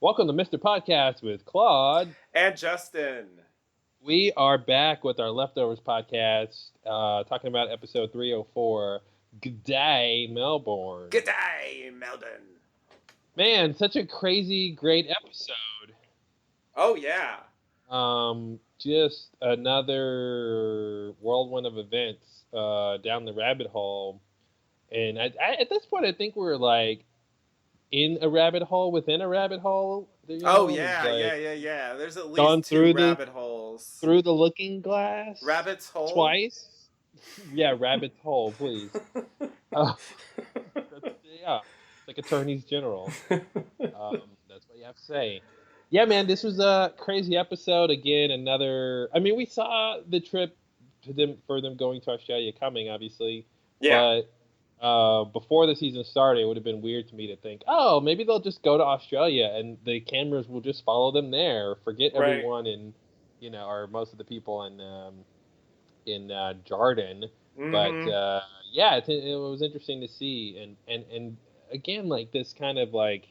Welcome to Mr. Podcast with Claude. And Justin. We are back with our Leftovers podcast, talking about episode 304, Good Day, Melbourne. Good day, Melbourne. Man, such a crazy, great episode. Oh, yeah. Just another whirlwind of events down the rabbit hole. And I, at this point, I think we're like in a rabbit hole within a rabbit hole. Yeah. There's at gone least through two rabbit holes. Through the looking glass. Rabbit's hole? Twice. Yeah, rabbit's hole, please. Yeah, like attorneys general. That's what you have to say. Yeah, man, this was a crazy episode. Again, another. I mean, we saw the trip for them going to Australia coming, obviously. Yeah. But before the season started, it would have been weird to me to think, oh, maybe they'll just go to Australia and the cameras will just follow them there. Forget everyone in, or most of the people in Jordan. Mm-hmm. But yeah, it was interesting to see, and again, like this kind of like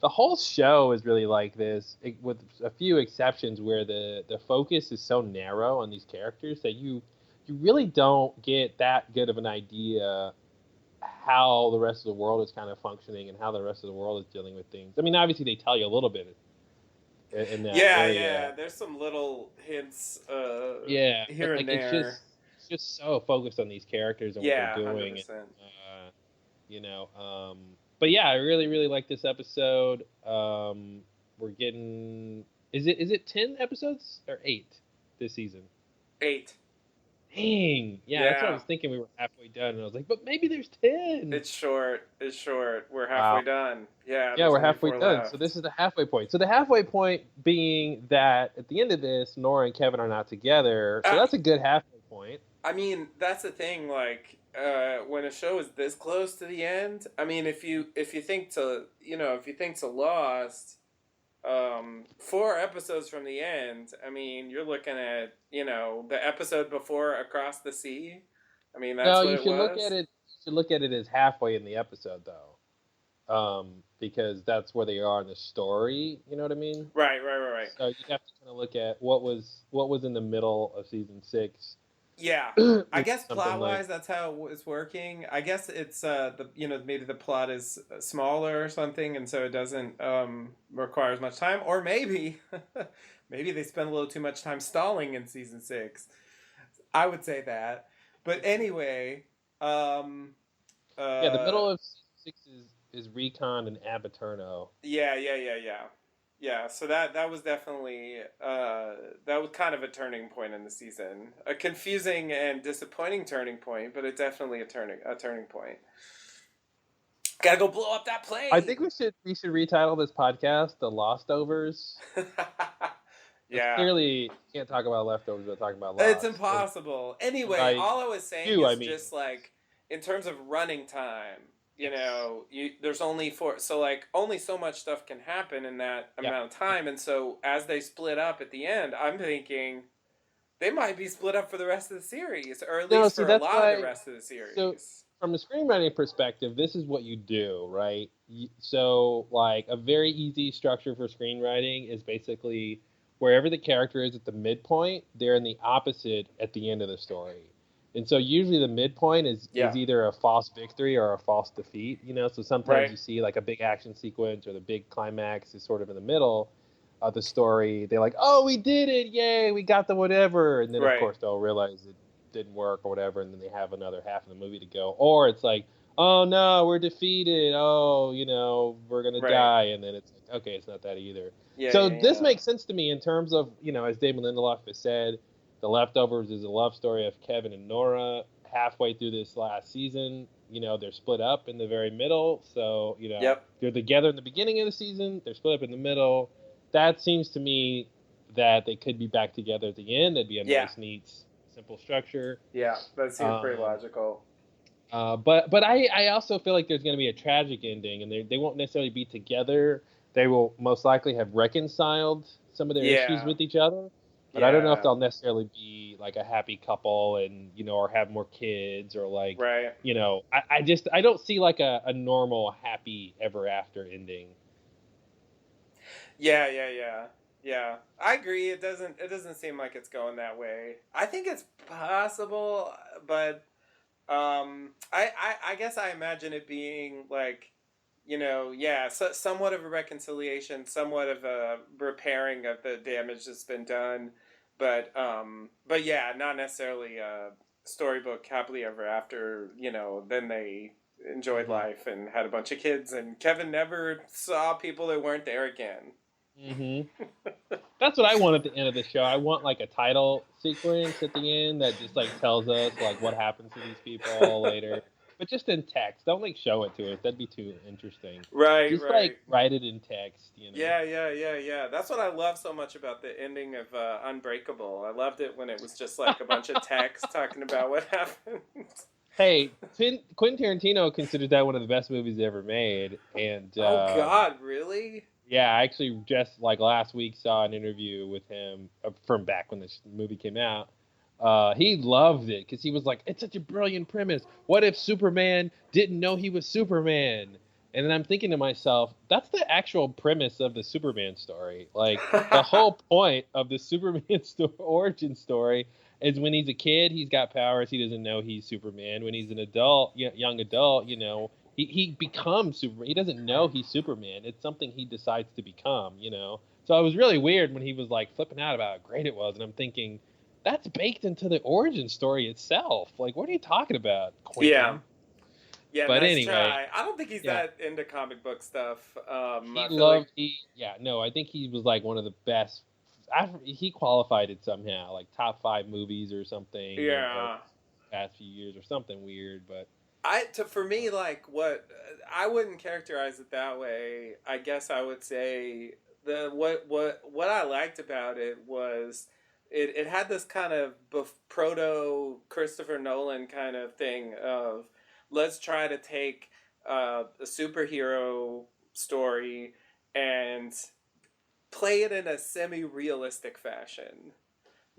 the whole show is really like this, with a few exceptions where the focus is so narrow on these characters that you really don't get that good of an idea how the rest of the world is kind of functioning and how the rest of the world is dealing with things. I mean, obviously they tell you a little bit in that area. Yeah. There's some little hints here and there. It's just so focused on these characters and what they're doing. 100%. But yeah, I really, really like this episode. We're getting... Is it 10 episodes or 8 this season? 8. Dang. Yeah, that's what I was thinking. We were halfway done, and I was like, but maybe there's 10. It's short. We're halfway done. Yeah, we're halfway done. Left. So this is the halfway point. So the halfway point being that at the end of this, Nora and Kevin are not together. So that's a good halfway point. I mean, that's the thing. Like, when a show is this close to the end, I mean, if you think to Lost, 4 episodes from the end, I mean, you're looking at, the episode before Across the Sea. I mean, that's what it was. You should look at it as halfway in the episode, though. Because that's where they are in the story, you know what I mean? Right. So you have to kind of look at what was in the middle of season 6. Yeah, I guess plot-wise, that's how it's working. I guess it's maybe the plot is smaller or something, and so it doesn't require as much time. Or maybe they spend a little too much time stalling in season 6. I would say that. But anyway, the middle of season 6 is Recon and Abaturno. Yeah, so that was definitely that was kind of a turning point in the season. A confusing and disappointing turning point, but it's definitely a turning point. Gotta go blow up that plane. I think we should retitle this podcast The Lostovers. Yeah. Clearly, you can't talk about leftovers without talking about Lost. It's impossible. Anyway, all I was saying is just like in terms of running time. There's only only so much stuff can happen in that amount of time. And so as they split up at the end, I'm thinking they might be split up for the rest of the series, or at least for a lot of the rest of the series. So from a screenwriting perspective, this is what you do, right? So like a very easy structure for screenwriting is basically wherever the character is at the midpoint, they're in the opposite at the end of the story. And so usually the midpoint is either a false victory or a false defeat, So sometimes you see like a big action sequence or the big climax is sort of in the middle of the story. They're like, oh, we did it. Yay, we got the whatever. And then, of course, they'll realize it didn't work or whatever, and then they have another half of the movie to go. Or it's like, oh, no, we're defeated. Oh, we're going to die. And then it's like, okay, it's not that either. This makes sense to me in terms of, as Damon Lindelof has said, The Leftovers is a love story of Kevin and Nora. Halfway through this last season, they're split up in the very middle. So, they're together in the beginning of the season. They're split up in the middle. That seems to me that they could be back together at the end. That'd be a nice, neat, simple structure. Yeah, that seems pretty logical. But I also feel like there's going to be a tragic ending, and they won't necessarily be together. They will most likely have reconciled some of their issues with each other. But I don't know if they'll necessarily be like a happy couple and, or have more kids or like, I don't see like a normal happy ever after ending. Yeah. I agree. It doesn't seem like it's going that way. I think it's possible, but I guess I imagine it being like, yeah, so, somewhat of a reconciliation, somewhat of a repairing of the damage that's been done, but yeah, not necessarily a storybook happily ever after. Then they enjoyed Mm-hmm. life and had a bunch of kids, and Kevin never saw people that weren't there again. Mm-hmm. That's what I want at the end of the show. I want like a title sequence at the end that just like tells us like what happens to these people later, but just in text. Don't like show it to us. That'd be too interesting. Right, Just like right. write it in text. Yeah. That's what I love so much about the ending of Unbreakable. I loved it when it was just like a bunch of text talking about what happened. Hey, Quentin Tarantino considers that one of the best movies ever made, and Oh God, really? yeah, I actually just like last week saw an interview with him from back when this movie came out. He loved it because he was like, "It's such a brilliant premise. What if Superman didn't know he was Superman?" And then I'm thinking to myself, that's the actual premise of the Superman story. Like the whole point of the Superman origin story is when he's a kid, he's got powers. He doesn't know he's Superman. When he's an adult, young adult, he becomes Superman. He doesn't know he's Superman. It's something he decides to become. So it was really weird when he was like flipping out about how great it was, and I'm thinking, that's baked into the origin story itself. Like, what are you talking about, Yeah. Quentin? Yeah, But nice anyway, try. I don't think he's yeah, that into comic book stuff. he I feel like, loved he. Yeah, no, I think he was like one of the best. He qualified it somehow, like top 5 movies or something of yeah. past few years or something weird. But For me, like, what I wouldn't characterize it that way. I guess I would say what I liked about it was it had this kind of proto Christopher Nolan kind of thing of, let's try to take a superhero story and play it in a semi realistic fashion.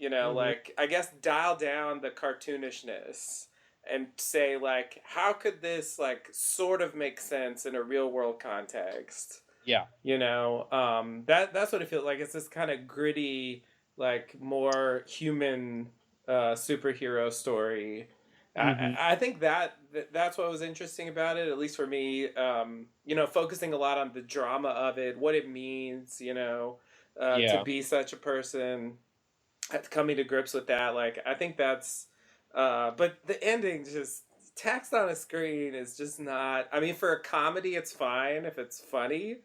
hmm Like, I guess dial down the cartoonishness and say, like, how could this like sort of make sense in a real world context? yeah, That's what it feels like. It's this kind of gritty, like, more human superhero story. hmm I think that's what was interesting about it, at least for me. Focusing a lot on the drama of it, what it means, to yeah. be such a person, coming to grips with that. Like, I think that's but the ending, just text on a screen, is just not. I mean, for a comedy it's fine if it's funny,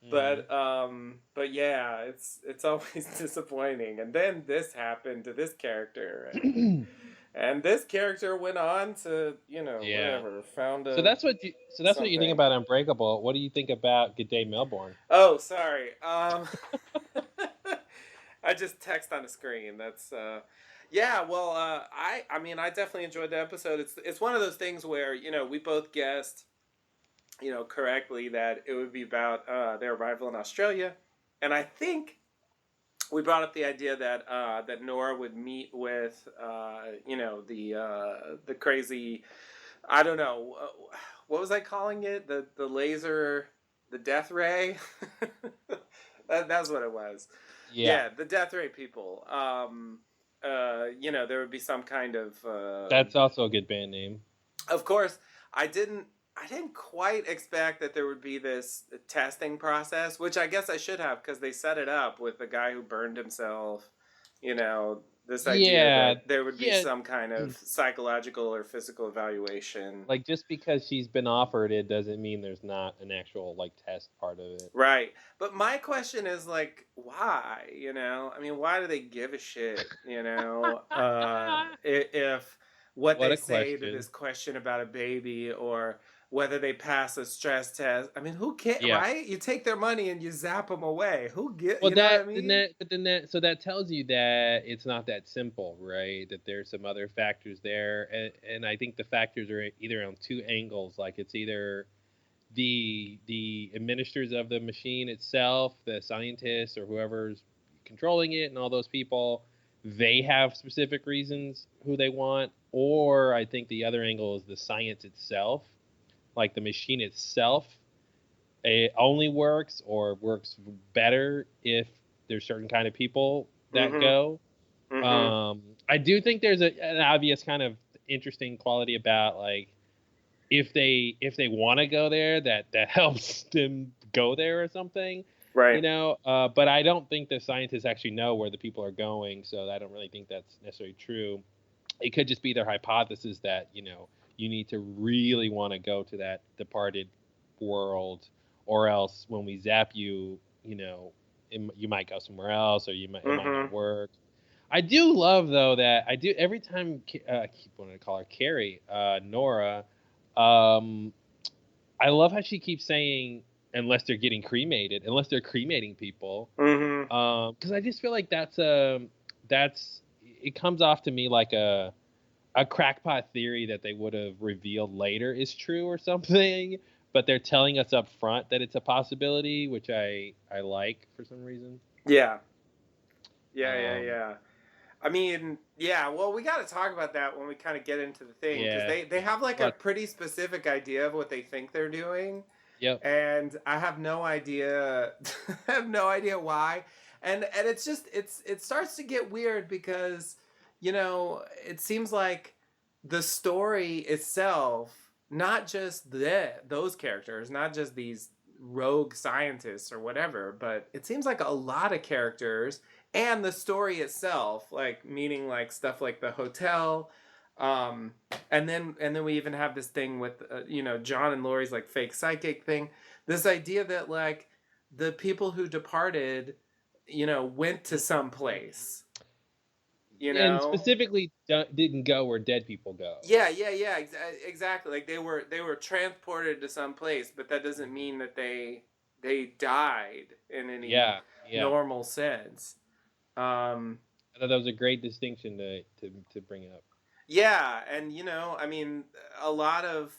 hmm but yeah, it's always disappointing. And then this happened to this character, and this character went on to, Yeah. whatever, found So a that's what you think something. about Unbreakable. What do you think about Good Day Melbourne? Oh, sorry. I just text on the screen. That's yeah. Well, I mean, I definitely enjoyed the episode. It's one of those things where, we both guessed, correctly, that it would be about their arrival in Australia, and I think we brought up the idea that that Nora would meet with, the crazy, I don't know, what was I calling it, the laser, the death ray. That's what it was. Yeah, Yeah, the death ray people. There would be some kind that's also a good band name. of course, I didn't I didn't quite expect that there would be this testing process, which I guess I should have, because they set it up with the guy who burned himself. This idea Yeah, that there would be yeah. some kind of psychological or physical evaluation. Like just because she's been offered it doesn't mean there's not an actual like test part of it. Right. But my question is, like, why? I mean, why do they give a shit? If what What they a say to question. this question about a baby, or whether they pass a stress test. I mean, who cares, Yeah. right? You take their money and you zap them away. Who get, Well, you know what I that then mean? that but then that so that tells you that it's not that simple, right? That there's some other factors there, and I think the factors are either on two angles. Like it's either the administrators of the machine itself, the scientists or whoever's controlling it, and all those people, they have specific reasons who they want. Or I think the other angle is the science itself, like the machine itself it only works or works better if there's certain kind of people that go. I do think there's an obvious kind of interesting quality about like if they want to go there, that helps them go there or something. Right. But I don't think the scientists actually know where the people are going, so I don't really think that's necessarily true. It could just be their hypothesis that you need to really want to go to that departed world, or else when we zap you, you might go somewhere else, or it might not work. I do love though that I do every time I keep wanting to call her Carrie, Nora. I love how she keeps saying unless they're getting cremated, unless they're cremating people. Because I just feel like that's it comes off to me like a crackpot theory that they would have revealed later is true or something, but they're telling us up front that it's a possibility, which I like for some reason. Yeah. Yeah. I mean, yeah, well, we got to talk about that when we kind of get into the thing, because they have like a pretty specific idea of what they think they're doing. Yep. And I have no idea, I have no idea why. And it's just, it starts to get weird because, it seems like the story itself, not just those characters, not just these rogue scientists or whatever, but it seems like a lot of characters and the story itself, like meaning like stuff like the hotel, and then we even have this thing with John and Laurie's like fake psychic thing. This idea that like the people who departed, went to some place. And specifically didn't go where dead people go. Yeah, exactly. Like they were transported to some place, but that doesn't mean that they died in any normal sense. I thought that was a great distinction to bring up. Yeah, and I mean, a lot of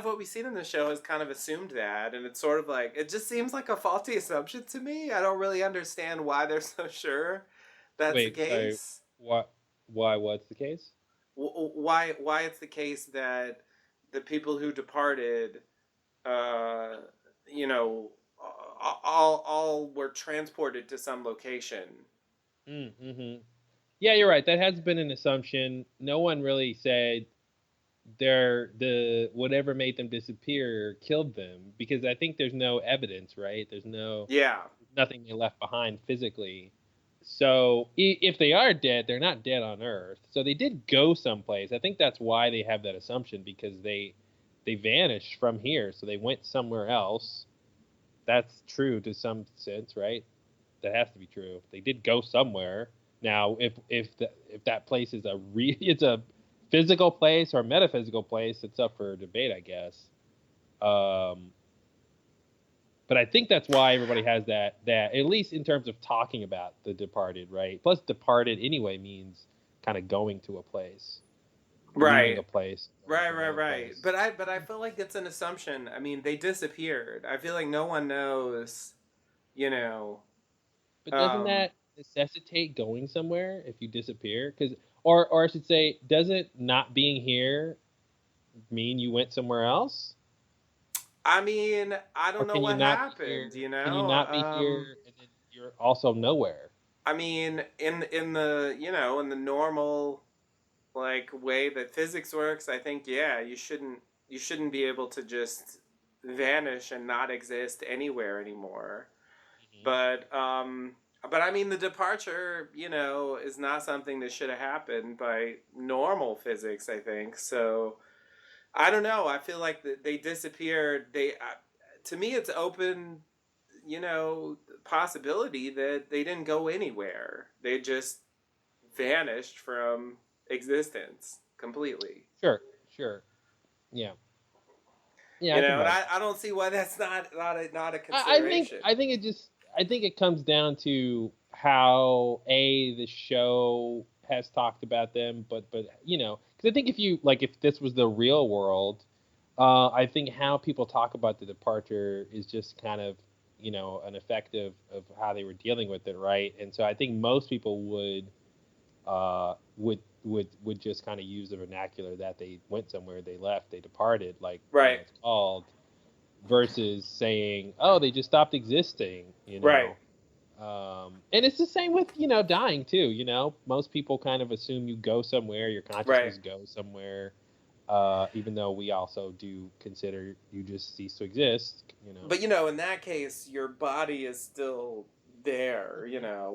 what we've seen in the show has kind of assumed that, and it's sort of like it just seems like a faulty assumption to me. I don't really understand why they're so sure that's the case. Sorry. Why? What's the case? Why it's the case that the people who departed, all were transported to some location. Mm-hmm. Yeah, you're right. That has been an assumption. No one really said the whatever made them disappear killed them, because I think there's no evidence, right? There's nothing they left behind physically. So if they are dead, they're not dead on Earth. So they did go someplace. I think that's why they have that assumption, because they vanished from here, so they went somewhere else. That's true to some sense, right? That has to be true. They did go somewhere. Now, if that place is it's a physical place or a metaphysical place, it's up for debate, I guess. But I think that's why everybody has that at least in terms of talking about the departed, right? Plus, departed anyway means kind of going to a place, leaving a place, right. Place. But I feel like it's an assumption. I mean, they disappeared. I feel like no one knows, But doesn't that necessitate going somewhere if you disappear? Or I should say, doesn't not being here mean you went somewhere else? I mean, I don't know what happened. Can you not be here and then you're also nowhere? I mean, in the in the normal like way that physics works, I think you shouldn't be able to just vanish and not exist anywhere anymore. Mm-hmm. But I mean, the departure, is not something that should have happened by normal physics, I think. So I don't know. I feel like they disappeared. To me, it's open, possibility that they didn't go anywhere. They just vanished from existence completely. Sure. Yeah. Yeah. And I don't see why that's not a consideration. I think it comes down to how the show has talked about them, but because I think if this was the real world, I think how people talk about the departure is just kind of an effect of how they were dealing with it, right? And so I think most people would just kind of use the vernacular that they went somewhere, they left, they departed, like right. It's called. versus saying, oh, they just stopped existing, Right. And it's the same with, dying too. Most people kind of assume you go somewhere, your Right. consciousness goes somewhere, even though we also do consider you just cease to exist. But in that case, your body is still there,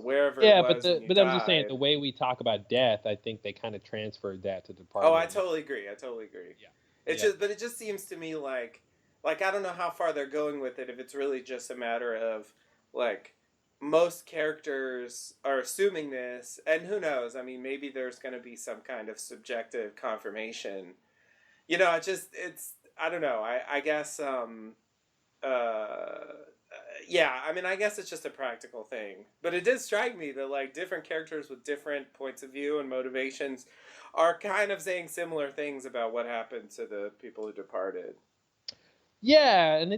wherever it Yeah, but was when you but I'm just saying died. the way we talk about death, I think they kind of transferred that to Oh, Departed. I totally agree. I totally agree. Yeah. Yeah. But it just seems to me like I don't know how far they're going with it. If it's really just a matter of like most characters are assuming this, and who knows? I mean, maybe there's going to be some kind of subjective confirmation. It's I don't know. I guess yeah, I mean, I guess it's just a practical thing. But it did strike me that like different characters with different points of view and motivations are kind of saying similar things about what happened to the people who departed. Yeah, and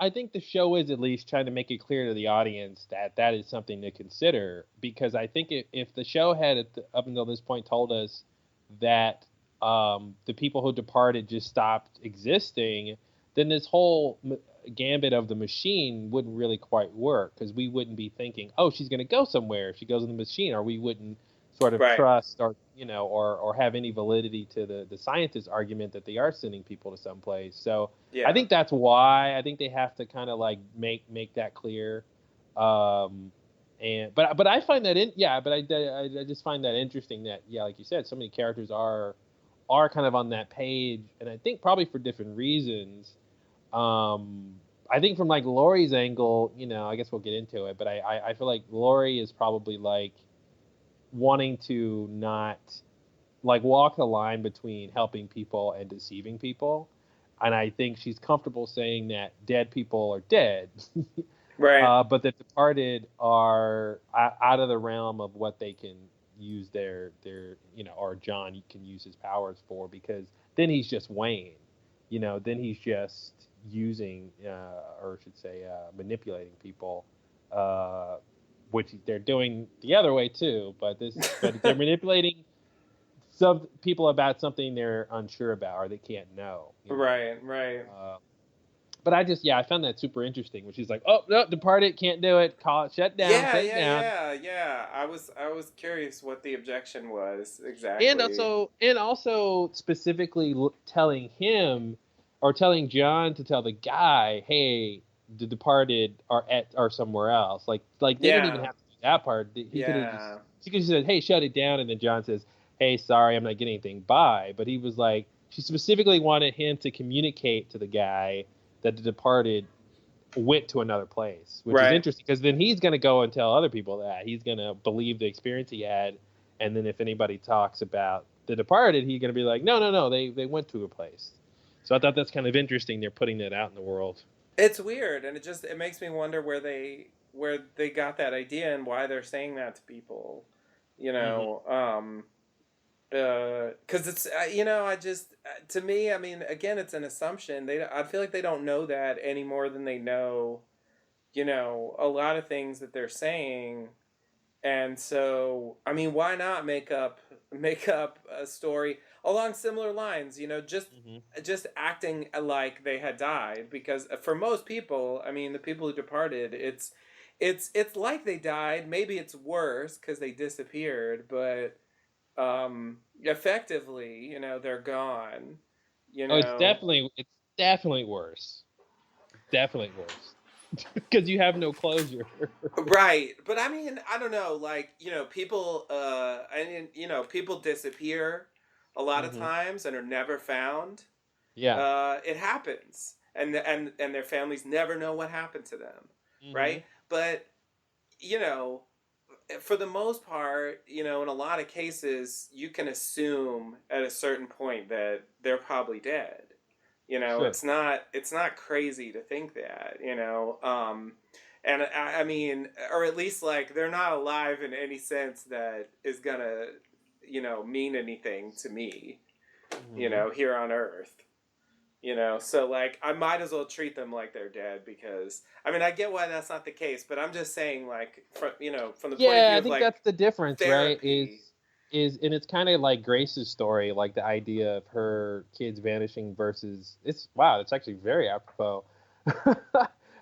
I think the show is at least trying to make it clear to the audience that that is something to consider, because I think if the show had up until this point told us that the people who departed just stopped existing, then this whole gambit of the machine wouldn't really quite work, because we wouldn't be thinking, oh, she's going to go somewhere if she goes in the machine, or we wouldn't sort of Right. trust or have any validity to the scientist argument that they are sending people to someplace. So I Yeah. think that's why I think they have to kind of like make that clear. But I find that I just find that interesting that, yeah, like you said, so many characters are kind of on that page, and I think probably for different reasons. I think from like Laurie's angle, I guess we'll get into it, but I feel like Laurie is probably like wanting to not like walk the line between helping people and deceiving people. And I think she's comfortable saying that dead people are dead, Right. but that departed are out of the realm of what they can use or John can use his powers for, because then he's just Wayne, then he's just using, or I should say, manipulating people, which they're doing the other way too. But they're manipulating some people about something they're unsure about or they can't know. Right. Right. But I found that super interesting when she's like, "Oh no, Departed, can't do it. Call it, shut Yeah, it yeah, down." yeah, yeah. I was curious what the objection was And exactly. also specifically telling him, or telling John to tell the guy, "Hey, the Departed are somewhere else." Like they didn't even Yeah. have to do that part. He could have just Yeah. she could have said, "Hey, shut it down," and then John says, "Hey, sorry, I'm not getting anything by." But he was like, she specifically wanted him to communicate to the guy that the Departed went to another place, which is Right. interesting, because then he's going to go and tell other people that he's going to believe the experience he had, and then if anybody talks about the Departed, he's going to be like, no, no, no, they went to a place. So I thought that's kind of interesting. They're putting that out in the world. It's weird, and it makes me wonder where they got that idea and why they're saying that to people. You Mm-hmm. know, because it's I just to me, I mean, again, it's an assumption. I feel like they don't know that any more than they know, a lot of things that they're saying. And so, I mean, why not make up a story along similar lines? Mm-hmm. Just acting like they had died, because for most people, I mean, the people who departed, it's like they died. Maybe it's worse because they disappeared, but effectively, they're gone. You Oh, know, it's definitely worse. Definitely worse because you have no closure. right? But I mean, I don't know. Like, people. I mean, people disappear a lot of Mm-hmm. times and are never found. Yeah. It happens, and their families never know what happened to them, Mm-hmm. right? But you know, for the most part, in a lot of cases, you can assume at a certain point that they're probably dead. Sure. It's not crazy to think that. And I mean, or at least like they're not alive in any sense that is gonna, mean anything to me. Mm-hmm. Here on Earth. So like I might as well treat them like they're dead, because I mean I get why that's not the case, but I'm just saying, like, from the point of Yeah, view I of think like that's the difference, right? therapy. And it's kind of like Grace's story, like the idea of her kids vanishing versus it's wow, it's actually very apropos.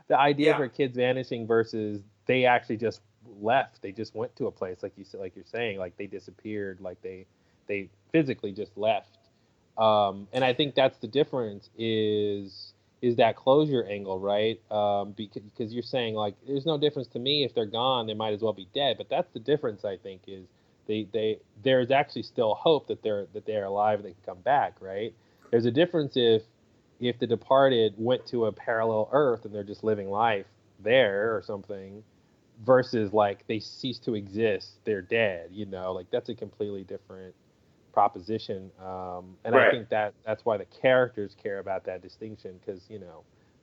the idea of her kids vanishing versus they actually just left. They just went to a place, like you said, like you're saying, like they disappeared, like they physically just left. And I think that's the difference is that closure angle, right? Because you're saying like there's no difference to me if they're gone, they might as well be dead. But that's the difference, I think, is they there's actually still hope that they're alive and they can come back, right? There's a difference if the departed went to a parallel Earth and they're just living life there or something, versus like they cease to exist, they're dead. Like that's a completely different proposition. And I think that's why the characters care about that distinction, because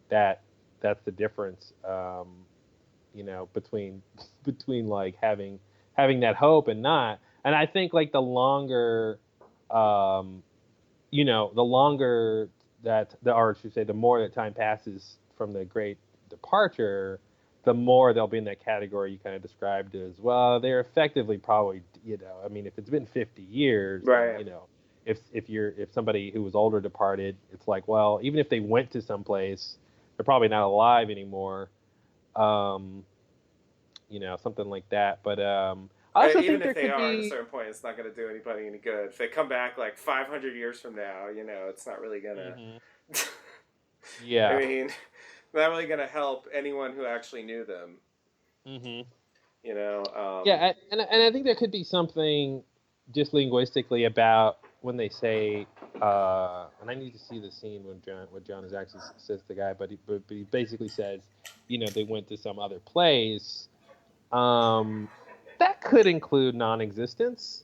that that's the difference. Between between like having that hope and not. And I think like the longer, the longer that or I should say, the more that time passes from the great departure, the more they'll be in that category you kind of described as well. They're effectively probably, I mean, if it's been 50 years, right? Then, if somebody who was older departed, it's like, well, even if they went to someplace, they're probably not alive anymore. Something like that. But I also even think if there they could are, at a be. certain point, it's not going to do anybody any good. If they come back like 500 years from now, it's not really gonna. Mm-hmm. Yeah. I mean, not really gonna help anyone who actually knew them. Mm-hmm. Yeah, and I think there could be something just linguistically about when they say, and I need to see the scene when John is actually says to the guy, but he basically says, they went to some other place. That could include non-existence.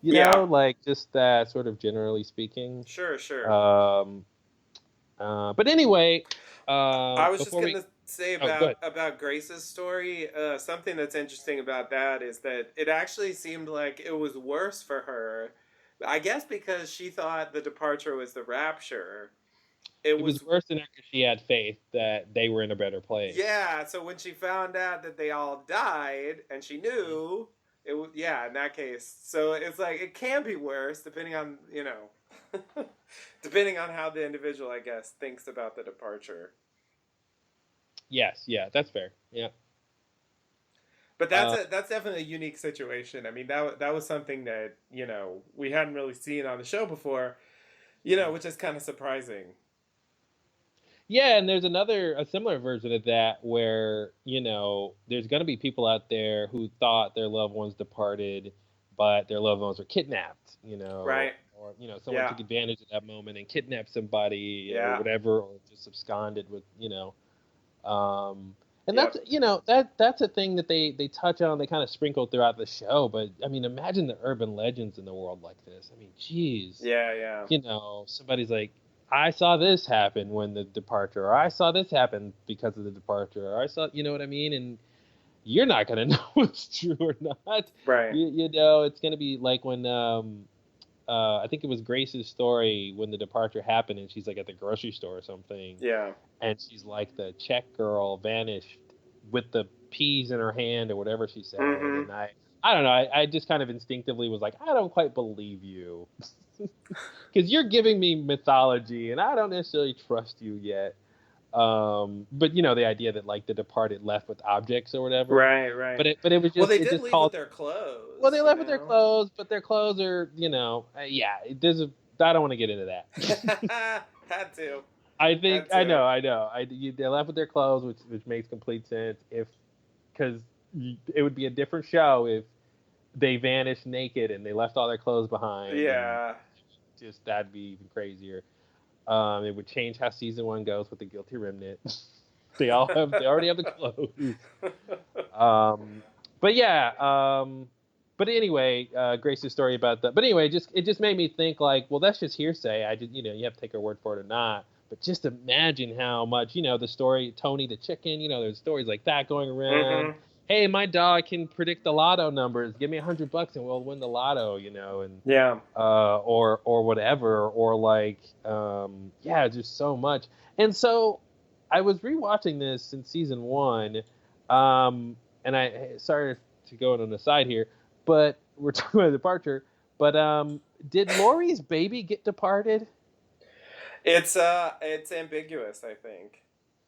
Like just that sort of generally speaking. Sure. But anyway, I was just gonna say go ahead. about Grace's story. Something that's interesting about that is that it actually seemed like it was worse for her. I guess because she thought the departure was the rapture. It was worse than her because she had faith that they were in a better place. Yeah, so when she found out that they all died, and she knew it was, in that case. So it's like it can be worse depending on depending on how the individual, I guess, thinks about the departure. Yes, yeah, that's fair. Yeah. But that's definitely a unique situation. I mean, that was something that we hadn't really seen on the show before, which is kind of surprising. Yeah, and there's a similar version of that where there's going to be people out there who thought their loved ones departed, but their loved ones were kidnapped. Right. Or someone took advantage of that moment and kidnapped somebody or whatever, or just absconded with and that's that's a thing that they touch on, they kind of sprinkle throughout the show. But I mean, imagine the urban legends in the world like this. I mean, geez. Yeah. Somebody's like, I saw this happen when the departure, or I saw this happen because of the departure, or I saw, what I mean? And you're not gonna know what's true or not. Right. It's gonna be like when I think it was Grace's story when the departure happened, and she's like at the grocery store or something. Yeah. And she's like, the Czech girl vanished with the peas in her hand or whatever she said. Mm-hmm. And I don't know. I just kind of instinctively was like, I don't quite believe you, because you're giving me mythology, and I don't necessarily trust you yet. But the idea that like the departed left with objects or whatever. Right. But it was just, well, they did leave with their clothes. Well, they left with their clothes, but their clothes are I don't want to get into that. Had to. I think I know. They left with their clothes, which makes complete sense. Because it would be a different show if they vanished naked and they left all their clothes behind. Yeah. Just that'd be even crazier. It would change how season 1 goes with the guilty remnant. They already have the clothes. But yeah. But anyway, Grace's story about that. But anyway, it just made me think like, well, that's just hearsay. You have to take her word for it or not. But just imagine how much, the story, Tony the chicken, there's stories like that going around. Mm-hmm. Hey, my dog can predict the lotto numbers. Give me $100 and we'll win the lotto, and or whatever, or like, just so much. And so I was rewatching this since season 1, and sorry to go on an aside here, but we're talking about departure. But did Laurie's baby get departed? It's ambiguous, I think.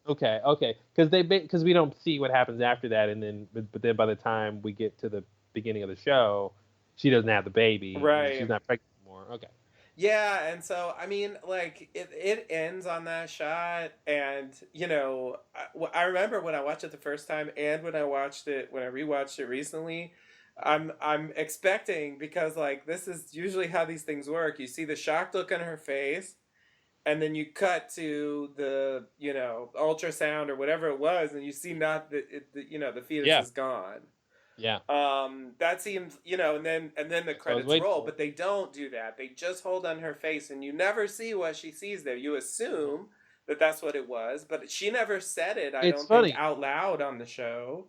Okay, because we don't see what happens after that, and then but then by the time we get to the beginning of the show, she doesn't have the baby, and she's Right. not pregnant anymore. Okay. Yeah, and so I mean, like it ends on that shot, and I remember when I watched it the first time, and when I rewatched it recently, I'm expecting, because like this is usually how these things work. You see the shocked look on her face, and then you cut to the ultrasound or whatever it was, and you see not the fetus Yeah. is gone. Yeah. That seems, and then the That's what I was credits waiting roll, for. but they don't do that. They just hold on her face, and you never see what she sees there. You assume that that's what it was, but she never said it, I It's don't think, funny. out loud on the show.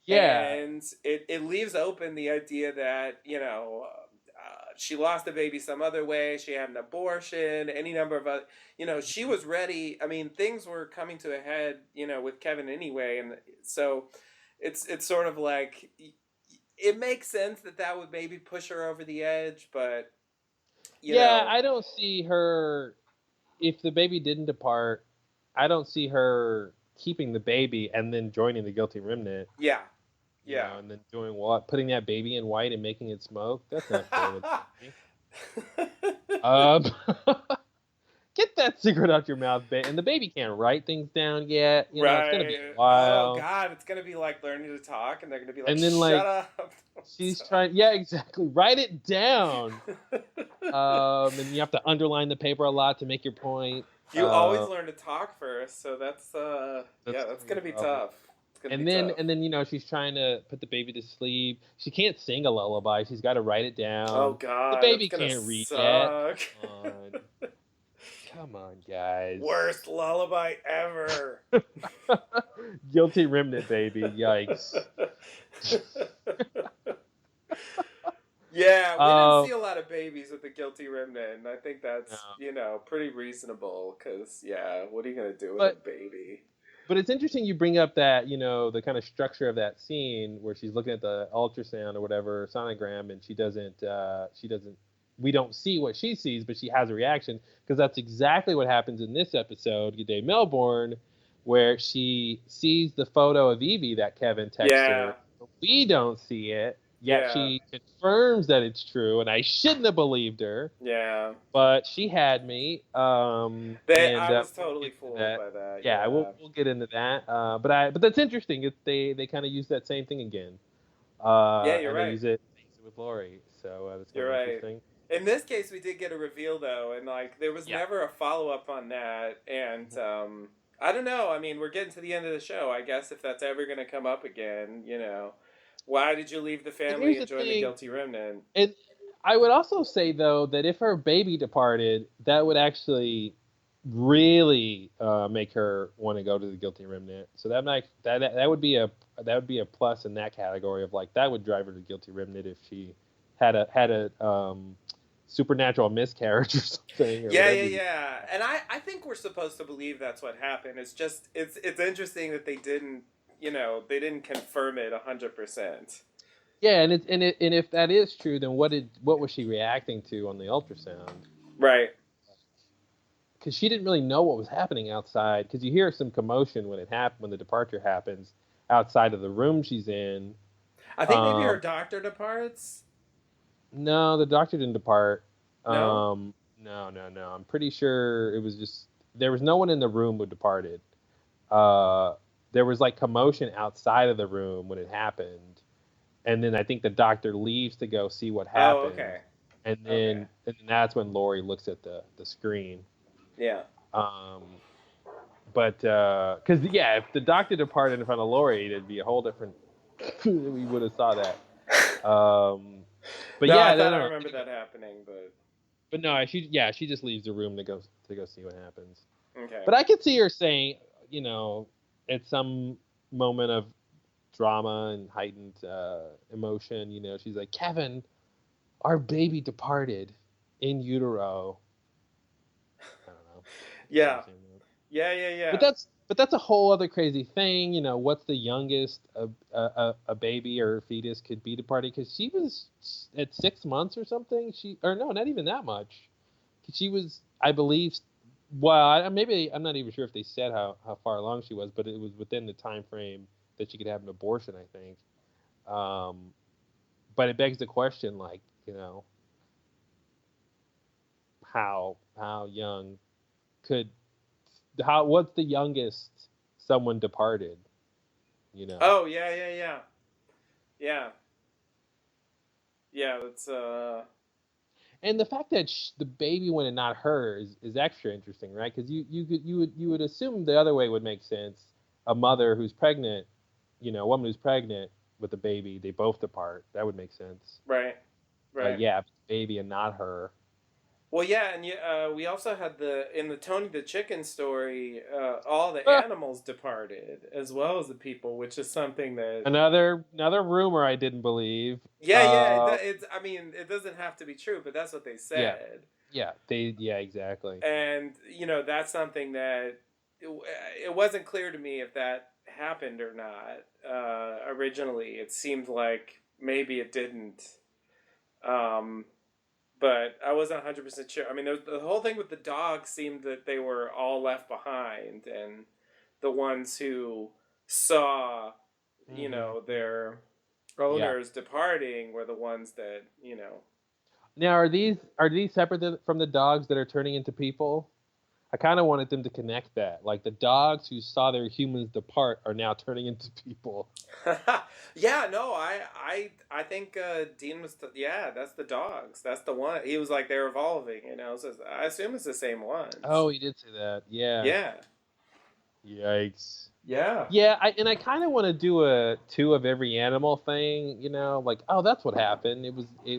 Yeah. And it leaves open the idea that, she lost the baby some other way, she had an abortion, any number of other, she was ready. I mean, things were coming to a head, with Kevin anyway. And so it's sort of like, it makes sense that would maybe push her over the edge, but Yeah, I don't see her if the baby didn't depart. I don't see her keeping the baby and then joining the guilty remnant. Yeah. You know, and then doing what? Putting that baby in white and making it smoke? That's not fair to the baby. Get that secret out your mouth, and the baby can't write things down yet. You know, it's gonna be a while. Oh God, it's gonna be like learning to talk, and they're gonna be like, and then "Shut up." She's trying. Yeah, exactly. Write it down. And you have to underline the paper a lot to make your point. You always learn to talk first, so that's gonna be tough. And then she's trying to put the baby to sleep. She can't sing a lullaby. She's got to write it down. Oh God, the baby can't read yet. Come on, guys. Worst lullaby ever. Guilty remnant, baby. Yikes. Yeah, we didn't see a lot of babies with the guilty remnant, and I think that's pretty reasonable, because what are you gonna do with a baby? But it's interesting you bring up that, the kind of structure of that scene where she's looking at the ultrasound or whatever, sonogram, and she doesn't, we don't see what she sees, but she has a reaction, because that's exactly what happens in this episode, Good Day Melbourne, where she sees the photo of Evie that Kevin texted her. But we don't see it. Yet she confirms that it's true, and I shouldn't have believed her. Yeah. But she had me. I was totally fooled by that. Yeah, we'll get into that. But that's interesting. They kind of use that same thing again. You're right. They use it with Laurie. So that's you're right. Interesting. In this case, we did get a reveal, though, and there was never a follow-up on that. And I don't know. I mean, we're getting to the end of the show. I guess if that's ever going to come up again, why did you leave the family and join the guilty remnant? And I would also say, though, that if her baby departed, that would actually really make her want to go to the guilty remnant. So that would be a plus in that category of, like, that would drive her to guilty remnant if she had a supernatural miscarriage or something. Yeah. And I think we're supposed to believe that's what happened. It's just it's interesting that they didn't confirm it 100%. Yeah, and if that is true, then what was she reacting to on the ultrasound? Right. Because she didn't really know what was happening outside. Because you hear some commotion when the departure happens outside of the room she's in. I think maybe her doctor departs. No, the doctor didn't depart. No. No. I'm pretty sure it was just there was no one in the room who departed. There was like commotion outside of the room when it happened, and then I think the doctor leaves to go see what happened. Oh, okay. And then that's when Laurie looks at the screen. Yeah. But because if the doctor departed in front of Laurie, it'd be a whole different. We would have saw that. But I remember that happening, but no, she just leaves the room to go see what happens. Okay. But I could see her saying, at some moment of drama and heightened emotion, she's like, Kevin, our baby departed in utero. I don't know. Yeah. But that's a whole other crazy thing. What's the youngest a baby or a fetus could be departed? Because she was at 6 months or something. Not even that much. She was, I believe, Well, maybe I'm not even sure if they said how far along she was, but it was within the time frame that she could have an abortion, I think. But it begs the question, like, how young could what's the youngest someone departed? Oh yeah. That's And the fact that the baby went and not her is extra interesting, right? Because you would assume the other way would make sense. A mother who's pregnant, a woman who's pregnant with a baby, they both depart. That would make sense. right. But yeah, baby and not her. Well, yeah, and we also had in the Tony the Chicken story, all the animals departed as well as the people, which is something that another rumor I didn't believe. Yeah. It's I mean, it doesn't have to be true, but that's what they said. Yeah, exactly. And that's something that it wasn't clear to me if that happened or not. Originally, it seemed like maybe it didn't. But I wasn't 100% sure. I mean, the whole thing with the dogs seemed that they were all left behind, and the ones who saw, their owners departing were the ones that. Now, are these separate from the dogs that are turning into people? I kind of wanted them to connect that. Like the dogs who saw their humans depart are now turning into people. Yeah, no, I think Dean was that's the dogs. That's the one. He was like they're evolving, So I assume it's the same ones. Oh, he did say that. Yeah. Yeah. Yikes. Yeah. Yeah, I kind of want to do a 2 of every animal thing, like, oh, that's what happened. It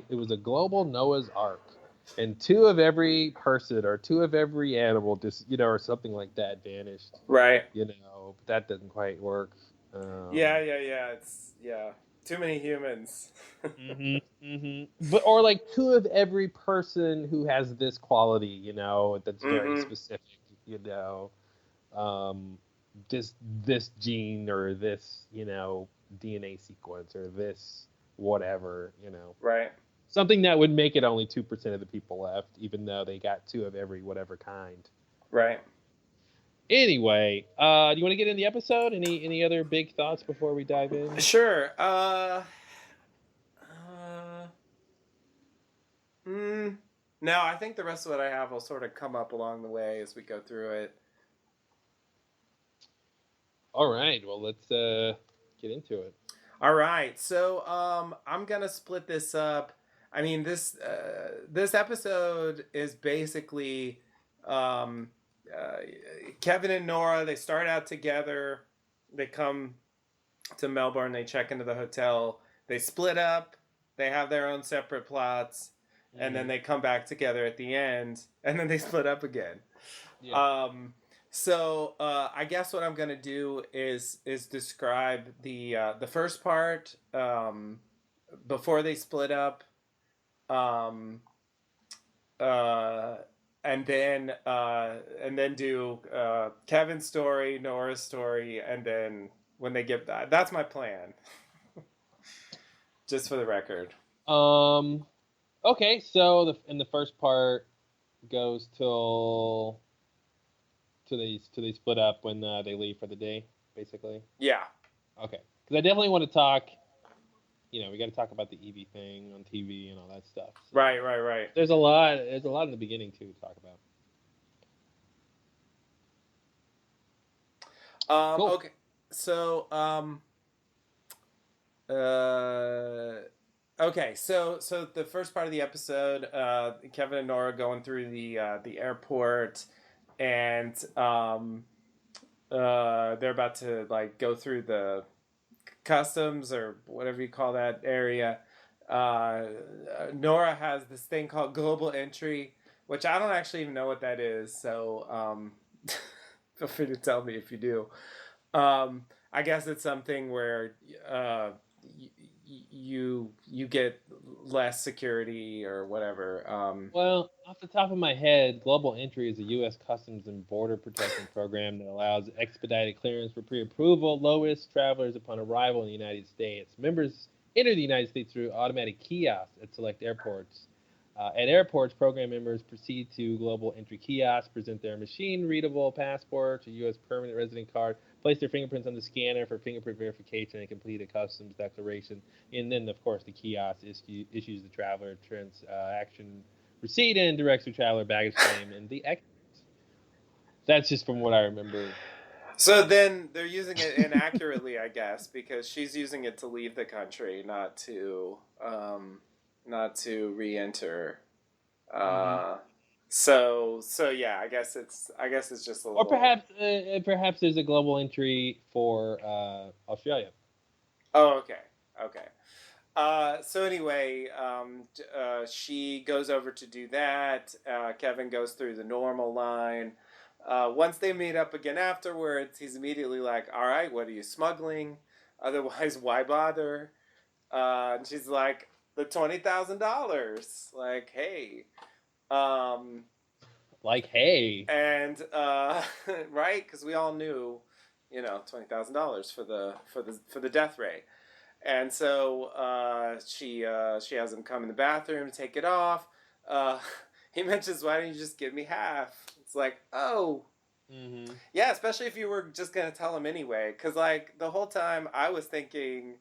was a global Noah's Ark. And 2 of every person or 2 of every animal just, or something like that vanished. Right. But that doesn't quite work. Yeah. It's too many humans. But or like 2 of every person who has this quality, that's very specific, this gene or this, DNA sequence or this whatever, Right. Something that would make it only 2% of the people left, even though they got 2 of every whatever kind. Right. Anyway, do you want to get in the episode? Any other big thoughts before we dive in? Sure. No, I think the rest of what I have will sort of come up along the way as we go through it. All right. Well, let's get into it. All right. So I'm gonna split this up. I mean, this episode is basically Kevin and Nora. They start out together. They come to Melbourne. They check into the hotel. They split up. They have their own separate plots, and then they come back together at the end, and then they split up again. Yeah. So I guess what I'm gonna do is describe the first part before they split up, and then do Kevin's story, Nora's story, and then when they get that's my plan. Just for the record. Okay, so in the first part goes till they split up when they leave for the day, basically. Yeah. Okay, because I definitely want to talk. We got to talk about the Evie thing on TV and all that stuff. So right. There's a lot in the beginning too to talk about. Cool. Okay, so okay, so the first part of the episode, Kevin and Nora going through the airport, and they're about to like go through the customs or whatever you call that area. Nora has this thing called global entry, which I don't actually even know what that is. So feel free to tell me if you do. I guess it's something where you get less security or whatever. Well, off the top of my head, Global Entry is a U.S. Customs and Border Protection program that allows expedited clearance for pre-approval, low-risk travelers upon arrival in the United States. Members enter the United States through automatic kiosks at select airports. At airports, program members proceed to global entry kiosks, present their machine-readable passports, a U.S. permanent resident card, place their fingerprints on the scanner for fingerprint verification, and complete a customs declaration. And then, of course, the kiosk issues the traveler transaction receipt and directs the traveler baggage claim and the exit. That's just from what I remember. So then they're using it inaccurately, I guess, because she's using it to leave the country, not to re-enter. So yeah, I guess it's just a little. Or perhaps there's a global entry for Australia. Oh, okay. So anyway, she goes over to do that. Kevin goes through the normal line. Once they meet up again afterwards, he's immediately like, all right, what are you smuggling? Otherwise, why bother? And she's like, the $20,000. Like, hey. Hey. And, right? Because we all knew, $20,000 for the death ray. And so she has him come in the bathroom, take it off. He mentions, why don't you just give me half? It's like, oh. Mm-hmm. Yeah, especially if you were just going to tell him anyway. Because, like, the whole time I was thinking,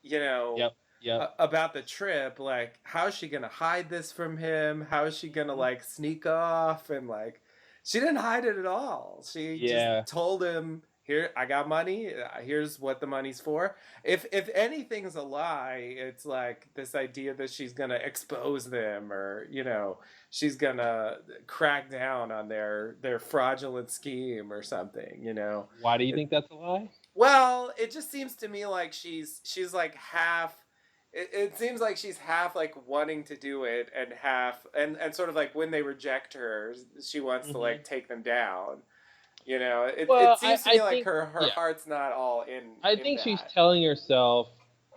Yep. about the trip, like, how is she going to hide this from him? How is she going to, like, sneak off? And, like, she didn't hide it at all. She just told him, here, I got money. Here's what the money's for. If anything's a lie, it's like this idea that she's gonna expose them, or she's gonna crack down on their fraudulent scheme or something. Why do you think that's a lie? Well, it just seems to me like she's like half. It seems like she's half like wanting to do it, and half and sort of like when they reject her, she wants to like take them down. It seems to me like her heart's not all in. I think she's telling herself,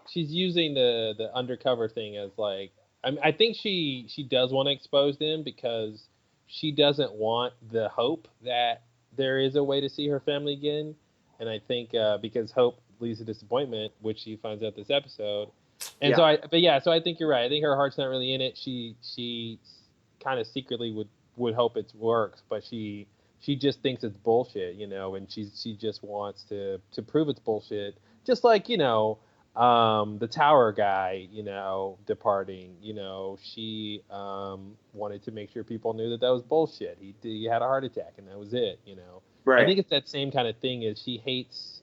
she's using the undercover thing as like, I think she does want to expose them because she doesn't want the hope that there is a way to see her family again, and I think because hope leads to disappointment, which she finds out this episode, and so I think you're right. I think her heart's not really in it. She kind of secretly would hope it works, but she just thinks it's bullshit, and she just wants to prove it's bullshit. He the tower guy, departing, she wanted to make sure people knew that was bullshit. He had a heart attack and that was it, Right. I think it's that same kind of thing as she hates.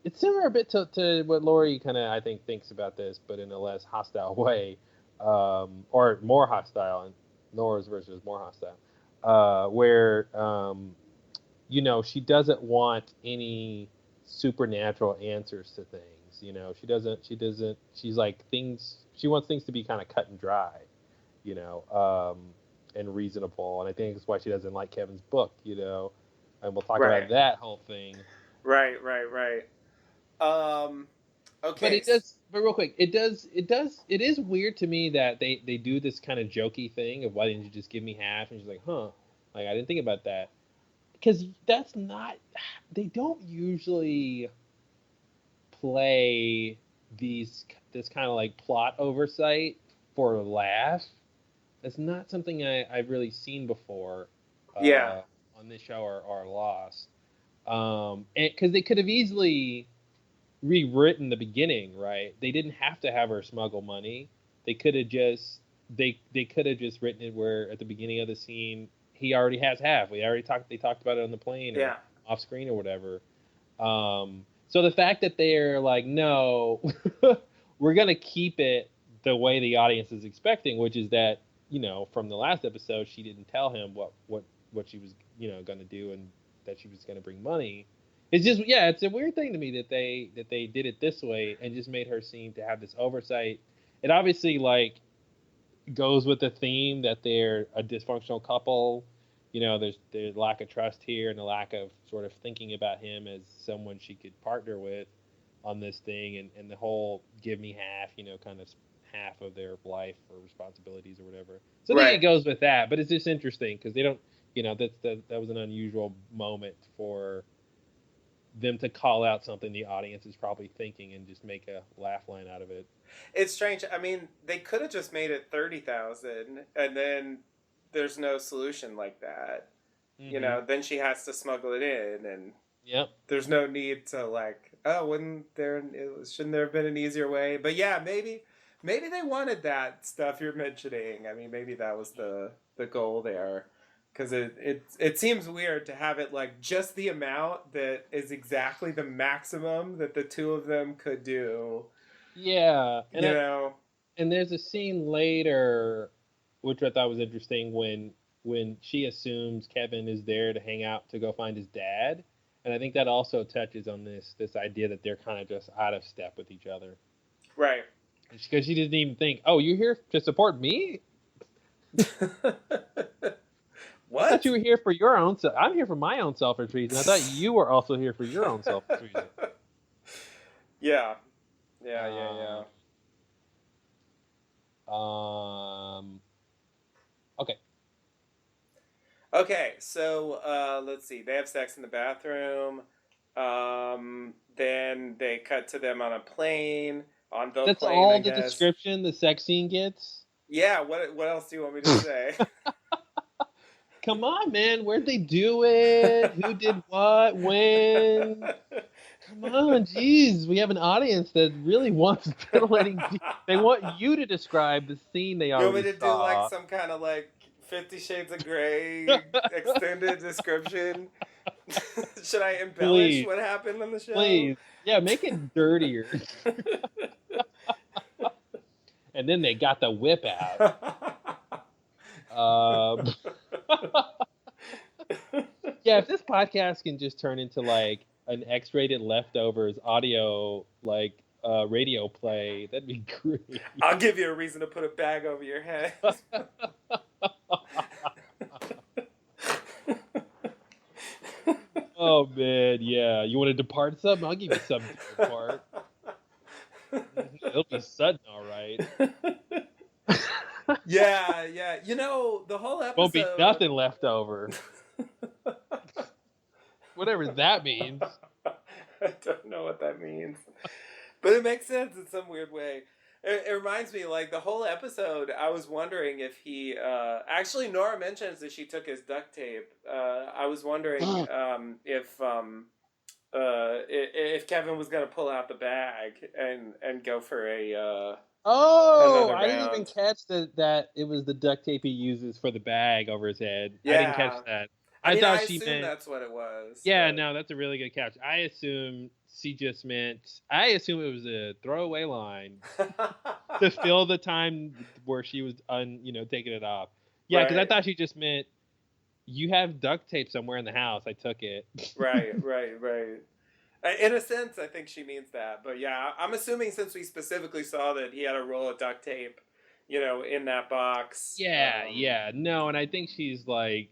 It's similar a bit to what Lori kind of, I think, thinks about this, but in a less hostile way, or more hostile, and Nora's version is more hostile. Where she doesn't want any supernatural answers to things. She's like she wants things to be kind of cut and dry, and reasonable. And I think that's why she doesn't like Kevin's book, and we'll talk about that whole thing. Right. Okay. But real quick, it is weird to me that they do this kind of jokey thing of why didn't you just give me half? And she's like, huh, like I didn't think about that. Because that's not, they don't usually play this kind of like plot oversight for a laugh. That's not something I've really seen before. On this show or Lost. Because they could have easily rewritten the beginning, right? They didn't have to have her smuggle money. They could have just written it where at the beginning of the scene he already has half. They talked about it on the plane or off screen or whatever. So the fact that they're like, no, we're gonna keep it the way the audience is expecting, which is that from the last episode she didn't tell him what she was gonna do and that she was gonna bring money. It's just it's a weird thing to me that they did it this way and just made her seem to have this oversight. It obviously like goes with the theme that they're a dysfunctional couple. There's lack of trust here and a lack of sort of thinking about him as someone she could partner with on this thing, and the whole give me half, kind of half of their life or responsibilities or whatever. So I think it goes with that, but it's just interesting because they don't, that was an unusual moment for them to call out something the audience is probably thinking and just make a laugh line out of it. It's strange. I mean, they could have just made it 30,000, and then there's no solution like that. Mm-hmm. Then she has to smuggle it in, and yep. There's no need to shouldn't there have been an easier way? But yeah, maybe they wanted that stuff you're mentioning. I mean, maybe that was the goal there. Because it seems weird to have it just the amount that is exactly the maximum that the two of them could do. Yeah, and and there's a scene later, which I thought was interesting when she assumes Kevin is there to hang out to go find his dad, and I think that also touches on this idea that they're kind of just out of step with each other. Right. Because she didn't even think, "Oh, you're here to support me." What? I thought you were here for your own self. I'm here for my own selfish reason. I thought you were also here for your own selfish reason. Yeah. Okay. Okay, so let's see. They have sex in the bathroom. Then they cut to them on a plane. On the That's plane, all the description the sex scene gets? Yeah, what else do you want me to say? Come on, man. Where'd they do it? Who did what? When? Come on, jeez. We have an audience that really wants titillating. They want you to describe the scene they already saw. You want me to do some kind of 50 Shades of Grey extended description? Should I embellish what happened on the show? Please. Yeah, make it dirtier. And then they got the whip out. Yeah, if this podcast can just turn into an X-rated leftovers audio radio play, that'd be great. I'll give you a reason to put a bag over your head. Oh man, yeah. You want to depart something? I'll give you something to depart. It'll be sudden, all right. Yeah. The whole episode won't be nothing left over. Whatever that means. I don't know what that means. But it makes sense in some weird way. It reminds me, the whole episode, I was wondering if he... actually, Nora mentions that she took his duct tape. I was wondering if Kevin was going to pull out the bag and go for a... I didn't even catch that it was the duct tape he uses for the bag over his head. Yeah. I didn't catch that. I thought she meant that's what it was. Yeah, no, that's a really good catch. I assume she just meant... I assume it was a throwaway line to fill the time where she was taking it off. Yeah, because I thought she just meant, you have duct tape somewhere in the house. I took it. Right. In a sense, I think she means that. But yeah, I'm assuming since we specifically saw that he had a roll of duct tape, in that box. Yeah. No, and I think she's a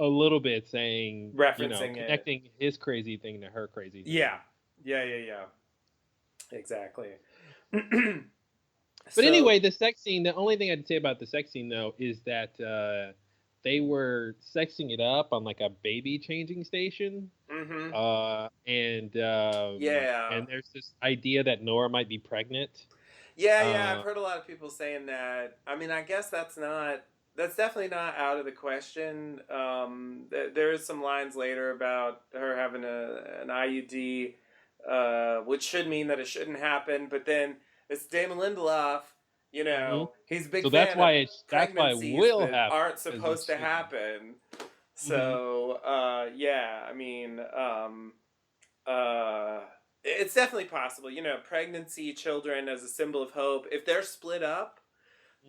little bit saying, referencing connecting his crazy thing to her crazy thing. Yeah. Exactly. But anyway, the sex scene, the only thing I'd say about the sex scene, though, is that they were sexing it up on a baby changing station. Mm-hmm. And there's this idea that Nora might be pregnant. Yeah, I've heard a lot of people saying that. I mean, I guess that's definitely not out of the question. There is some lines later about her having an IUD, which should mean that it shouldn't happen. But then it's Damon Lindelof. He's a big fan that's why of pregnancies it will that happen, aren't supposed to happen. So, I mean, it's definitely possible. Pregnancy, children as a symbol of hope. If they're split up,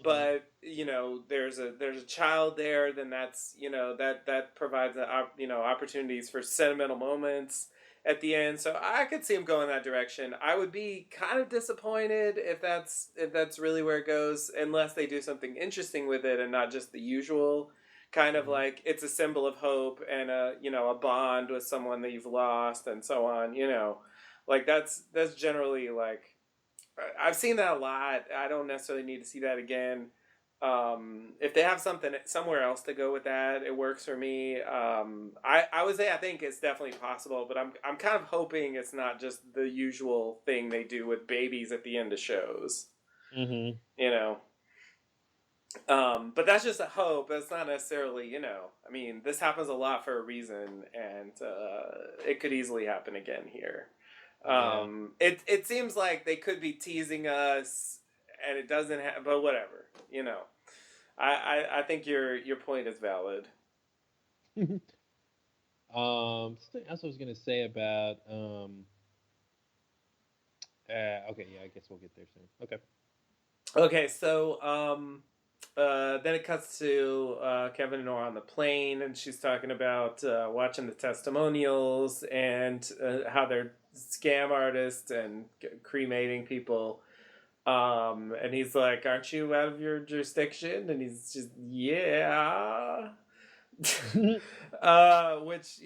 but there's a child there, then that's that provides opportunities for sentimental moments at the end. So I could see him going that direction. I would be kind of disappointed if that's really where it goes, unless they do something interesting with it and not just the usual kind of it's a symbol of hope and a bond with someone that you've lost and so on. That's generally I've seen that a lot. I don't necessarily need to see that again. If they have something somewhere else to go with that, it works for me. I would say I think it's definitely possible, but I'm kind of hoping it's not just the usual thing they do with babies at the end of shows. Mm-hmm. You know. But that's just a hope. It's not necessarily, I mean, this happens a lot for a reason, and it could easily happen again here. Yeah. It seems like they could be teasing us, and it doesn't have, but whatever, I think your point is valid. Something else I was gonna say about okay, yeah, I guess we'll get there soon. Okay. Okay, so then it cuts to Kevin and Nora on the plane, and she's talking about watching the testimonials and how they're scam artists and cremating people. And he's like, "Aren't you out of your jurisdiction?" And he's just, "Yeah." Which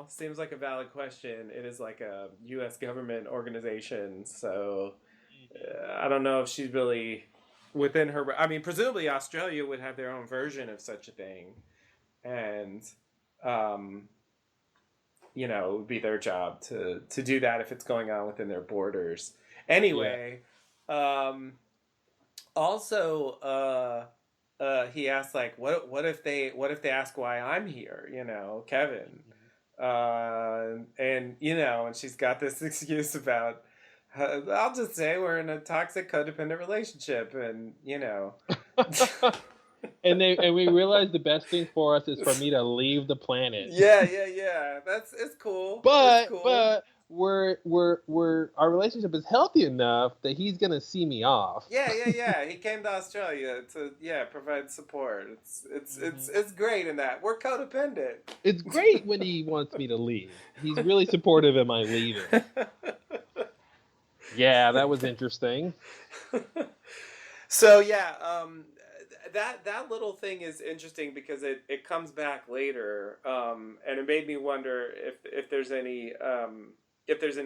seems like a valid question. It is like a U.S. government organization, so I don't know if she's really within her. I mean, presumably Australia would have their own version of such a thing, and um, it would be their job to do that if it's going on within their borders. Anyway, um, also, he asked like, what if they ask why I'm here? Kevin, and and she's got this excuse about. I'll just say we're in a toxic codependent relationship, and and we realized the best thing for us is for me to leave the planet. Yeah. It's cool. It's cool. But we're our relationship is healthy enough that he's gonna see me off. Yeah. He came to Australia to provide support. It's great in that we're codependent. It's great when he wants me to leave. He's really supportive of my leaving. Yeah, that was interesting. So that little thing is interesting because it comes back later, and it made me wonder if there's any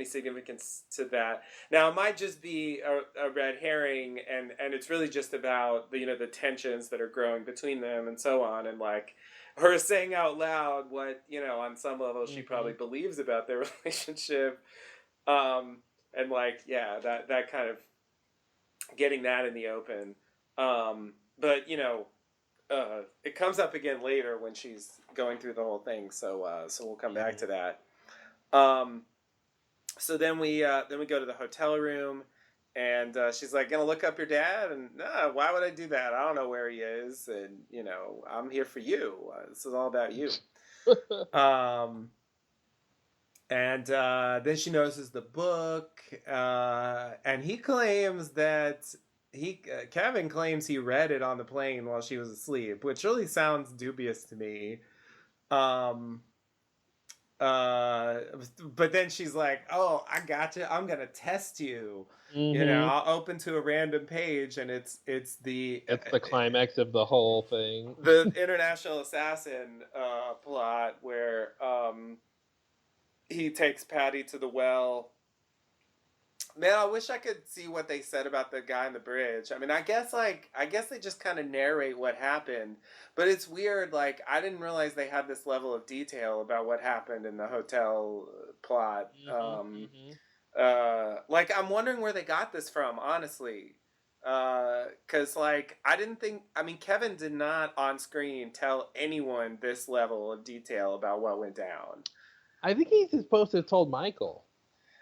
significance to that. Now it might just be a red herring, and it's really just about the tensions that are growing between them and so on, and like her saying out loud what on some level she probably believes about their relationship, and like that kind of getting that in the open. But it comes up again later when she's going through the whole thing. So we'll come back to that. So then we go to the hotel room, and she's like, "Gonna look up your dad?" And why would I do that? I don't know where he is, and I'm here for you. This is all about you. And then she notices the book, and he claims that Kevin claims he read it on the plane while she was asleep, which really sounds dubious to me. But then she's like, "Oh, I got you. I'm gonna test you. I'll open to a random page, and it's the climax of the whole thing. The international assassin plot where he takes Patty to the well. Man, I wish I could see what they said about the guy on the bridge. I mean, I guess they just kind of narrate what happened, but it's weird. Like, I didn't realize they had this level of detail about what happened in the hotel plot. Like, I'm wondering where they got this from, honestly. Because like I didn't think. I mean, Kevin did not on screen tell anyone this level of detail about what went down. I think he's supposed to have told Michael.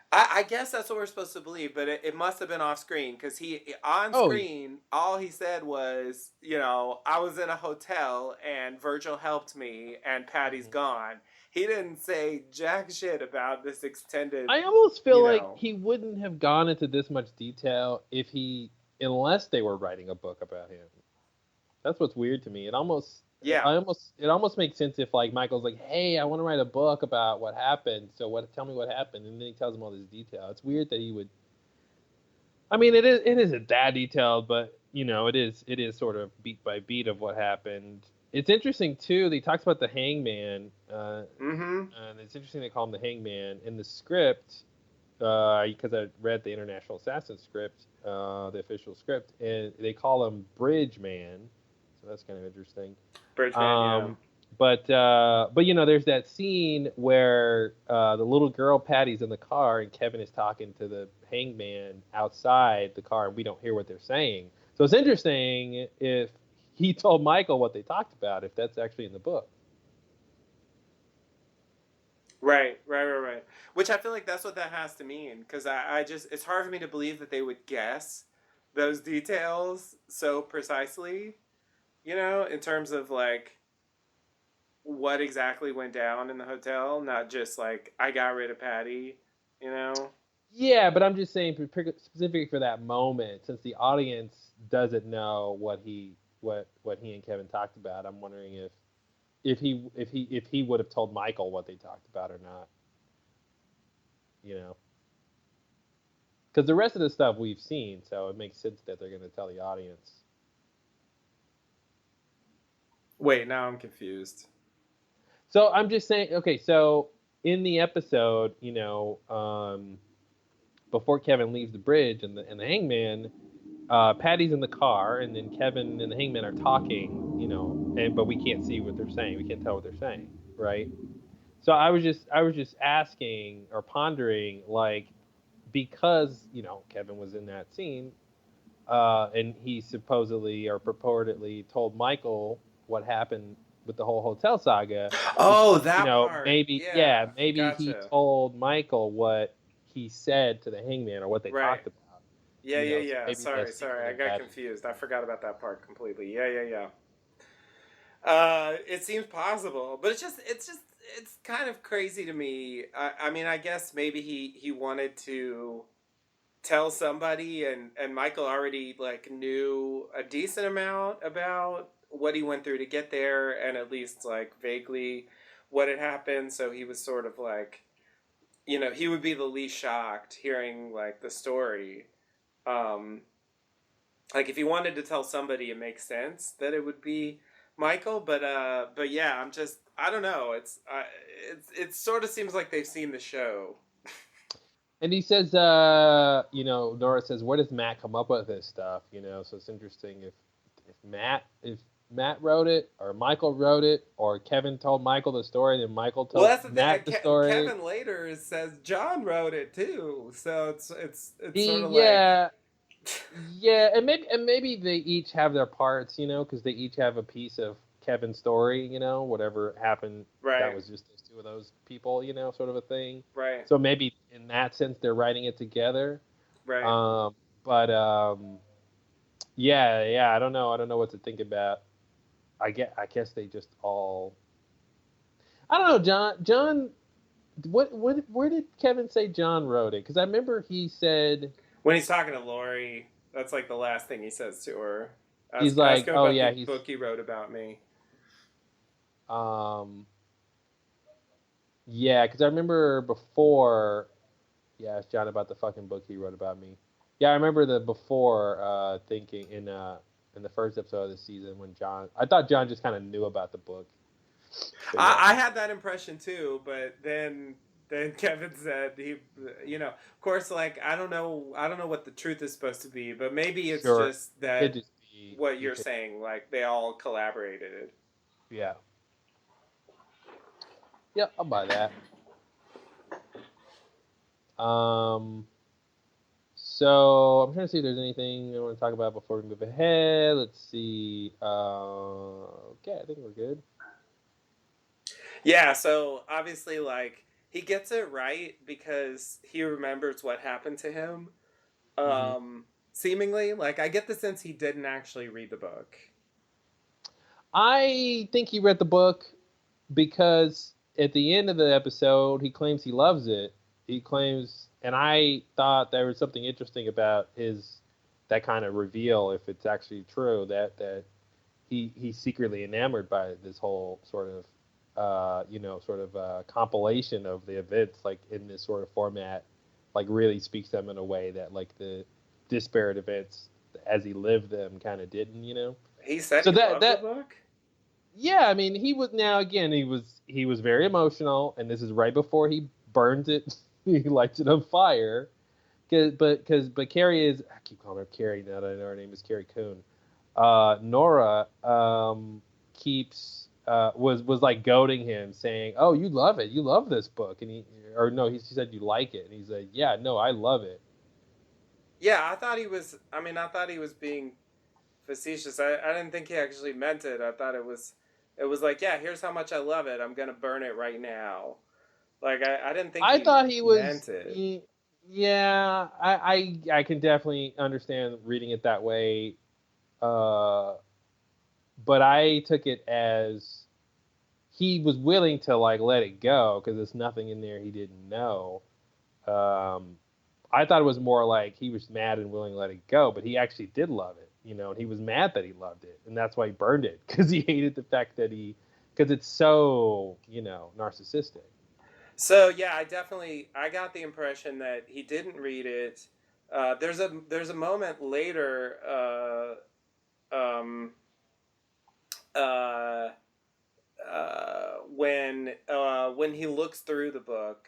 I guess that's what we're supposed to believe, but it must have been off screen because he on screen all he said was, I was in a hotel and Virgil helped me and Patty's gone. He didn't say jack shit about this extended. I almost feel like he wouldn't have gone into this much detail unless they were writing a book about him. That's what's weird to me. It almost makes sense if like Michael's like, "Hey, I want to write a book about what happened. So tell me what happened," and then he tells him all this detail. It's weird that he would. I mean, it isn't that detailed, but it is sort of beat by beat of what happened. It's interesting too. He talks about the hangman, and it's interesting they call him the hangman in the script because I read the International Assassin script, the official script, and they call him Bridge Man. That's kind of interesting. Bridgeman, yeah. But there's that scene where the little girl Patty's in the car and Kevin is talking to the hangman outside the car and we don't hear what they're saying. So it's interesting if he told Michael what they talked about, if that's actually in the book. Right. Which I feel like that's what that has to mean, because I just, it's hard for me to believe that they would guess those details so precisely, in terms of like what exactly went down in the hotel, not just like I got rid of Patty, Yeah, but I'm just saying specifically for that moment, since the audience doesn't know what he and Kevin talked about. I'm wondering if he would have told Michael what they talked about or not. Because the rest of the stuff we've seen, so it makes sense that they're going to tell the audience. Wait, now I'm confused. So I'm just saying, okay, so in the episode, before Kevin leaves the bridge and the hangman, Patty's in the car, and then Kevin and the hangman are talking, but we can't see what they're saying. We can't tell what they're saying, right? So I was just asking or pondering, like, because Kevin was in that scene, and he supposedly or purportedly told Michael what happened with the whole hotel saga. Oh, that part. Maybe maybe gotcha. he told Michael what he said to the hangman or what they talked about. Yeah. So sorry, I got confused. I forgot about that part completely. Yeah. It seems possible, but it's kind of crazy to me. I mean, I guess maybe he wanted to tell somebody, and Michael already like knew a decent amount about what he went through to get there, and at least like vaguely what had happened. So he was sort of like, he would be the least shocked hearing like the story. Um, like if he wanted to tell somebody, it makes sense that it would be Michael. But yeah, I don't know. It sort of seems like they've seen the show. And he says, Nora says, where does Matt come up with this stuff? So it's interesting if Matt wrote it, or Michael wrote it, or Kevin told Michael the story, then Michael told Matt the story. Kevin later says John wrote it too, so it's sort of like yeah, and maybe they each have their parts, because they each have a piece of Kevin's story, whatever happened, that was just those two of those people, sort of a thing. Right. So maybe in that sense they're writing it together. Right. Yeah, I don't know what to think about. I guess they just all. I don't know, John. Where did Kevin say John wrote it? Because I remember he said when he's talking to Lori, that's like the last thing he says to her. He's like, "Oh yeah, the book he wrote about me." Yeah, because I remember before. Yeah, it's John about the fucking book he wrote about me. Yeah, I remember the before thinking in the first episode of the season when I thought John just kind of knew about the book. Yeah. I had that impression too, but then Kevin said of course, like I don't know what the truth is supposed to be, but maybe it's just that what you're saying, like they all collaborated. Yeah. Yeah, I'll buy that. So I'm trying to see if there's anything I want to talk about before we move ahead. Let's see. Okay, I think we're good. Yeah, so obviously, like, he gets it right because he remembers what happened to him. Seemingly, like, I get the sense he didn't actually read the book. I think he read the book because at the end of the episode, he claims he loves it. He claims, and I thought there was something interesting about that kind of reveal, if it's actually true, that he's secretly enamored by this whole sort of compilation of the events, like in this sort of format, like really speaks to them in a way that like the disparate events as he lived them kind of didn't, He said so he loved the book? Yeah, I mean, he was very emotional, and this is right before he burns it, he lights it on fire. But Carrie is, I keep calling her Carrie now that I know her name is Carrie Coon. Nora keeps was like goading him, saying, "Oh, you love it. You love this book," and he said you like it, and he's like, "Yeah, no, I love it." Yeah, I thought he was. I mean, I thought he was being facetious. I didn't think he actually meant it. I thought it was like, yeah, here's how much I love it. I'm gonna burn it right now. Like I didn't think I he thought he was. meant it. Yeah, I can definitely understand reading it that way. Uh, but I took it as he was willing to like let it go because there's nothing in there he didn't know. Um, I thought it was more like he was mad and willing to let it go, but he actually did love it, and he was mad that he loved it, and that's why he burned it because he hated the fact that because it's so, narcissistic. So yeah, I got the impression that he didn't read it. There's a moment later um, uh, when he looks through the book,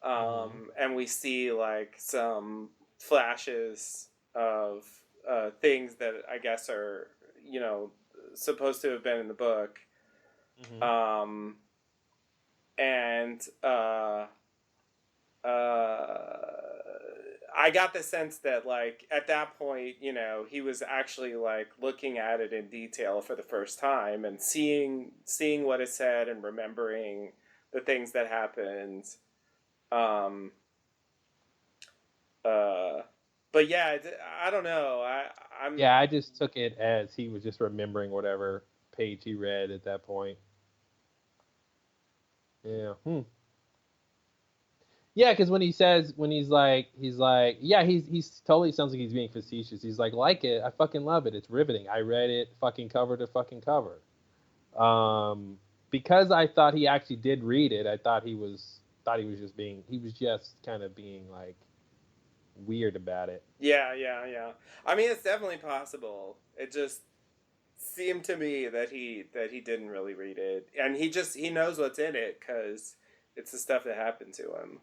and we see like some flashes of things that I guess are supposed to have been in the book, Mm-hmm. and I got the sense that like at that point, he was actually like looking at it in detail for the first time and seeing what is said and remembering the things that happened. Um, uh, but yeah, I don't know. I'm Yeah, I just took it as he was just remembering whatever page he read at that point. Yeah. Yeah, because when he's like, yeah, he's totally sounds like he's being facetious. He's like it, I fucking love it. It's riveting. I read it fucking cover to fucking cover. Um, because I thought he actually did read it. I thought he was just kind of being like weird about it. yeah. I mean, it's definitely possible. It just seemed to me that he didn't really read it, and he knows what's in it because it's the stuff that happened to him.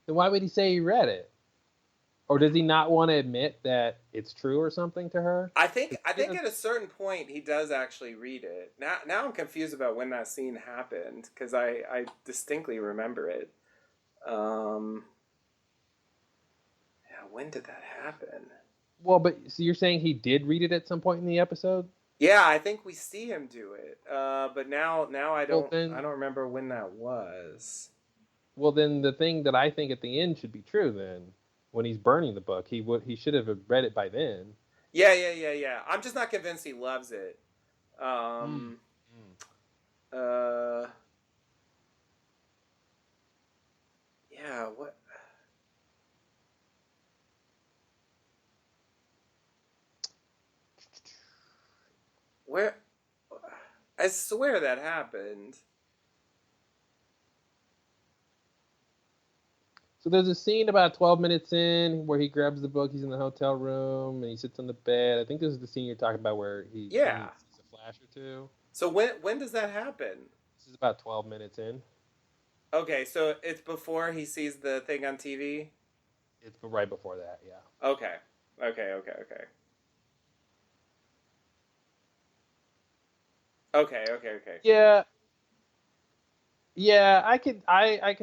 Then why would he say he read it? Or does he not want to admit that it's true or something to her? I think at a certain point he does actually read it. Now I'm confused about when that scene happened because I distinctly remember it. Um, yeah, when did that happen? Well, but so you're saying he did read it at some point in the episode? Yeah, I think we see him do it. But now Well I then, don't remember when that was. well then the thing that I think at the end should be true then. When he's burning the book, he should have read it by then. Yeah. I'm just not convinced he loves it. Mm. Um, Mm. uh, yeah. What? Where? I swear that happened. So there's a scene about 12 minutes in where he grabs the book. He's in the hotel room and he sits on the bed. I think this is the scene you're talking about where he Yeah. sees a flash or two. So when does that happen? This is about 12 minutes in. Okay, so it's before he sees the thing on TV. It's right before that, yeah. Okay. Okay. Okay. Yeah, yeah. I can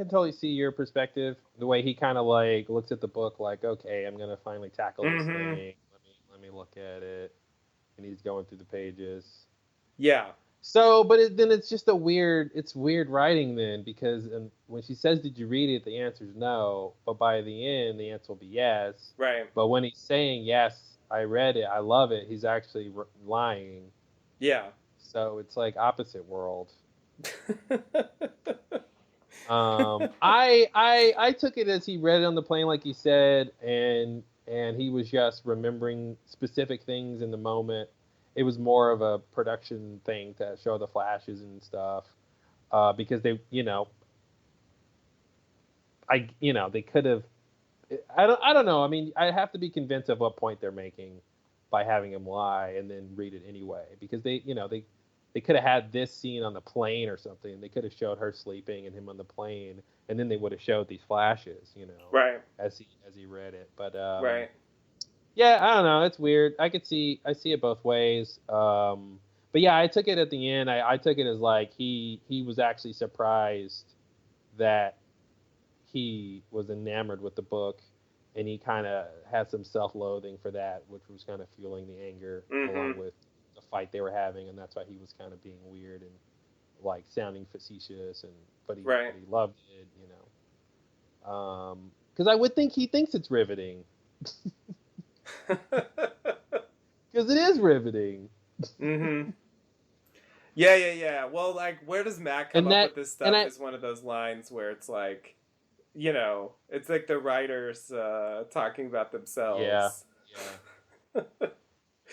totally see your perspective. The way he kind of like looks at the book, like, okay, I'm gonna finally tackle this Mm-hmm. thing. Let me look at it, and he's going through the pages. Yeah. So, but then it's weird writing then because when she says, "Did you read it?" the answer is no, but by the end, the answer will be yes. Right. But when he's saying yes, I read it, I love it, he's actually lying. Yeah. So it's like opposite world. I took it as he read it on the plane, like he said, and he was just remembering specific things in the moment. It was more of a production thing to show the flashes and stuff, because they, they could have. I don't know. I mean, I have to be convinced of what point they're making by having him lie and then read it anyway, because they could have had this scene on the plane or something. They could have showed her sleeping and him on the plane, and then they would have showed these flashes, right. as he read it. But Right. Yeah, I don't know. It's weird. I see it both ways. But yeah, I took it at the end. I took it as like he was actually surprised that he was enamored with the book, and he kind of had some self-loathing for that, which was kind of fueling the anger along with the fight they were having, and that's why he was kind of being weird and like sounding facetious, and but he loved it, you know. Because I would think he thinks it's riveting. Because it is riveting. Mm-hmm. Yeah. Well, like, where does Matt come up with this stuff is one of those lines where it's like, you know, it's like the writers talking about themselves. Yeah.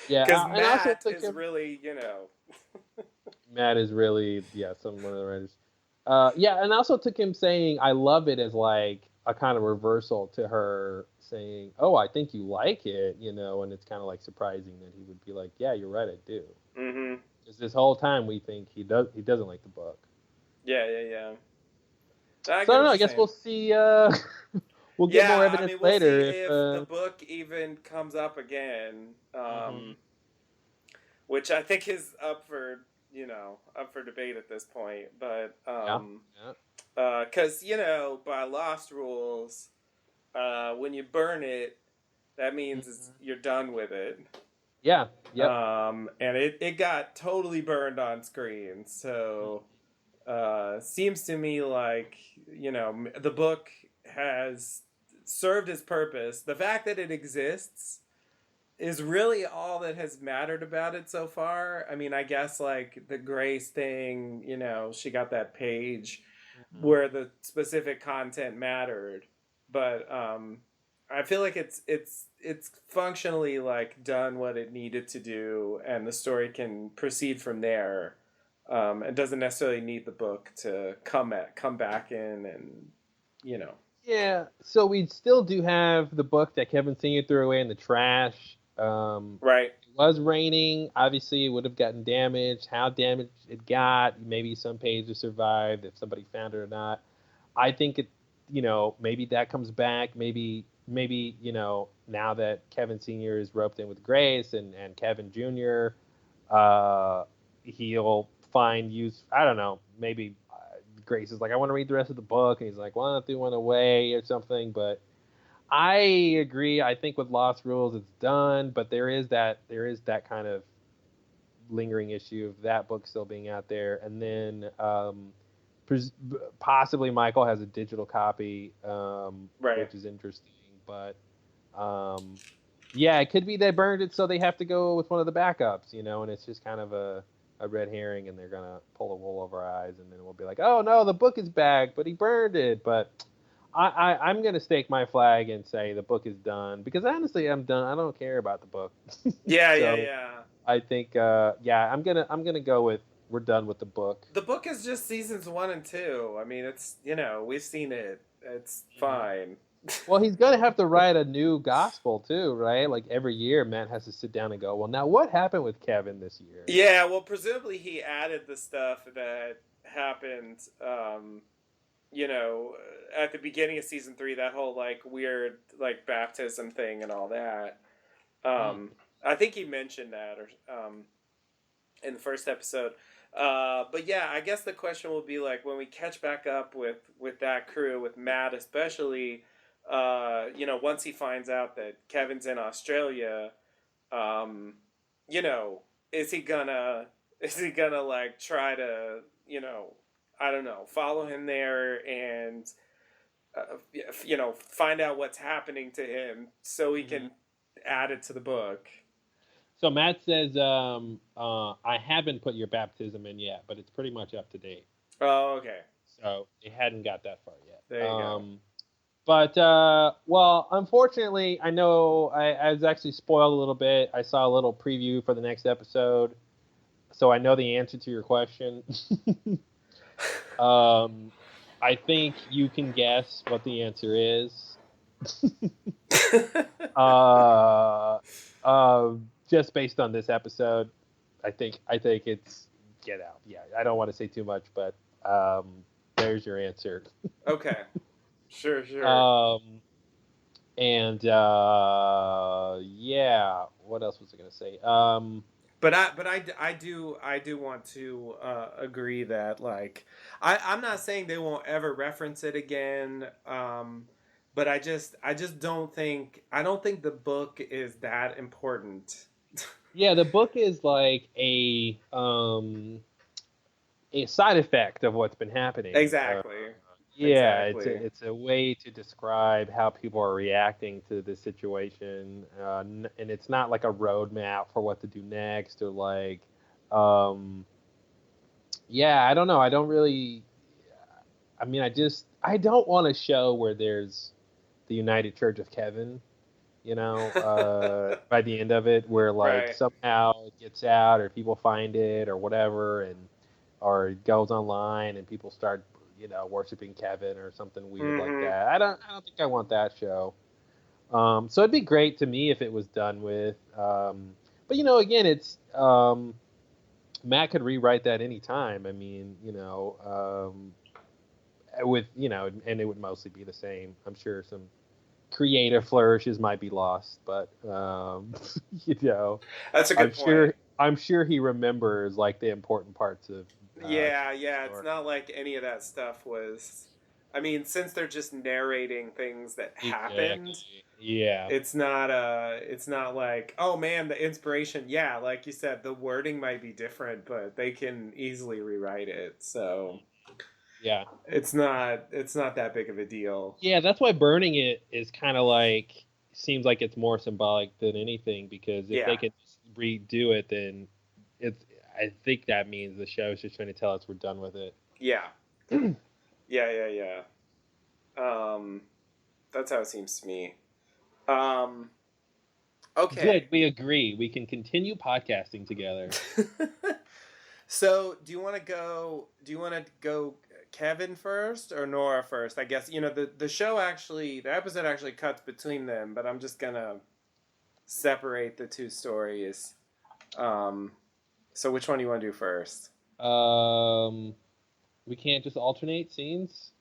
Yeah. Because Matt is really, you know. Matt is really, yeah, one of the writers. Yeah, and also took him saying, I love it as like a kind of reversal to her saying, oh, I think you like it, you know, and it's kind of like surprising that he would be like, yeah, you're right, I do. Mm-hmm. Because this whole time we think he doesn't like the book. Yeah. So I don't know. I guess we'll see. We'll get more evidence we'll later see if the book even comes up again, which I think is up for debate at this point. But because you know, by Lost rules, when you burn it, that means you're done with it. Yeah. Yep. And it got totally burned on screen, so. Seems to me like, you know, the book has served its purpose. The fact that it exists is really all that has mattered about it so far. I mean, I guess like the Grace thing, you know, she got that page where the specific content mattered, but I feel like it's functionally like done what it needed to do, and the story can proceed from there. It doesn't necessarily need the book to come back in, and you know. Yeah, so we still do have the book that Kevin Senior threw away in the trash. Right. It was raining. Obviously, it would have gotten damaged. How damaged it got, maybe some pages survived if somebody found it or not. I think it, you know, maybe that comes back. Maybe you know, now that Kevin Senior is roped in with Grace and Kevin Junior, he'll find use. I don't know. Maybe Grace is like, I want to read the rest of the book, and he's like, why don't they one away or something? But I agree. I think with Lost Rules, it's done, but there is that kind of lingering issue of that book still being out there, and then possibly Michael has a digital copy, which is interesting. But yeah, it could be they burned it, so they have to go with one of the backups, you know, and it's just kind of a red herring, and they're gonna pull the wool over our eyes, and then we'll be like, oh no, the book is back, but he burned it. But I'm gonna stake my flag and say the book is done, because honestly, I'm done. I don't care about the book. Yeah. I think I'm gonna go with we're done with the book. The book is just seasons 1 and 2. I mean, it's, you know, we've seen it. It's fine. Well, he's gonna have to write a new gospel too, right? Like every year, Matt has to sit down and go, well, now what happened with Kevin this year? Yeah, well, presumably he added the stuff that happened, you know, at the beginning of season 3, that whole like weird like baptism thing and all that. I think he mentioned that or in the first episode. But yeah, I guess the question will be like when we catch back up with that crew, with Matt especially. You know, once he finds out that Kevin's in Australia, you know, is he gonna like try to, you know, I don't know, follow him there and you know, find out what's happening to him so he can add it to the book. So Matt says, I haven't put your baptism in yet, but it's pretty much up to date. Oh, okay. So they hadn't got that far yet. There you go. But well, unfortunately, I know I was actually spoiled a little bit. I saw a little preview for the next episode, so I know the answer to your question. I think you can guess what the answer is. Just based on this episode, I think it's Get Out. Yeah, I don't want to say too much, but there's your answer. Okay. Sure. And yeah, what else was I gonna say? I do want to agree that like I'm not saying they won't ever reference it again, but I just don't think the book is that important. Yeah, the book is like a side effect of what's been happening. Exactly. Yeah, Exactly. it's a way to describe how people are reacting to the situation, and it's not like a roadmap for what to do next or like, um, yeah, I don't know. I don't really. I mean, I don't want a show where there's the United Church of Kevin, by the end of it, where like Right. somehow it gets out or people find it or whatever, and or it goes online and people start, worshiping Kevin or something weird like Mm-hmm. that. I don't think I want that show. So it'd be great to me if it was done with. But again, it's Matt could rewrite that anytime. I mean, with and it would mostly be the same. I'm sure some creative flourishes might be lost, but you know, That's a I'm good point. sure I'm sure he remembers like the important parts of Yeah, Kevin's yeah, it's story. not like any of that stuff was. I mean, since they're just narrating things that happened, Exactly. Yeah. it's not like, oh man, the inspiration. Yeah, like you said, the wording might be different, but they can easily rewrite it. So Yeah. it's not that big of a deal. Yeah, that's why burning it is kind of like seems like it's more symbolic than anything because if they Yeah. could just redo it, then it's. I think that means the show's just trying to tell us we're done with it. Yeah. Yeah, yeah, yeah. That's how it seems to me. Um okay. Good, we agree. We can continue podcasting together. So, do you want to go Kevin first or Nora first? I guess, the show actually, the episode actually cuts between them, but I'm just going to separate the two stories. Um, so which one do you want to do first? Um, we can't just alternate scenes.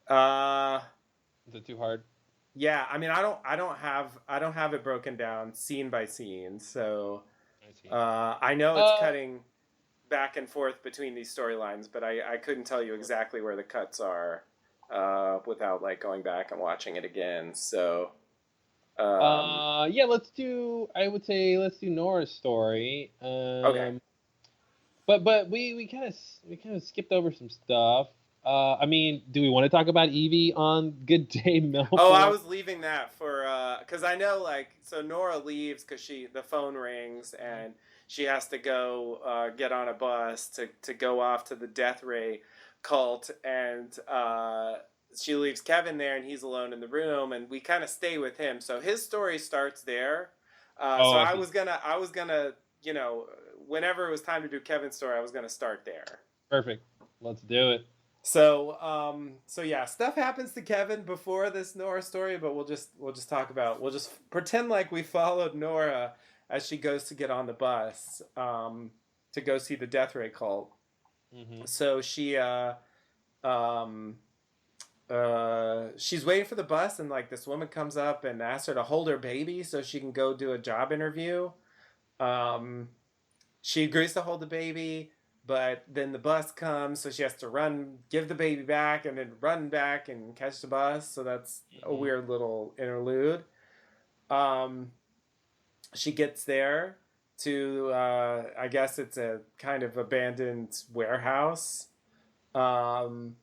Uh, Is it too hard? yeah, I mean, I don't have it broken down scene by scene. So, I see. I know it's Uh, cutting back and forth between these storylines, but I couldn't tell you exactly where the cuts are without like going back and watching it again. So, yeah, let's do. I would say let's do Nora's story. okay. But we kind of skipped over some stuff. I mean, do we want to talk about Evie on Good Day Oh, I Melbourne? was leaving that for because I know like so Nora leaves because the phone rings and she has to go get on a bus to go off to the Death Ray cult and she leaves Kevin there and he's alone in the room and we kind of stay with him. So his story starts there. So Oh, I see. I was gonna whenever it was time to do Kevin's story, I was gonna start there. Perfect. Let's do it. So yeah, stuff happens to Kevin before this Nora story, but we'll just pretend like we followed Nora as she goes to get on the bus to go see the Death Ray cult. Hmm. So um she's waiting for the bus and like this woman comes up and asks her to hold her baby so she can go do a job interview. Um she agrees to hold the baby, but then the bus comes, so she has to run, give the baby back, and then run back and catch the bus. So that's a Hmm. weird little interlude. Um, she gets there to, I guess it's a kind of abandoned warehouse. Um,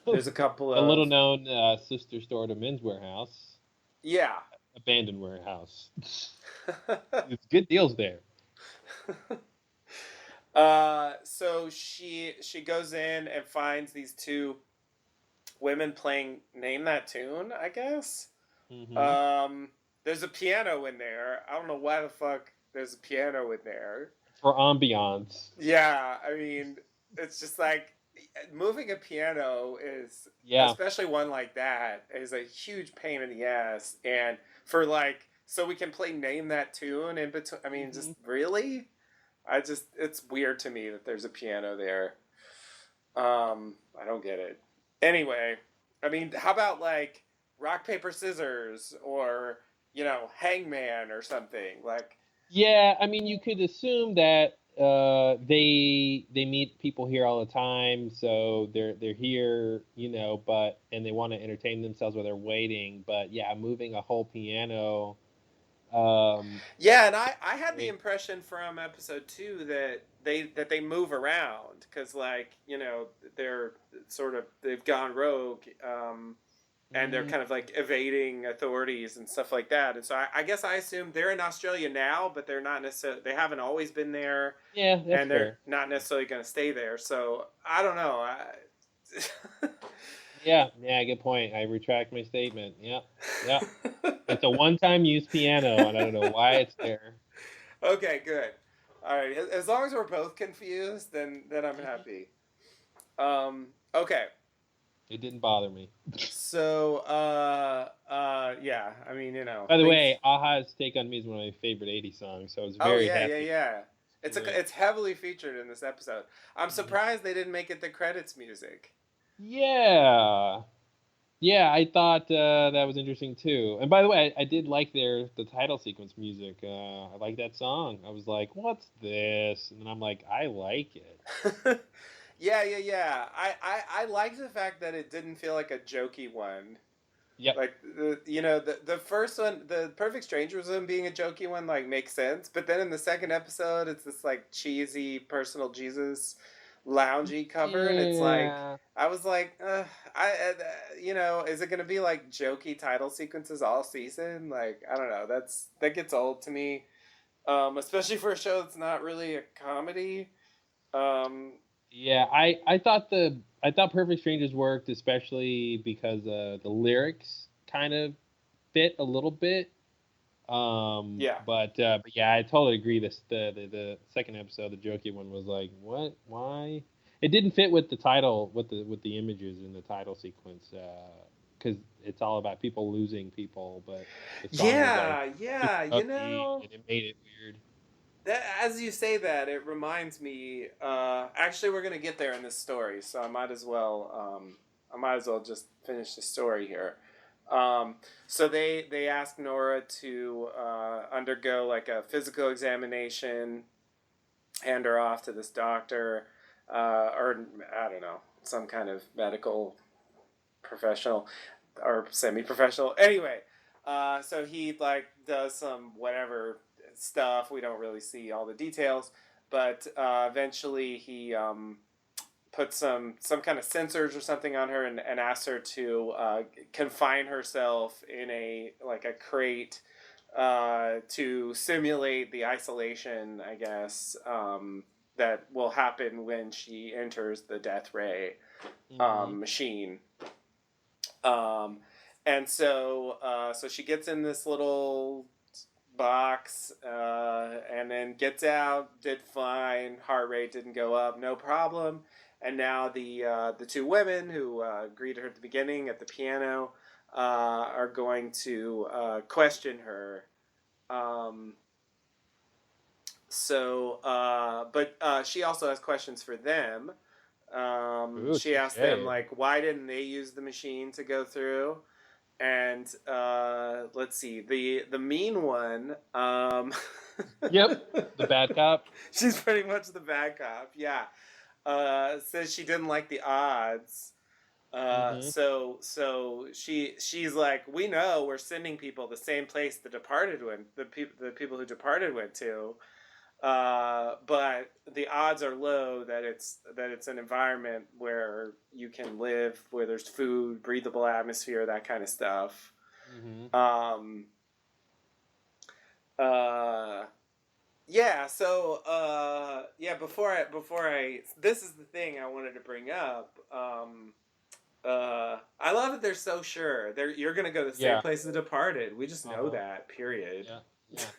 there's a couple The little of, known sister store to Men's Warehouse, yeah. abandoned warehouse. It's good deals there. So she goes in and finds these two women playing Name That Tune, I guess. Hmm. Um, there's a piano in there. I don't know why the fuck there's a piano in there. For ambiance. Yeah, I mean, it's just like moving a piano is, Yeah. especially one like that, is a huge pain in the ass. And for like, so we can play Name That Tune in between. I mean, just Hmm. really? It's weird to me that there's a piano there. I don't get it. Anyway, I mean, how about like rock paper scissors or hangman or something like. Yeah, I mean, you could assume that they meet people here all the time, so they're here, and they want to entertain themselves while they're waiting. But yeah, moving a whole piano. Yeah, and I had the impression from episode 2 that they move around because they're they've gone rogue. And they're kind of like evading authorities and stuff like that. And so I guess I assume they're in Australia now, but they're not necessarily. They haven't always been there. Yeah, that's and they're fair. not necessarily going to stay there. So I don't know. Yeah, good point. I retract my statement. Yeah. It's a one-time use piano, and I don't know why it's there. Okay, good. All right. As long as we're both confused, then I'm happy. Okay. It didn't bother me. So, yeah. I mean, By the way, Aha's "Take on Me" is one of my favorite '80s songs, so I was very happy. Yeah. It's heavily featured in this episode. I'm surprised they didn't make it the credits music. Yeah, I thought that was interesting too. And by the way, I did like the title sequence music. I like that song. I was like, "What's this?" And then I'm like, "I like it." Yeah. I liked the fact that it didn't feel like a jokey one. Yep. Like the first one, the Perfect Strangers one being a jokey one, like makes sense. But then in the second episode, it's this like cheesy personal Jesus loungy cover, and it's like I was like, is it gonna be like jokey title sequences all season? Like I don't know. That gets old to me, especially for a show that's not really a comedy. Yeah, I thought Perfect Strangers worked, especially because the lyrics kind of fit a little bit. Yeah. But yeah, I totally agree. The second episode, the jokey one, was like, what? Why? It didn't fit with the title, with the images in the title sequence, because it's all about people losing people. But the song was like, and it made it weird. As you say that, it reminds me. Actually, we're gonna get there in this story, so I might as well. Just finish the story here. So they ask Nora to undergo like a physical examination, hand her off to this doctor, or I don't know, some kind of medical professional or semi-professional. Anyway, so he like does some whatever stuff. We don't really see all the details, but eventually he puts some kind of sensors or something on her and asks her to confine herself in a crate to simulate the isolation, I guess, that will happen when she enters the death ray machine. And so she gets in this little box and then gets out, did fine, heart rate didn't go up, no problem. And now the two women who greeted her at the beginning at the piano are going to question her. But she also has questions for them. She asked them, like, why didn't they use the machine to go through? And let's see, the mean one. Yep, the bad cop. She's pretty much the bad cop. Yeah, says she didn't like the odds. So she's like, we know we're sending people the same place the Departed went, the people who Departed went to. But the odds are low that it's an environment where you can live, where there's food, breathable atmosphere, that kind of stuff. Yeah. So before I this is the thing I wanted to bring up. I love that they're so sure you're gonna go to the same place as Departed. We just know that. Period. Yeah.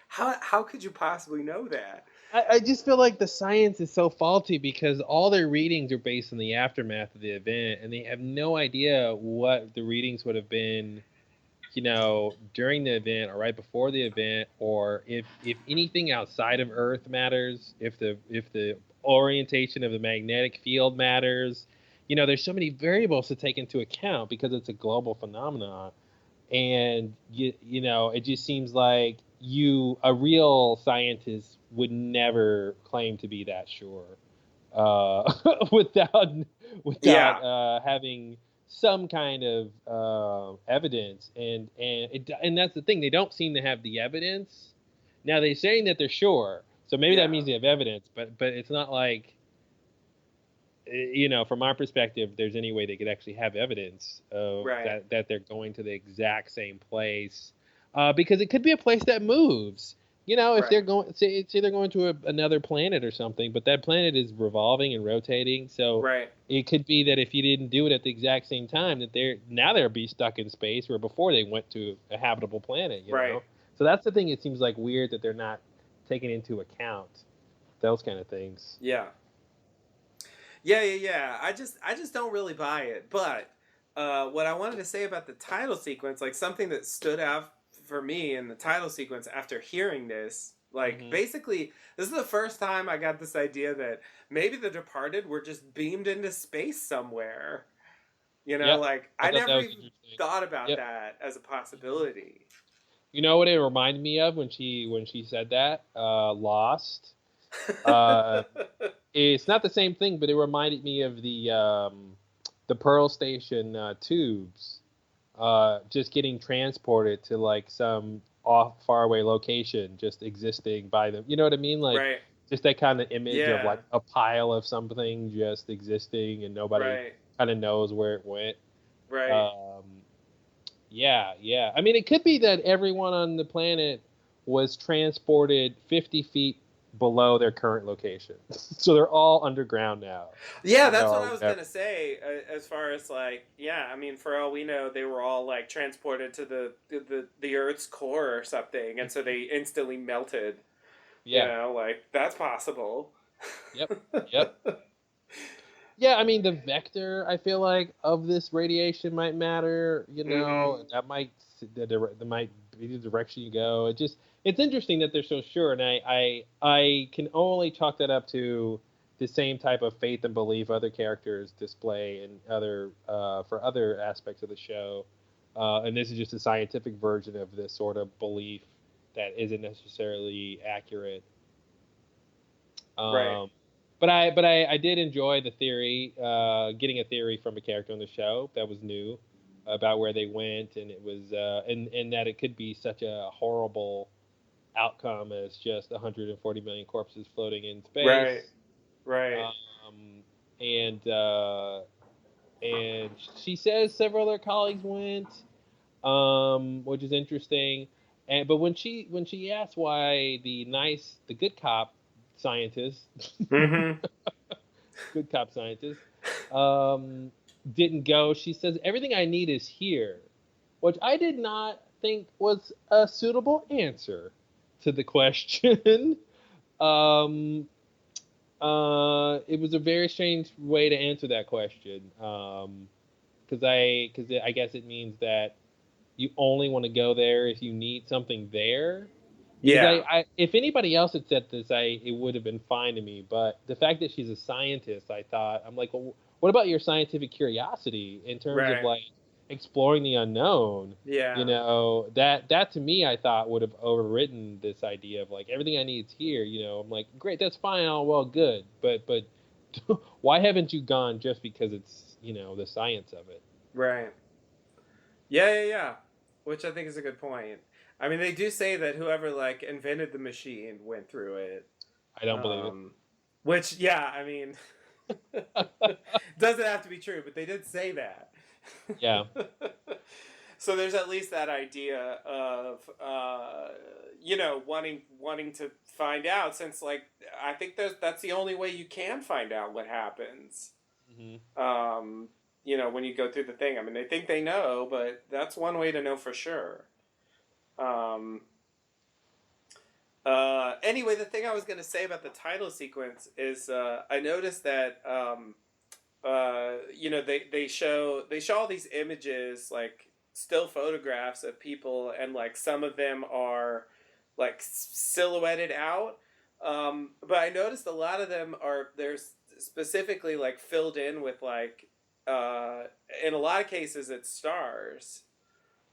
How could you possibly know that? I just feel like the science is so faulty because all their readings are based on the aftermath of the event, and they have no idea what the readings would have been, during the event or right before the event, or if anything outside of Earth matters, if the orientation of the magnetic field matters, there's so many variables to take into account because it's a global phenomenon. And it just seems like a real scientist would never claim to be that sure, without having some kind of evidence. And that's the thing, they don't seem to have the evidence. Now they're saying that they're sure, so maybe that means they have evidence, but it's not like, from our perspective, there's any way they could actually have evidence of that they're going to the exact same place, because it could be a place that moves. If they're going, say they're going to another planet or something, but that planet is revolving and rotating, so it could be that if you didn't do it at the exact same time, that they'll be stuck in space where before they went to a habitable planet. You know, so that's the thing. It seems like weird that they're not taking into account those kind of things. Yeah. I just don't really buy it. But what I wanted to say about the title sequence, like something that stood out for me in the title sequence after hearing this, like basically this is the first time I got this idea that maybe the departed were just beamed into space somewhere. Like I never even thought about that as a possibility. You know what it reminded me of when she said that? Lost. It's not the same thing, but it reminded me of the Pearl Station tubes, just getting transported to like some faraway location, just existing by them. You know what I mean? Like just that kind of image of like a pile of something just existing and nobody kind of knows where it went. Yeah. I mean, it could be that everyone on the planet was transported 50 feet below their current location. So they're all underground now. Yeah, that's what I was going to say, as far as like, I mean, for all we know, they were all like transported to the Earth's core or something, and so they instantly melted. Yeah. Like, that's possible. Yep. Yeah, I mean, the vector, I feel like, of this radiation might matter. That might be the direction you go. It's interesting that they're so sure, and I can only chalk that up to the same type of faith and belief other characters display in for other aspects of the show, and this is just a scientific version of this sort of belief that isn't necessarily accurate. But I did enjoy the theory, getting a theory from a character on the show that was new about where they went, and it was and that it could be such a horrible outcome as just 140 million corpses floating in space. Right. And she says several other colleagues went, which is interesting. But when she asked why the good cop scientist, good cop scientist, didn't go, she says everything I need is here, which I did not think was a suitable answer to the question. It was a very strange way to answer that question, because I guess it means that you only want to go there if you need something there. Yeah. If anybody else had said this, it would have been fine to me. But the fact that she's a scientist, I'm like, well, what about your scientific curiosity in terms of like exploring the unknown? Yeah. That to me, I thought would have overridden this idea of like everything I need is here. I'm like, great, that's fine, all well, good, but why haven't you gone just because it's the science of it? Right. Yeah. Which I think is a good point. I mean, they do say that whoever like invented the machine went through it. I don't believe it. Which, I mean, doesn't have to be true, but they did say that. Yeah. So there's at least that idea of, wanting to find out, since like I think that's the only way you can find out what happens. When you go through the thing. I mean, they think they know, but that's one way to know for sure. Anyway, the thing I was going to say about the title sequence is I noticed that they show all these images, like still photographs of people, and like some of them are like silhouetted out, but I noticed a lot of them they're specifically like filled in with like in a lot of cases it's stars.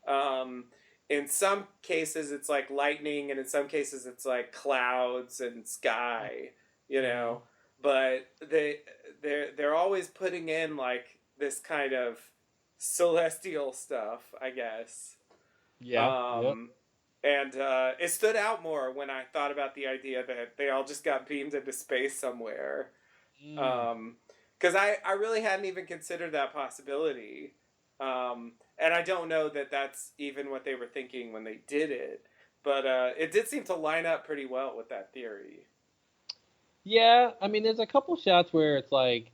Um, in some cases it's like lightning, and in some cases it's like clouds and sky, you know. But they're always putting in like this kind of celestial stuff, I guess. Yeah. Yep. And it stood out more when I thought about the idea that they all just got beamed into space somewhere. Because I really hadn't even considered that possibility. And I don't know that that's even what they were thinking when they did it. But it did seem to line up pretty well with that theory. Yeah, I mean, there's a couple shots where it's like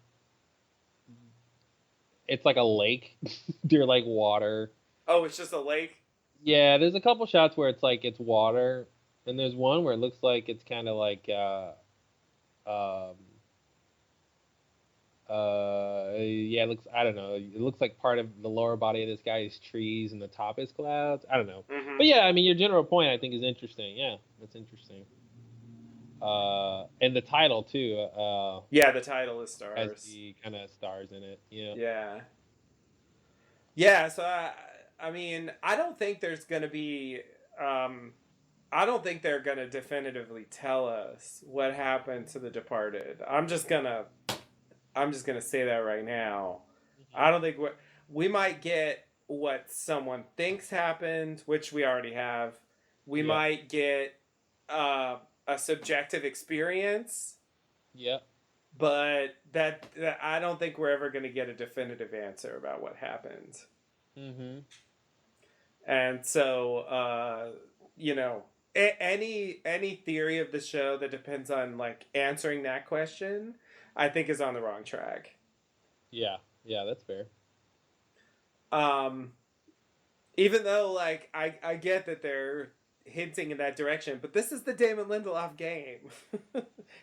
a lake. They're like water. Oh, it's just a lake? Yeah, there's a couple shots where it's water, and there's one where it looks like it's kind of like um yeah, it looks, I don't know, it looks like part of the lower body of this guy is trees and the top is clouds. I don't know. But yeah, I mean, your general point I think is interesting. Yeah, that's interesting. And the title too. Yeah, the title is stars. Has the kind of stars in it. Yeah. Yeah. Yeah. So I mean, I don't think there's gonna be. I don't think they're gonna definitively tell us what happened to the departed. I'm just gonna say that right now. I don't think we might get what someone thinks happened, which we already have. We might get a subjective experience. Yeah. But that I don't think we're ever going to get a definitive answer about what happened. And so, you know, any theory of the show that depends on like answering that question, I think is on the wrong track. Yeah, that's fair. Even though like I get that they're hinting in that direction, but this is the Damon Lindelof game.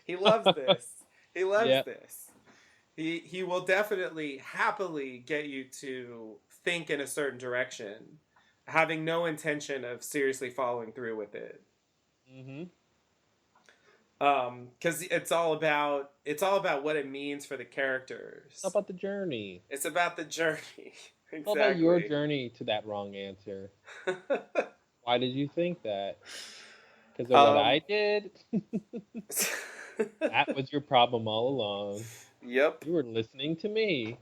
He loves this. He loves this. He will definitely happily get you to think in a certain direction, having no intention of seriously following through with it. Because it's all about what it means for the characters. It's about the journey. It's about the journey. Exactly. It's all about your journey to that wrong answer. Why did you think that? Because of what I did? That was your problem all along. Yep. You were listening to me.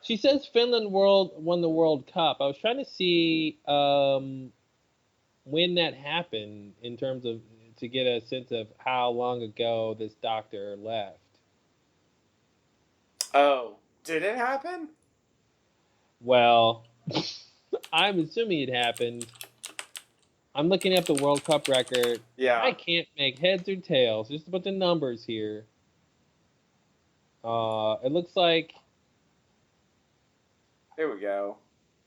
She says Finland won the World Cup. I was trying to see when that happened in terms of to get a sense of how long ago this doctor left. Oh, did it happen? Well, I'm assuming it happened. I'm looking up the World Cup record. Yeah. I can't make heads or tails. Just a bunch of numbers here. It looks like. Here we go.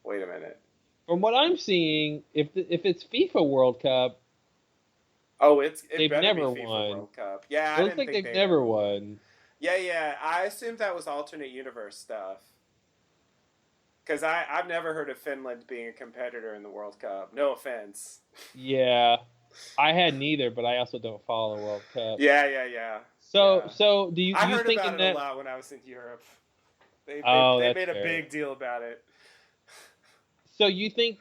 Wait a minute. From what I'm seeing, if it's FIFA World Cup. Oh, they've never be FIFA won. World Cup. Yeah, it looks like they've never won. Yeah. I assumed that was alternate universe stuff. Because I've never heard of Finland being a competitor in the World Cup. No offense. Yeah, I had neither, but I also don't follow the World Cup. Yeah. So do you? I you heard think about in it that... a lot when I was in Europe. They made a big deal about it. So do you think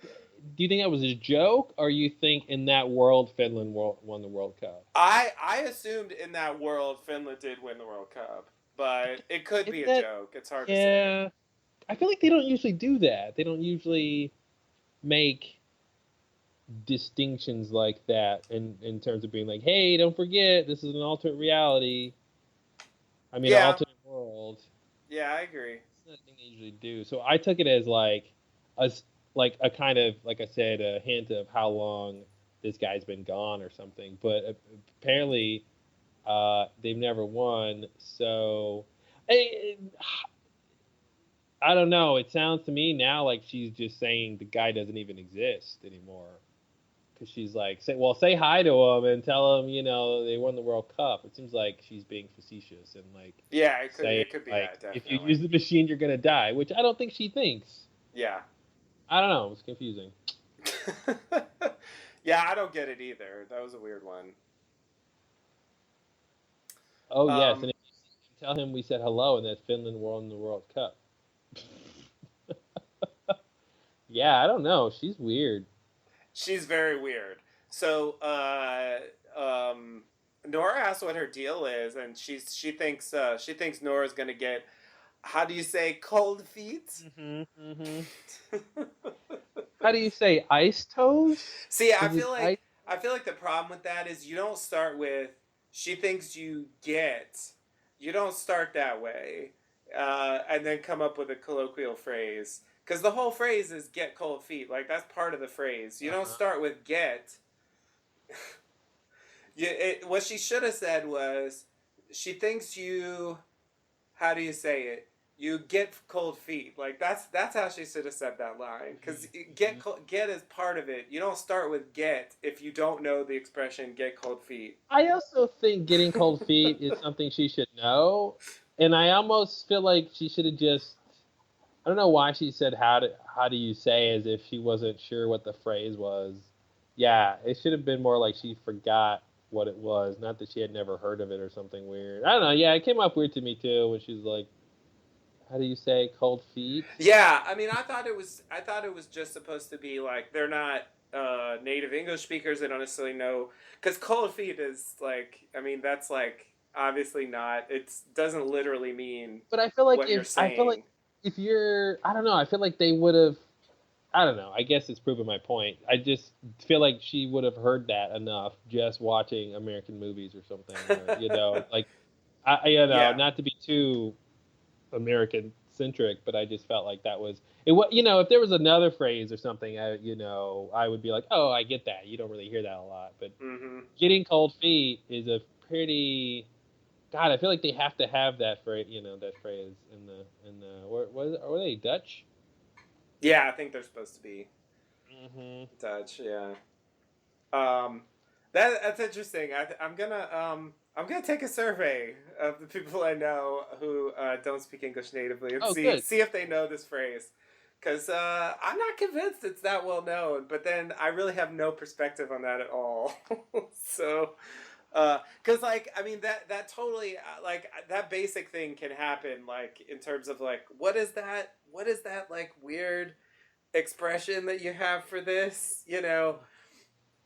that was a joke, or you think in that world Finland won the World Cup? I assumed in that world Finland did win the World Cup, but it could be a joke. It's hard to say. I feel like they don't usually do that. They don't usually make distinctions like that in terms of being like, hey, don't forget, this is an alternate reality. I mean, an alternate world. Yeah, I agree. That's not a thing they usually do. So I took it as like a kind of, like I said, a hint of how long this guy's been gone or something. But apparently, they've never won. So I don't know. It sounds to me now like she's just saying the guy doesn't even exist anymore. Because she's like, say hi to him and tell him, they won the World Cup. It seems like she's being facetious and like, yeah, it could be like, that. Definitely. If you use the machine, you're gonna die, which I don't think she thinks. Yeah. I don't know. It was confusing. Yeah, I don't get it either. That was a weird one. Oh yes, and tell him we said hello and that Finland won the World Cup. Yeah, I don't know. She's weird. She's very weird. So, Nora asks what her deal is, and she thinks Nora's gonna get, how do you say, cold feet? Mm-hmm, mm-hmm. How do you say ice toes? See, I feel like the problem with that is you don't start with she thinks you get. You don't start that way, and then come up with a colloquial phrase. Because the whole phrase is get cold feet. Like, that's part of the phrase. You don't start with get. What she should have said was, she thinks you, how do you say it? You get cold feet. Like, that's how she should have said that line. Because get is part of it. You don't start with get if you don't know the expression get cold feet. I also think getting cold feet is something she should know, and I almost feel like she should have just. I don't know why she said how do you say as if she wasn't sure what the phrase was. Yeah, it should have been more like she forgot what it was, not that she had never heard of it or something weird. I don't know. Yeah, it came up weird to me too when she's like, "How do you say cold feet?" Yeah, I mean, I thought it was just supposed to be like they're not native English speakers. They don't necessarily know, because cold feet is like, I mean, that's like obviously not. It doesn't literally mean. But I feel like what you're saying. If you're, I don't know. I feel like they would have. I don't know. I guess it's proving my point. I just feel like she would have heard that enough just watching American movies or something. Or, like, Yeah. not to be too American centric, but I just felt like that was it. What if there was another phrase or something, I would be like, oh, I get that. You don't really hear that a lot, but getting cold feet is a pretty. God, I feel like they have to have that phrase. That phrase in the. Were they Dutch? Yeah, I think they're supposed to be Dutch. Yeah. That's interesting. I'm gonna take a survey of the people I know who don't speak English natively and see if they know this phrase, because I'm not convinced it's that well known. But then I really have no perspective on that at all. So, because like, I mean, that totally like that basic thing can happen, like in terms of like what is that like weird expression that you have for this,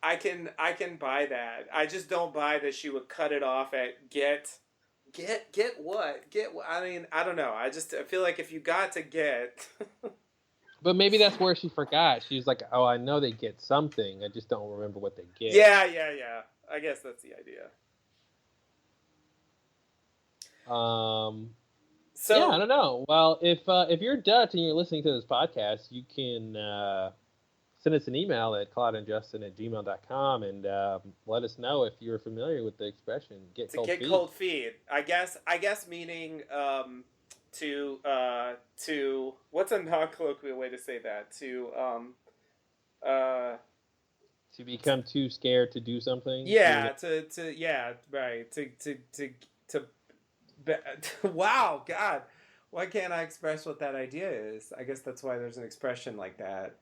I can buy that. I just don't buy that she would cut it off at get what? I mean, I don't know. I feel like if you got to get But maybe that's where she forgot. She was like, "Oh, I know they get something. I just don't remember what they get." Yeah. I guess that's the idea. So yeah, I don't know. Well, if you're Dutch and you're listening to this podcast, you can send us an email at claudeandjustin@gmail.com and let us know if you're familiar with the expression "get cold feet." Cold feet. I guess meaning to what's a non-colloquial way to say that? To become too scared to do something. Yeah, right. Wow, God. Why can't I express what that idea is? I guess that's why there's an expression like that.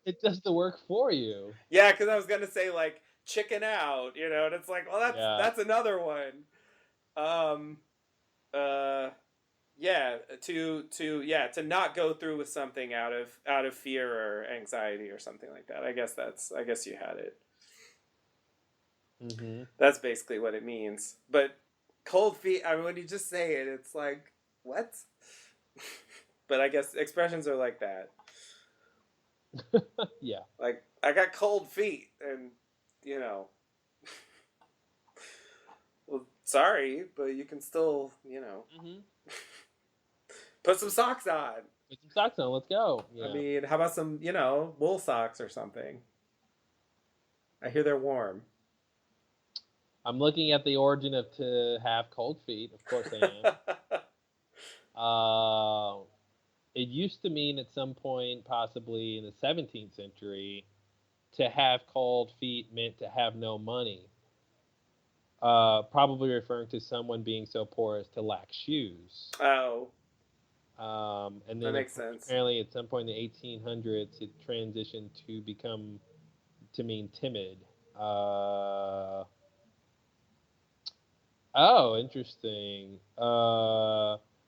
It does the work for you. Yeah, because I was gonna say like chicken out, and it's like, well, that's another one. Yeah, to not go through with something out of fear or anxiety or something like that. I guess you had it. Mm-hmm. That's basically what it means. But cold feet, I mean, when you just say it, it's like, what? But I guess expressions are like that. Yeah. Like, I got cold feet, and, well, sorry, but you can still, put some socks on. Put some socks on, let's go. Yeah. I mean, how about some, wool socks or something? I hear they're warm. I'm looking at the origin of to have cold feet. Of course I am. It used to mean at some point, possibly in the 17th century, to have cold feet meant to have no money. Probably referring to someone being so poor as to lack shoes. Oh. And then that makes sense. Apparently at some point in the 1800s, it transitioned to mean timid. Oh, interesting.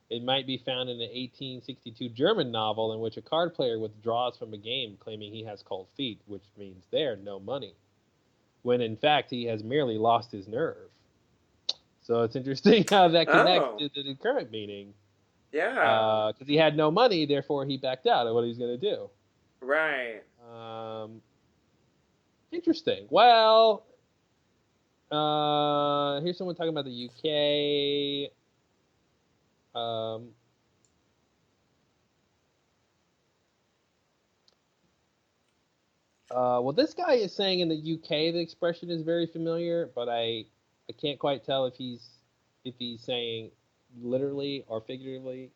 It might be found in an 1862 German novel in which a card player withdraws from a game claiming he has cold feet, which means there no money, when in fact he has merely lost his nerve. So it's interesting how that connects to the current meaning. Yeah. Because he had no money, therefore he backed out of what he's going to do. Right. Interesting. Well, here's someone talking about the UK. Well, this guy is saying in the UK the expression is very familiar, but I can't quite tell if he's saying literally or figuratively.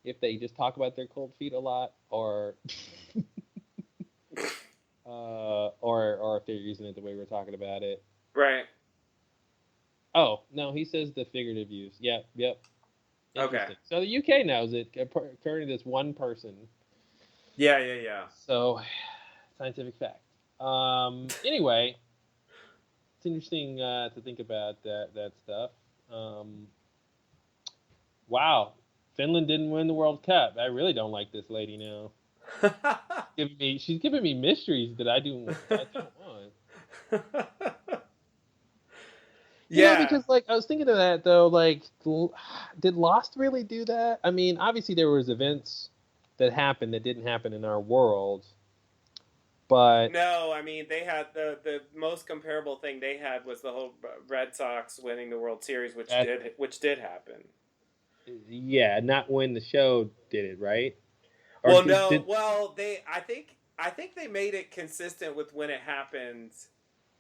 If they just talk about their cold feet a lot, or or if they're using it the way we're talking about it. Right. Oh no, he says the figurative use. Yep. Interesting. Okay. So the UK knows it, according to this one person. Yeah. So, scientific fact. Anyway, it's interesting to think about that stuff. Wow, Finland didn't win the World Cup. I really don't like this lady now. She's giving me mysteries that I don't want. You know, because like I was thinking of that though, like did Lost really do that? I mean, obviously there was events that happened that didn't happen in our world. But no, I mean they had the most comparable thing they had was the whole Red Sox winning the World Series, which did happen. Yeah, not when the show did it, right? Or I think they made it consistent with when it happened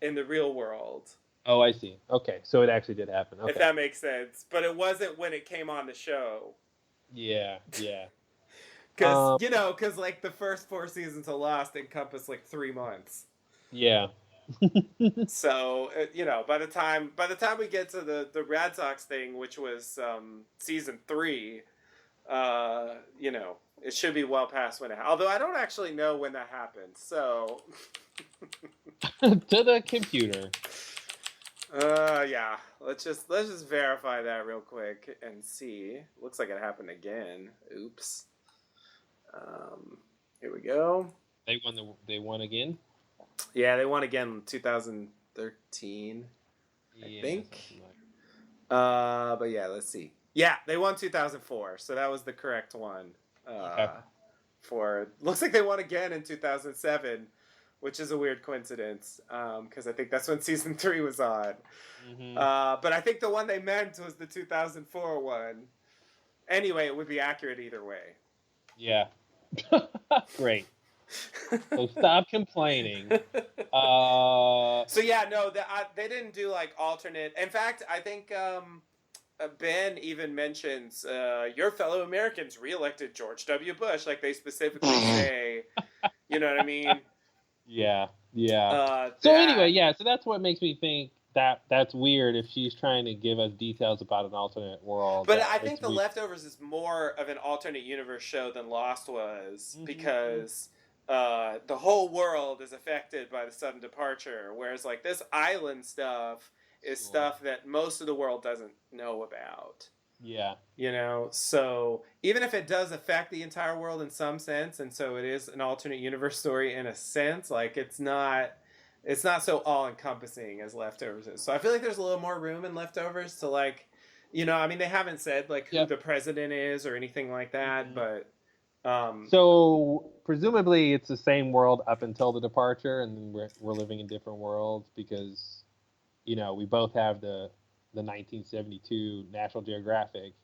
in the real world. Oh, I see. Okay, so it actually did happen. Okay. If that makes sense, but it wasn't when it came on the show. Yeah. Because because like the first 4 seasons of Lost encompass like 3 months. Yeah. So by the time we get to the Red Sox thing, which was season 3, it should be well past when it. Although I don't actually know when that happened, so to the computer. Yeah. Let's just verify that real quick and see. Looks like it happened again. Oops. Here we go. They won again. Yeah, they won again in 2013. I think. But yeah, let's see. Yeah, they won 2004, so that was the correct one. Okay. Looks like they won again in 2007, which is a weird coincidence, because I think that's when season 3 was on. Mm-hmm. But I think the one they meant was the 2004 one. Anyway, it would be accurate either way. Yeah. Great. So stop complaining. So yeah, no, they didn't do like alternate. In fact, I think Ben even mentions your fellow Americans reelected George W. Bush. Like they specifically say, you know what I mean? Yeah. So anyway, so that's what makes me think that's weird if she's trying to give us details about an alternate world. But I think The Leftovers is more of an alternate universe show than Lost was, because the whole world is affected by the sudden departure, whereas like this island stuff is stuff that most of the world doesn't know about. Yeah. So even if it does affect the entire world in some sense, and so it is an alternate universe story in a sense, like it's not so all-encompassing as Leftovers is. So I feel like there's a little more room in Leftovers to like, I mean, they haven't said like who the president is or anything like that, but so presumably it's the same world up until the departure, and then we're living in different worlds because we both have the 1972 National Geographic.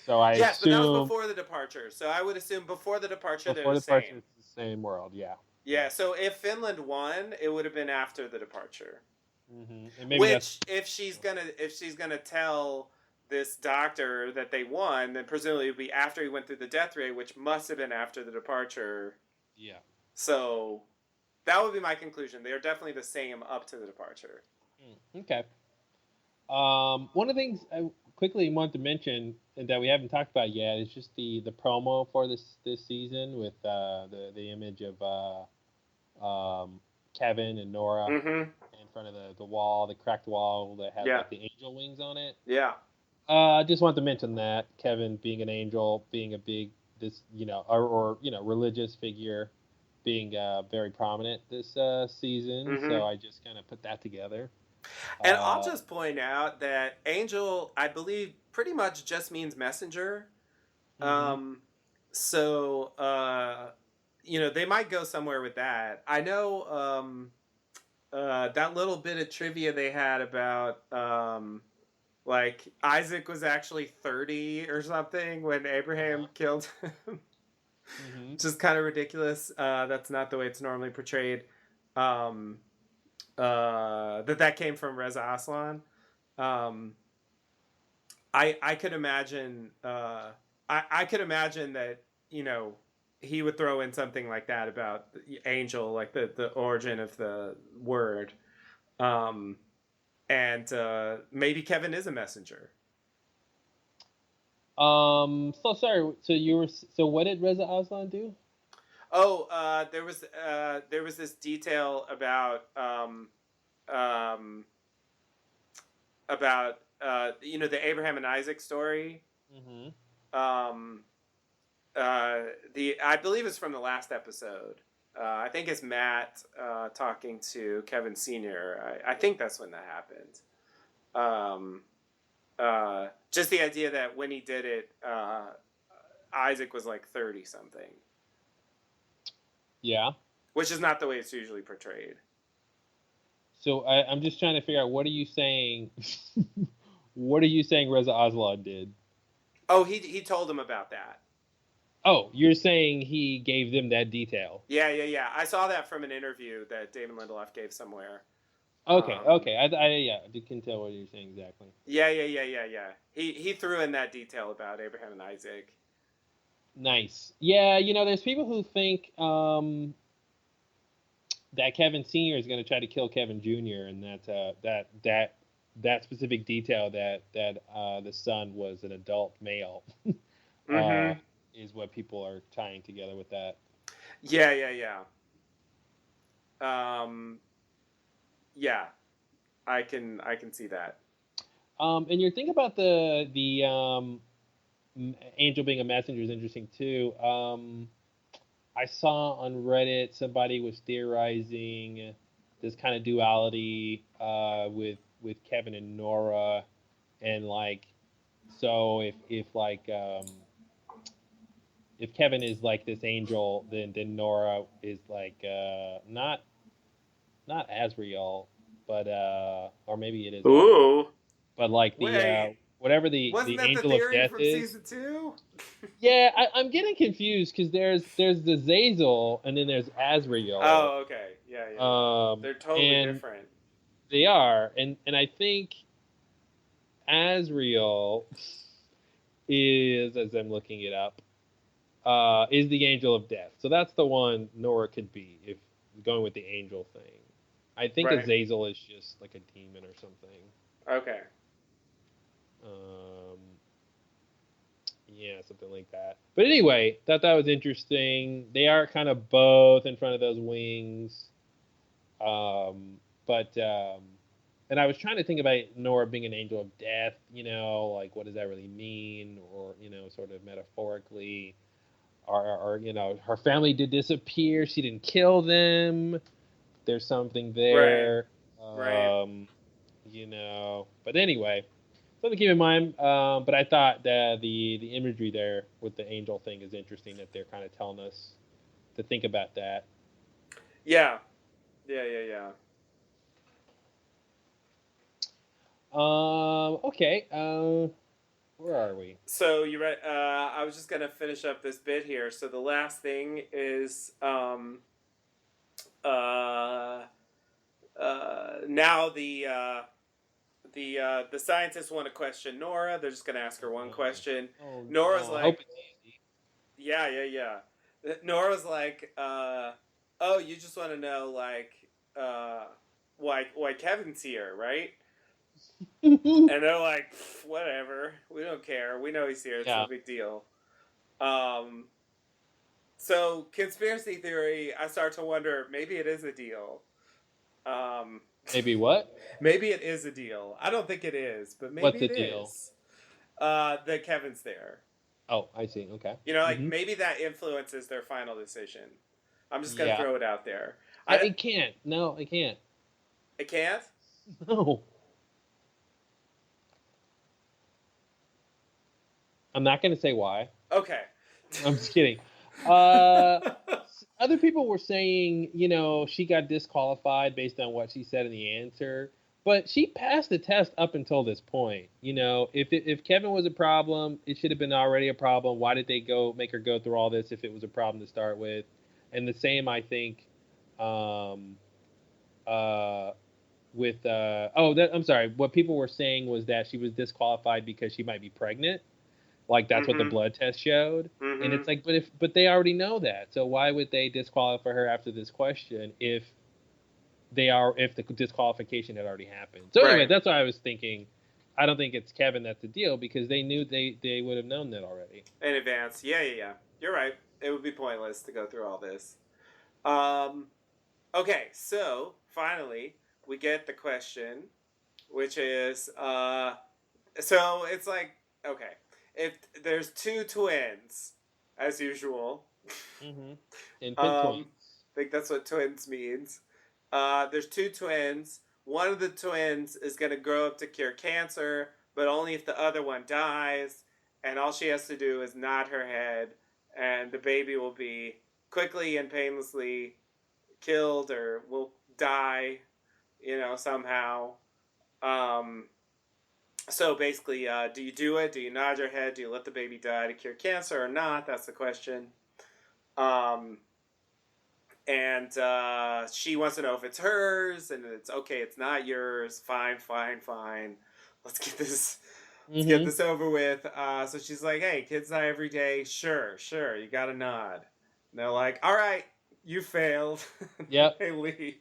So I assume. But that was before the departure. So I would assume before the departure they're the same. It's the same world, yeah. Yeah. So if Finland won, it would have been after the departure. Mm-hmm. Which, if she's gonna tell this doctor that they won, then presumably it would be after he went through the death ray, which must have been after the departure. Yeah. So that would be my conclusion. They are definitely the same up to the departure. Okay. One of the things I quickly want to mention that we haven't talked about yet is just the promo for this season with the image of Kevin and Nora mm-hmm. in front of the wall, the cracked wall that has like the angel wings on it. Yeah. I just want to mention that Kevin being an angel, being a big or religious figure, being very prominent this season. Mm-hmm. So I just kind of put that together. And I'll just point out that angel, I believe, pretty much just means messenger. Mm-hmm. So they might go somewhere with that. I know that little bit of trivia they had about like Isaac was actually 30 or something when Abraham killed him. Mm-hmm. Which is kind of ridiculous. That's not the way it's normally portrayed. Um, that came from Reza Aslan. I could imagine I could imagine that he would throw in something like that about angel, like the origin of the word, and maybe Kevin is a messenger. So sorry. So what did Reza Aslan do? Oh, there was this detail about the Abraham and Isaac story. Mm-hmm. I believe it's from the last episode. I think it's Matt talking to Kevin Sr. I think that's when that happened. Just the idea that when he did it, Isaac was like 30 something. Yeah. Which is not the way it's usually portrayed. So I'm just trying to figure out, what are you saying? What are you saying Reza Aslan did? Oh, he told him about that. Oh, you're saying he gave them that detail? Yeah. I saw that from an interview that Damon Lindelof gave somewhere. Okay. I can tell what you're saying exactly. Yeah. He threw in that detail about Abraham and Isaac. Nice. Yeah, there's people who think that Kevin Sr. is going to try to kill Kevin Jr. and that specific detail that the son was an adult male is what people are tying together with that. Yeah. Yeah, I can see that. And your thing about the angel being a messenger is interesting too. I saw on Reddit somebody was theorizing this kind of duality with Kevin and Nora, and like, so if Kevin is like this angel, then Nora is like not Asriel, but or maybe it is. Ooh. But like whatever the angel of death from is. Season 2? Yeah, I'm getting confused because there's the Zazel and then there's Asriel. Oh, okay. Yeah. They're totally different. They are, and I think Asriel is, as I'm looking it up, is the angel of death. So that's the one Nora could be if going with the angel thing. I think Azazel is just like a demon or something. Okay. Yeah, something like that. But anyway, thought that was interesting. They are kind of both in front of those wings. And I was trying to think about Nora being an angel of death, like what does that really mean? Or, sort of metaphorically. Or her family did disappear. She didn't kill them. There's something there. Right. But anyway, something to keep in mind. But I thought that the imagery there with the angel thing is interesting, that they're kind of telling us to think about that. Yeah. Okay. Where are we? So you read? I was just gonna finish up this bit here. So the last thing is now the scientists want to question Nora. They're just gonna ask her one question. Nora's like, yeah. Nora's like, oh, you just want to know like why Kevin's here, right? And they're like, whatever, we don't care. We know he's here. It's no big deal. So conspiracy theory, I start to wonder, maybe it is a deal. Maybe what? Maybe it is a deal. I don't think it is, but maybe What's the it deal? is. That Kevin's there. Oh, I see. Okay. You know, like maybe that influences their final decision. I'm just gonna throw it out there. It can't. No, it can't. It can't? No. I'm not gonna say why. Okay. I'm just kidding. Other people were saying, she got disqualified based on what she said in the answer, but she passed the test up until this point. If Kevin was a problem, it should have been already a problem. Why did they make her go through all this if it was a problem to start with? And the same, I think, with I'm sorry. What people were saying was that she was disqualified because she might be pregnant. Like that's what the blood test showed. And it's like, but they already know that. So why would they disqualify her after this question if the disqualification had already happened? So anyway, that's what I was thinking. I don't think it's Kevin that's the deal because they knew they would have known that already in advance. Yeah. You're right. It would be pointless to go through all this. Okay, so finally we get the question, which is so it's like, okay, if there's two twins, as usual. Infant twins. I think that's what twins means. There's two twins. One of the twins is going to grow up to cure cancer, but only if the other one dies. And all she has to do is nod her head, and the baby will be quickly and painlessly killed or will die, somehow. So basically, do you do it? Do you nod your head? Do you let the baby die to cure cancer or not? That's the question. And she wants to know if it's hers, and it's okay. It's not yours. Fine. Let's get this. Let's get this over with. So she's like, "Hey, kids die every day. Sure. You got to nod." And they're like, "All right, you failed." Yep. They leave,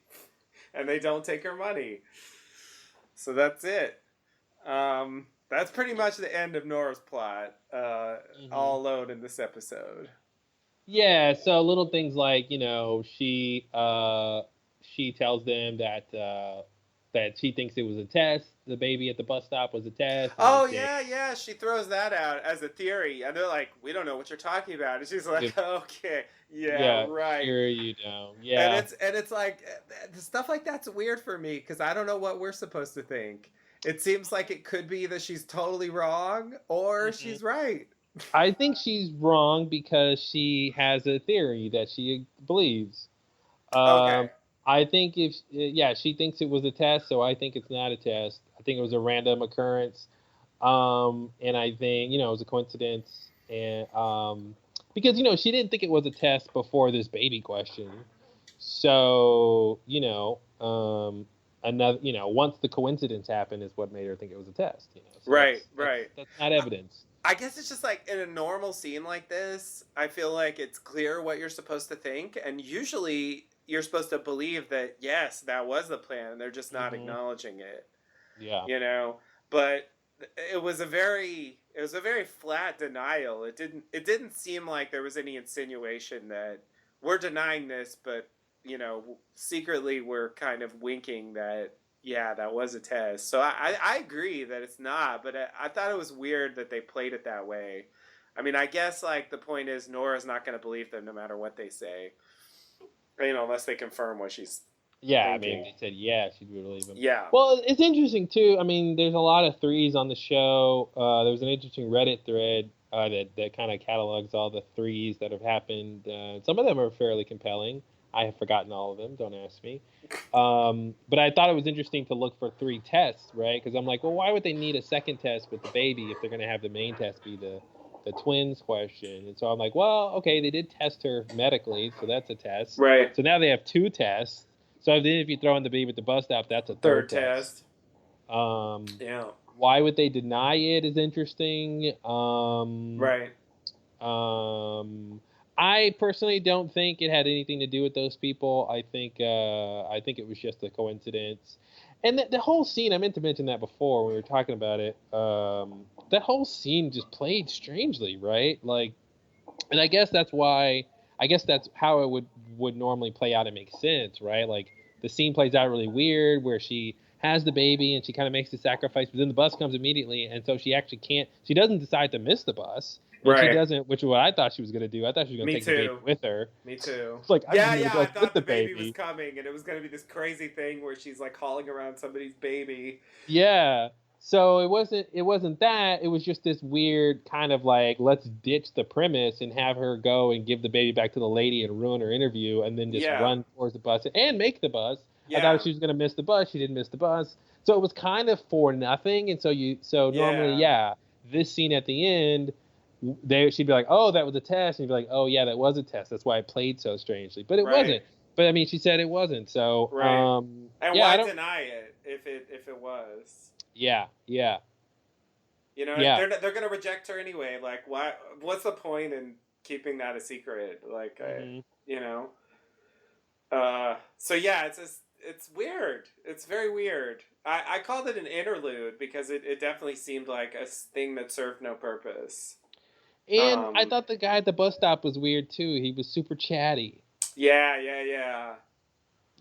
and they don't take her money. So that's it. That's pretty much the end of Nora's plot. All alone in this episode. Yeah, so little things like she tells them that she thinks it was a test. The baby at the bus stop was a test. Oh yeah, she throws that out as a theory, and they're like, "We don't know what you're talking about." And she's like, "Okay, yeah, right, sure you know, yeah." And it's like stuff like that's weird for me because I don't know what we're supposed to think. It seems like it could be that she's totally wrong or she's right. I think she's wrong because she has a theory that she believes. Okay. I think she thinks it was a test, so I think it's not a test. I think it was a random occurrence, and I think it was a coincidence, and because she didn't think it was a test before this baby question, so another once the coincidence happened is what made her think it was a test. So right. That's not evidence. I guess it's just like in a normal scene like this, I feel like it's clear what you're supposed to think, and usually you're supposed to believe that yes, that was the plan. They're just not acknowledging it. Yeah. But it was a very flat denial. It didn't seem like there was any insinuation that we're denying this, but secretly we're kind of winking that that was a test. So I agree that it's not, but I thought it was weird that they played it that way. I mean, I guess like the point is Nora's not going to believe them no matter what they say, unless they confirm what she's thinking. I mean, they said she'd believe them. Yeah. Well, it's interesting too. I mean, there's a lot of threes on the show. There was an interesting Reddit thread that kind of catalogs all the threes that have happened. Some of them are fairly compelling. I have forgotten all of them. Don't ask me. But I thought it was interesting to look for 3 tests, right? Because I'm like, well, why would they need a second test with the baby if they're going to have the main test be the twins question? And so I'm like, well, okay, they did test her medically, so that's a test. Right. So now they have 2 tests. So then if you throw in the baby at the bus stop, that's a third test. Yeah. Why would they deny it is interesting. Right. I personally don't think it had anything to do with those people. I think it was just a coincidence. And the whole scene, I meant to mention that before when we were talking about it. That whole scene just played strangely, right? Like, and I guess that's how it would normally play out and make sense, right? Like the scene plays out really weird where she has the baby and she kind of makes the sacrifice, but then the bus comes immediately, and so she actually can't. She doesn't decide to miss the bus, and she doesn't, which is what I thought she was going to do. I thought she was going to take the baby with her. Me too. It's like, I thought the baby was coming, and it was going to be this crazy thing where she's like hauling around somebody's baby. Yeah. So it wasn't that. It was just this weird kind of like, let's ditch the premise and have her go and give the baby back to the lady and ruin her interview, and then just run towards the bus and make the bus. Yeah. I thought she was going to miss the bus. She didn't miss the bus. So it was kind of for nothing. And so normally, this scene at the end, she'd be like, oh, that was a test. And you'd be like, oh, yeah, that was a test. That's why it played so strangely. But it wasn't. But, I mean, she said it wasn't. So, and why deny it if it was? Yeah. You know, they're going to reject her anyway. Like, what's the point in keeping that a secret? Like, you know? So, yeah, it's weird. It's very weird. I called it an interlude because it definitely seemed like a thing that served no purpose. And I thought the guy at the bus stop was weird too. He was super chatty. Yeah.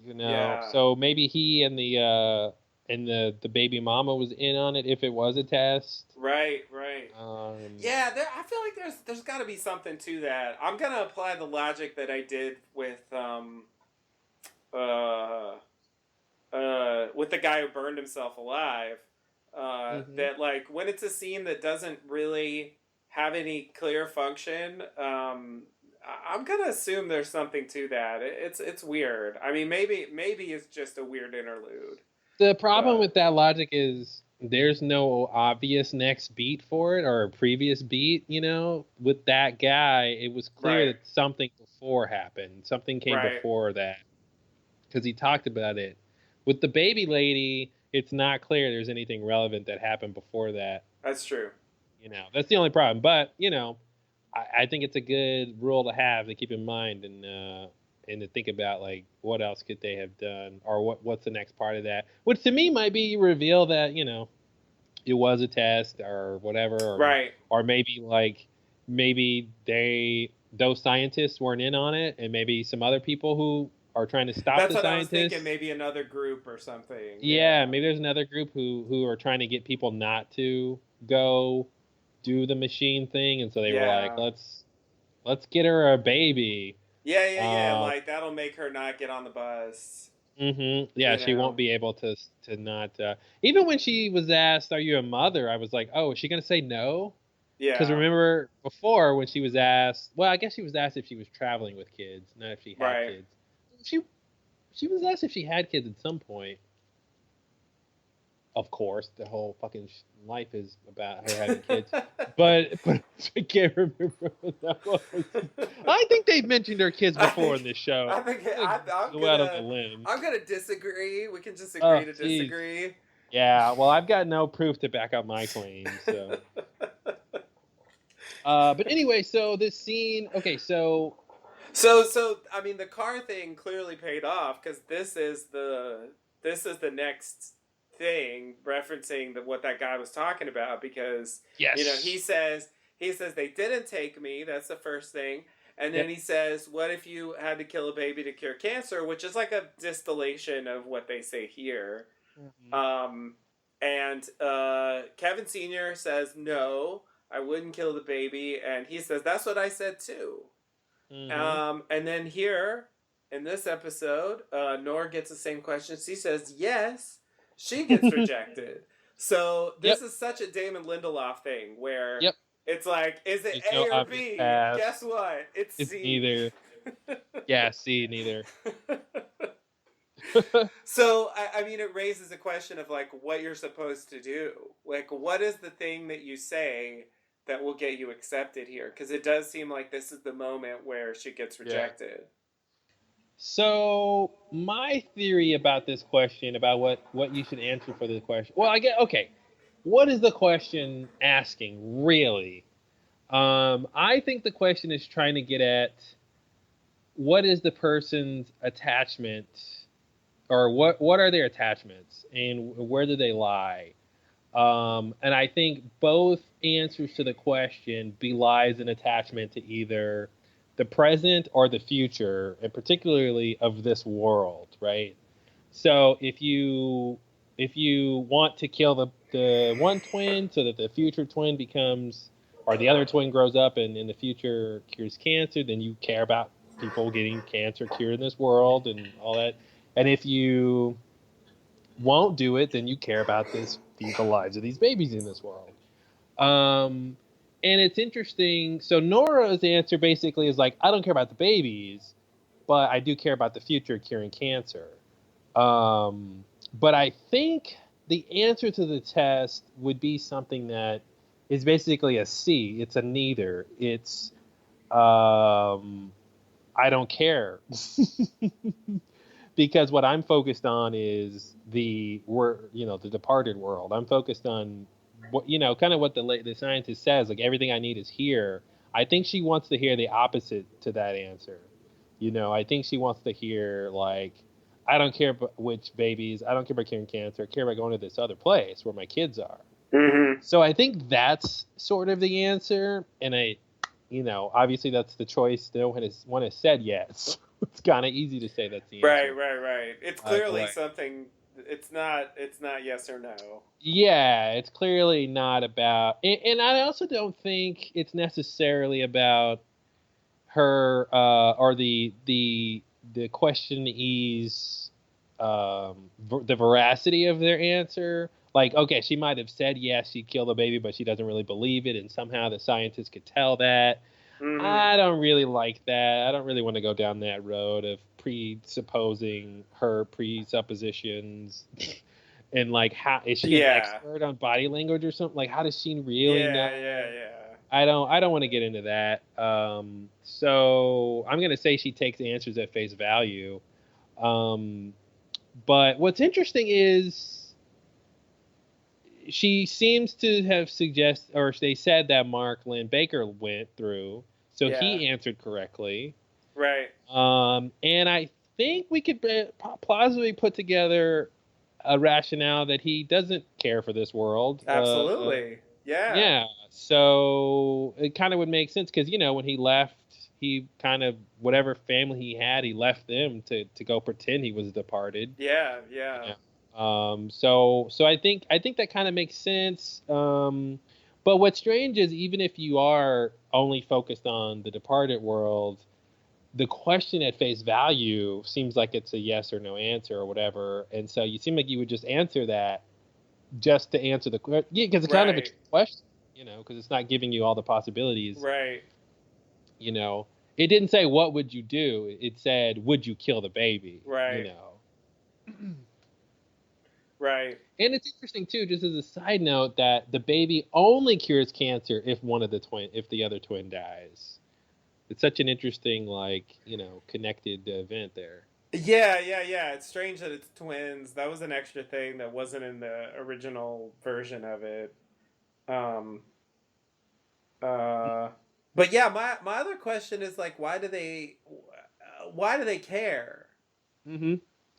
You know, so maybe he and the baby mama was in on it if it was a test. Right. Yeah, I feel like there's got to be something to that. I'm gonna apply the logic that I did with the guy who burned himself alive. That like when it's a scene that doesn't really have any clear function, I'm gonna assume there's something to that. It's weird. I mean, maybe it's just a weird interlude. The problem with that logic is there's no obvious next beat for it or a previous beat. You know, with that guy, it was clear that something before happened. Something came before that because he talked about it. With the baby lady, it's not clear there's anything relevant that happened before that. That's true. You know, that's the only problem. But, you know, I think it's a good rule to have to keep in mind and to think about, like, what else could they have done or what's the next part of that, which to me might be reveal that, you know, it was a test or whatever. Or maybe those scientists weren't in on it and maybe some other people who are trying to stop the scientists. That's what I was thinking, maybe another group or something. Yeah, maybe there's another group who are trying to get people not to go do the machine thing, and so they were like, let's get her a baby. Yeah, like that'll make her not get on the bus. Yeah, she won't be able to not. Even when she was asked, "Are you a mother?" I was like, "Oh, is she gonna say no?" Yeah. Because remember before when she was asked, well, I guess she was asked if she was traveling with kids, not if she had kids. She was asked if she had kids at some point. Of course, the whole fucking life is about her having kids. but I can't remember what that was. I think they've mentioned her kids before in this show. I'm go out on a limb. I'm going to disagree. We can just agree to disagree. Yeah, well, I've got no proof to back up my claims. So. But anyway, so this scene... Okay, So I mean, the car thing clearly paid off because this is the next thing referencing what that guy was talking about because you know he says they didn't take me. That's the first thing, and then he says, "What if you had to kill a baby to cure cancer?" Which is like a distillation of what they say here. And Kevin Sr. says, "No, I wouldn't kill the baby," and he says, "That's what I said too." And then here in this episode, Nora gets the same question. She says yes. She gets rejected. So this is such a Damon Lindelof thing where it's like, is it A or B? Guess what? It's C. Neither. Yeah, C, neither. So, I mean, it raises a question of like what you're supposed to do. Like, what is the thing that you say that will get you accepted here? Because it does seem like this is the moment where she gets rejected. Yeah. So my theory about this question, about what you should answer for the question. Well, what is the question asking really? I think the question is trying to get at what is the person's attachment, or what are their attachments and where do they lie? And I think both answers to the question belies an attachment to either the present or the future, and particularly of this world, right? So if you want to kill the one twin so that the future twin becomes, or the other twin grows up and in the future cures cancer, then you care about people getting cancer cured in this world and all that. And if you won't do it, then you care about the lives of these babies in this world. And it's interesting. So Nora's answer basically is like, I don't care about the babies, but I do care about the future curing cancer. But I think the answer to the test would be something that is basically a C. It's a neither. It's I don't care. Because what I'm focused on is the departed world. I'm focused on what kind of what the scientist says. Like everything I need is here. I think she wants to hear the opposite to that answer. I think she wants to hear like, I don't care which babies. I don't care about curing cancer. I care about going to this other place where my kids are. Mm-hmm. So I think that's sort of the answer, and obviously that's the choice. No one has said yes. It's kind of easy to say that's the answer. Right. It's clearly something. It's not yes or no. Yeah, it's clearly not about, and I also don't think it's necessarily about her or the questionee's the veracity of their answer. Like, okay, she might have said yes, she'd kill the baby, but she doesn't really believe it, and somehow the scientists could tell that. Mm-hmm. I don't really like that. I don't really want to go down that road of presupposing her presuppositions. And like, how is she an expert on body language or something? Like, how does she really know? Yeah. I don't want to get into that. So I'm gonna say she takes answers at face value. But what's interesting is she seems to have suggested, or they said that Mark Lynn Baker went through, so he answered correctly. Right. And I think we could plausibly put together a rationale that he doesn't care for this world. Absolutely. Yeah. So it kind of would make sense because, when he left, he kind of, whatever family he had, he left them to go pretend he was departed. Yeah. So I think that kind of makes sense. But what's strange is even if you are only focused on the departed world, the question at face value seems like it's a yes or no answer or whatever. And so you seem like you would just answer that just to answer the question. Yeah, because it's kind of a question, because it's not giving you all the possibilities. Right. It didn't say, what would you do? It said, would you kill the baby? Right. Right. And it's interesting too, just as a side note, that the baby only cures cancer if if the other twin dies. It's such an interesting, connected event there. Yeah. It's strange that it's twins. That was an extra thing that wasn't in the original version of it. But yeah, my other question is like, why do they care? Mm-hmm.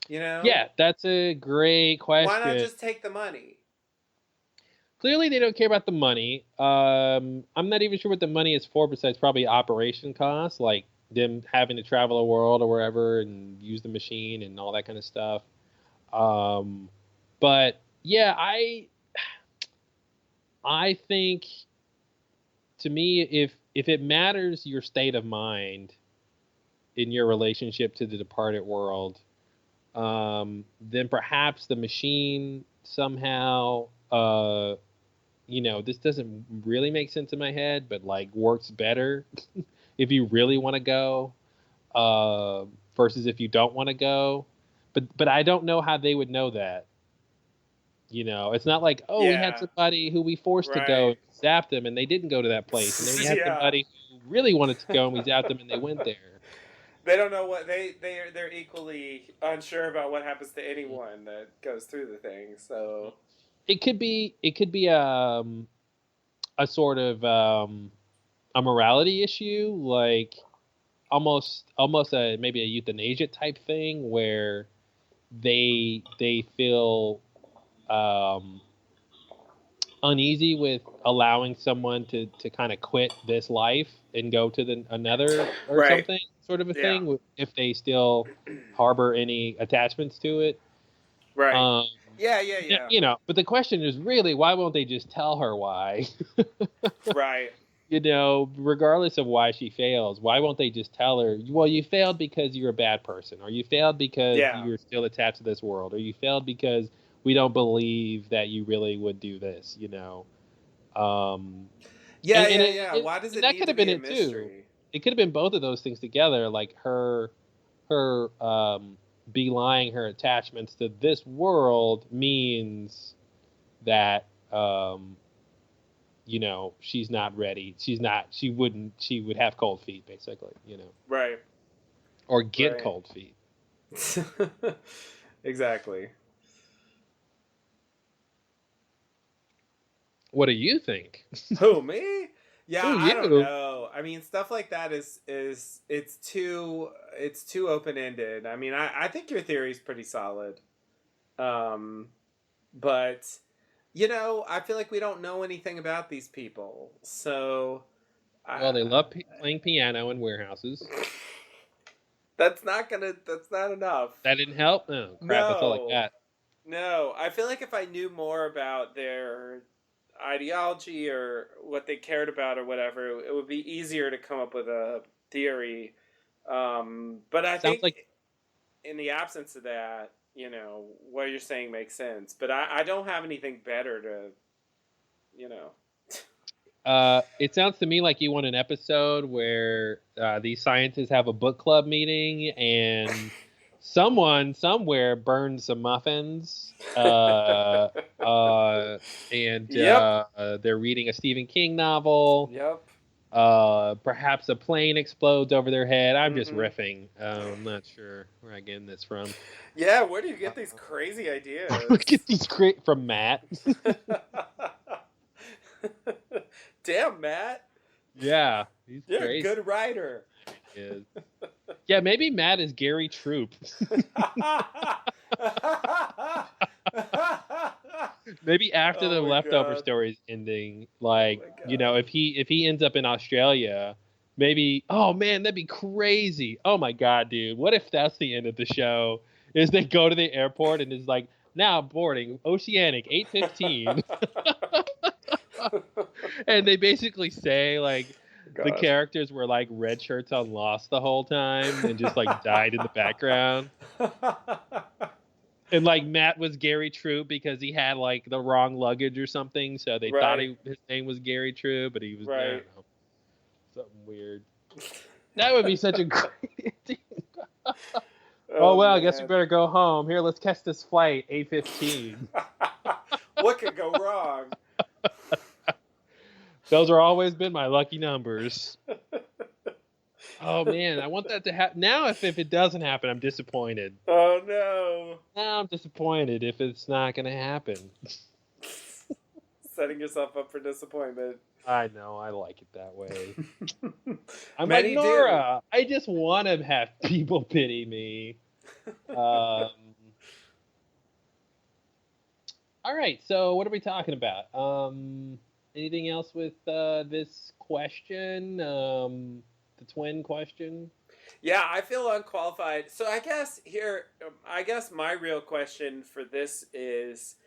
Yeah, that's a great question. Why not just take the money? Clearly, they don't care about the money. I'm not even sure what the money is for, besides probably operation costs, like them having to travel the world or wherever and use the machine and all that kind of stuff. But yeah, I think, to me, if it matters your state of mind in your relationship to the departed world, then perhaps the machine somehow, this doesn't really make sense in my head, but like works better if you really want to go, versus if you don't want to go. But I don't know how they would know that. It's not like, we had somebody who we forced to go, and zapped them, and they didn't go to that place, and then we had somebody who really wanted to go, and we zapped them, and they went there. They don't know what they're equally unsure about what happens to anyone that goes through the thing. So it could be a sort of a morality issue, like almost a maybe a euthanasia type thing, where they feel uneasy with allowing someone to kind of quit this life and go to another or something, sort of a thing, if they still harbor any attachments to it. Right. Yeah. You know, but the question is really, why won't they just tell her why? Right. You know, regardless of why she fails, why won't they just tell her, well, you failed because you're a bad person, or you failed because you're still attached to this world, or you failed because we don't believe that you really would do this, you know? Yeah. Why does And it that need could to have be been a it too. mystery? It could have been both of those things together, like her belying her attachments to this world means that you know, she's not ready. She would have cold feet, basically, you know. Right. Or get cold feet. Exactly. What do you think? Who, me? Yeah, Who, I don't you? know. I mean, stuff like that is it's too open ended. I mean, I think your theory is pretty solid. Um, but you know, I feel like we don't know anything about these people, so Well, they love playing piano in warehouses. That's not enough. That didn't help? Oh, crap, that's all I got. No, I feel like if I knew more about their ideology or what they cared about or whatever, it would be easier to come up with a theory. But I think in the absence of that, you know, what you're saying makes sense. But I don't have anything better to, you know. It sounds to me like you want an episode where these scientists have a book club meeting and someone somewhere burned some muffins. And they're reading a Stephen King novel. Yep. Perhaps a plane explodes over their head. I'm just riffing. I'm not sure where I'm getting this from. Yeah, where do you get these crazy ideas? Get these from Matt. Damn, Matt. Yeah, he's You're crazy. a good writer. He is. Yeah, maybe Matt is Gary Troop. Maybe after the leftover stories ending, like you know, if he ends up in Australia, maybe. Oh man, that'd be crazy. Oh my god, dude, what if that's the end of the show? Is they go to the airport and it's like now boarding Oceanic 815, and they basically say like. God. The characters were like red shirts on Lost the whole time and just like died in the background. And like Matt was Gary Troop because he had like the wrong luggage or something, so they thought his name was Gary Troop, but he was I don't know, something weird. That would be such a great idea. Oh well, I guess we better go home. Here, let's catch this flight 8:15. What could go wrong? Those are always been my lucky numbers. Oh man, I want that to happen. Now if it doesn't happen, I'm disappointed. Oh no. Now I'm disappointed if it's not going to happen. Setting yourself up for disappointment. I know, I like it that way. I'm like Nora. I just want to have people pity me. All right, so what are we talking about? Anything else with this question? The twin question? Yeah, I feel unqualified. So I guess my real question for this is,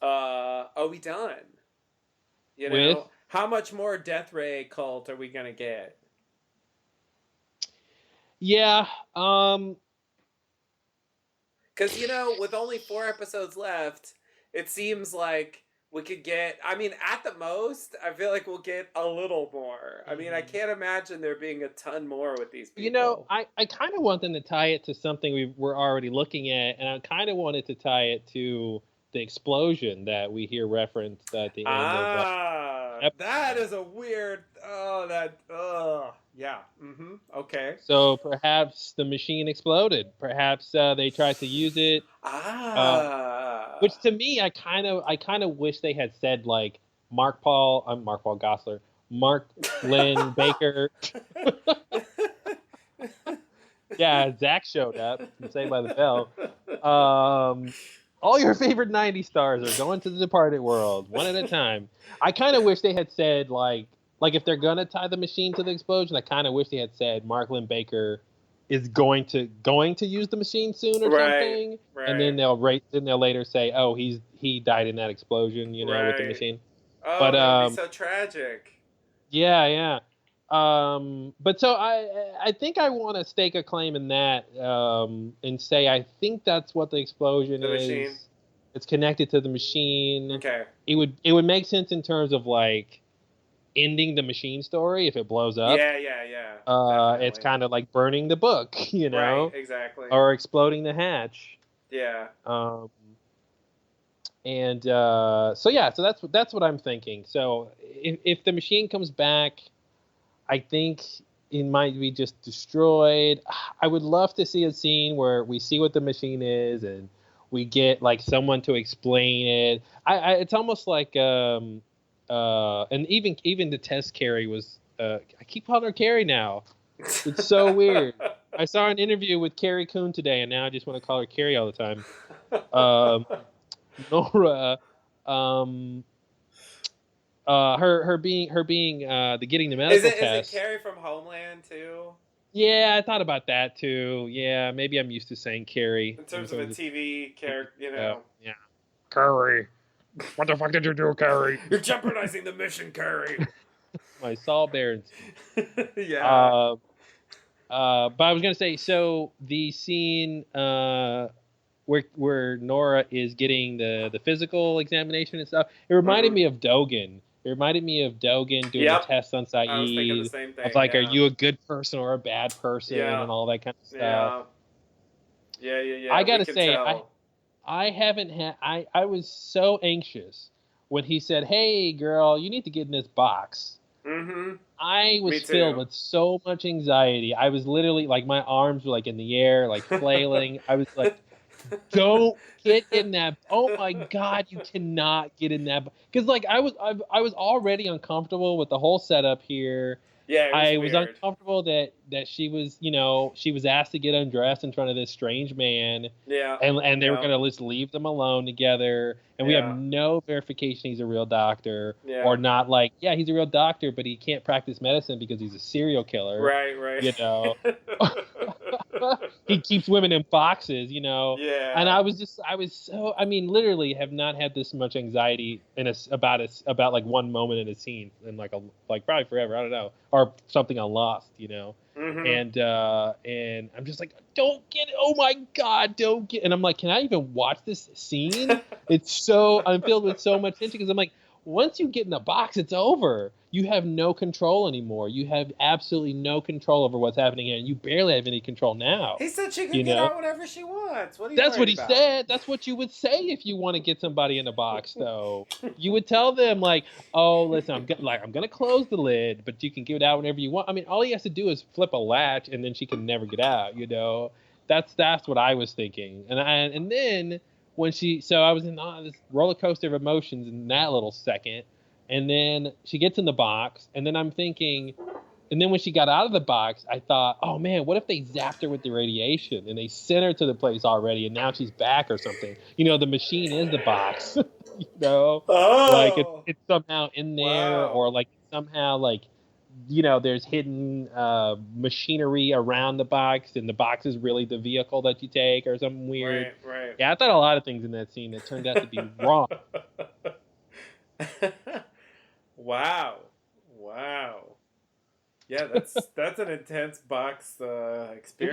are we done? You know, how much more Death Ray cult are we gonna get? Yeah, because you know, with only 4 episodes left, it seems like we could get, I mean, at the most, I feel like we'll get a little more. I mean, I can't imagine there being a ton more with these people. You know, I kind of want them to tie it to something we're already looking at, and I kind of wanted to tie it to the explosion that we hear referenced at the end of that is a weird, yeah. Okay. So perhaps the machine exploded. Perhaps they tried to use it. Which to me, I kind of wish they had said like Mark Paul Gosselaar, Mark Lynn Baker. Yeah, Zach showed up from Saved by the Bell. All your favorite 90 stars are going to the departed world, one at a time. I kind of wish they had said like if they're gonna tie the machine to the explosion, I kind of wish they had said Mark Lynn Baker is going to use the machine soon or something, and then they'll later say, oh, he died in that explosion, with the machine. Oh, that would be so tragic. Yeah. But so I think I want to stake a claim in that, and say I think that's what the explosion is. Machine. It's connected to the machine. Okay. It would make sense in terms of like ending the machine story if it blows up. Yeah. It's kind of like burning the book, Right, exactly. or exploding the hatch. Yeah. And so that's what I'm thinking. So if the machine comes back, I think it might be just destroyed. I would love to see a scene where we see what the machine is and we get like someone to explain it. It's almost like and even the test Carrie was. I keep calling her Carrie now. It's so weird. I saw an interview with Carrie Coon today, and now I just want to call her Carrie all the time. Nora, her being the getting the medical test. Is it Carrie from Homeland too? Yeah, I thought about that too. Yeah, maybe I'm used to saying Carrie. In terms of a TV character, Yeah. Carrie. What the fuck did you do, Carrie? You're jeopardizing the mission, Carrie. My Saul Barons. Yeah. But I was gonna say, so the scene where Nora is getting the physical examination and stuff, it reminded me of Dogen. It reminded me of Dogen doing the test on Saeed. I was thinking the same thing. Of like, are you a good person or a bad person, and all that kind of stuff. Yeah. I gotta say, I haven't had. I was so anxious when he said, "Hey, girl, you need to get in this box." Mm-hmm. I was filled with so much anxiety. I was literally like, my arms were like in the air, like flailing. I was like, don't get in that. Oh my God, you cannot get in that. Because like I was already uncomfortable with the whole setup here. Yeah, I was uncomfortable that she was, she was asked to get undressed in front of this strange man. Yeah. And they were going to just leave them alone together. And we have no verification he's a real doctor. Yeah. Or not like, yeah, he's a real doctor, but he can't practice medicine because he's a serial killer. Right. He keeps women in boxes, Yeah. And I was so, literally have not had this much anxiety about like one moment in a scene in like probably forever. I don't know. Or something on Lost, Mm-hmm. And I'm just like, don't get it. Oh my God, don't get. And I'm like, can I even watch this scene? I'm filled with so much tension because I'm like, once you get in the box, it's over. You have no control anymore. You have absolutely no control over what's happening here, and you barely have any control now. He said she can get out whenever she wants. What are you That's what he about? said. That's what you would say if you want to get somebody in a box, though. You would tell them like, "Oh, listen, I'm gonna close the lid, but you can get it out whenever you want." All he has to do is flip a latch, and then she can never get out. That's what I was thinking, and then. So I was in this roller coaster of emotions in that little second, and then she gets in the box, and then I'm thinking, and then when she got out of the box, I thought, oh man, what if they zapped her with the radiation and they sent her to the place already, and now she's back or something? The machine is the box, like it's somehow in there, or like somehow like. There's hidden machinery around the box, and the box is really the vehicle that you take, or something weird. Right. Yeah, I thought a lot of things in that scene that turned out to be wrong. Wow. Yeah, that's an intense box experience. It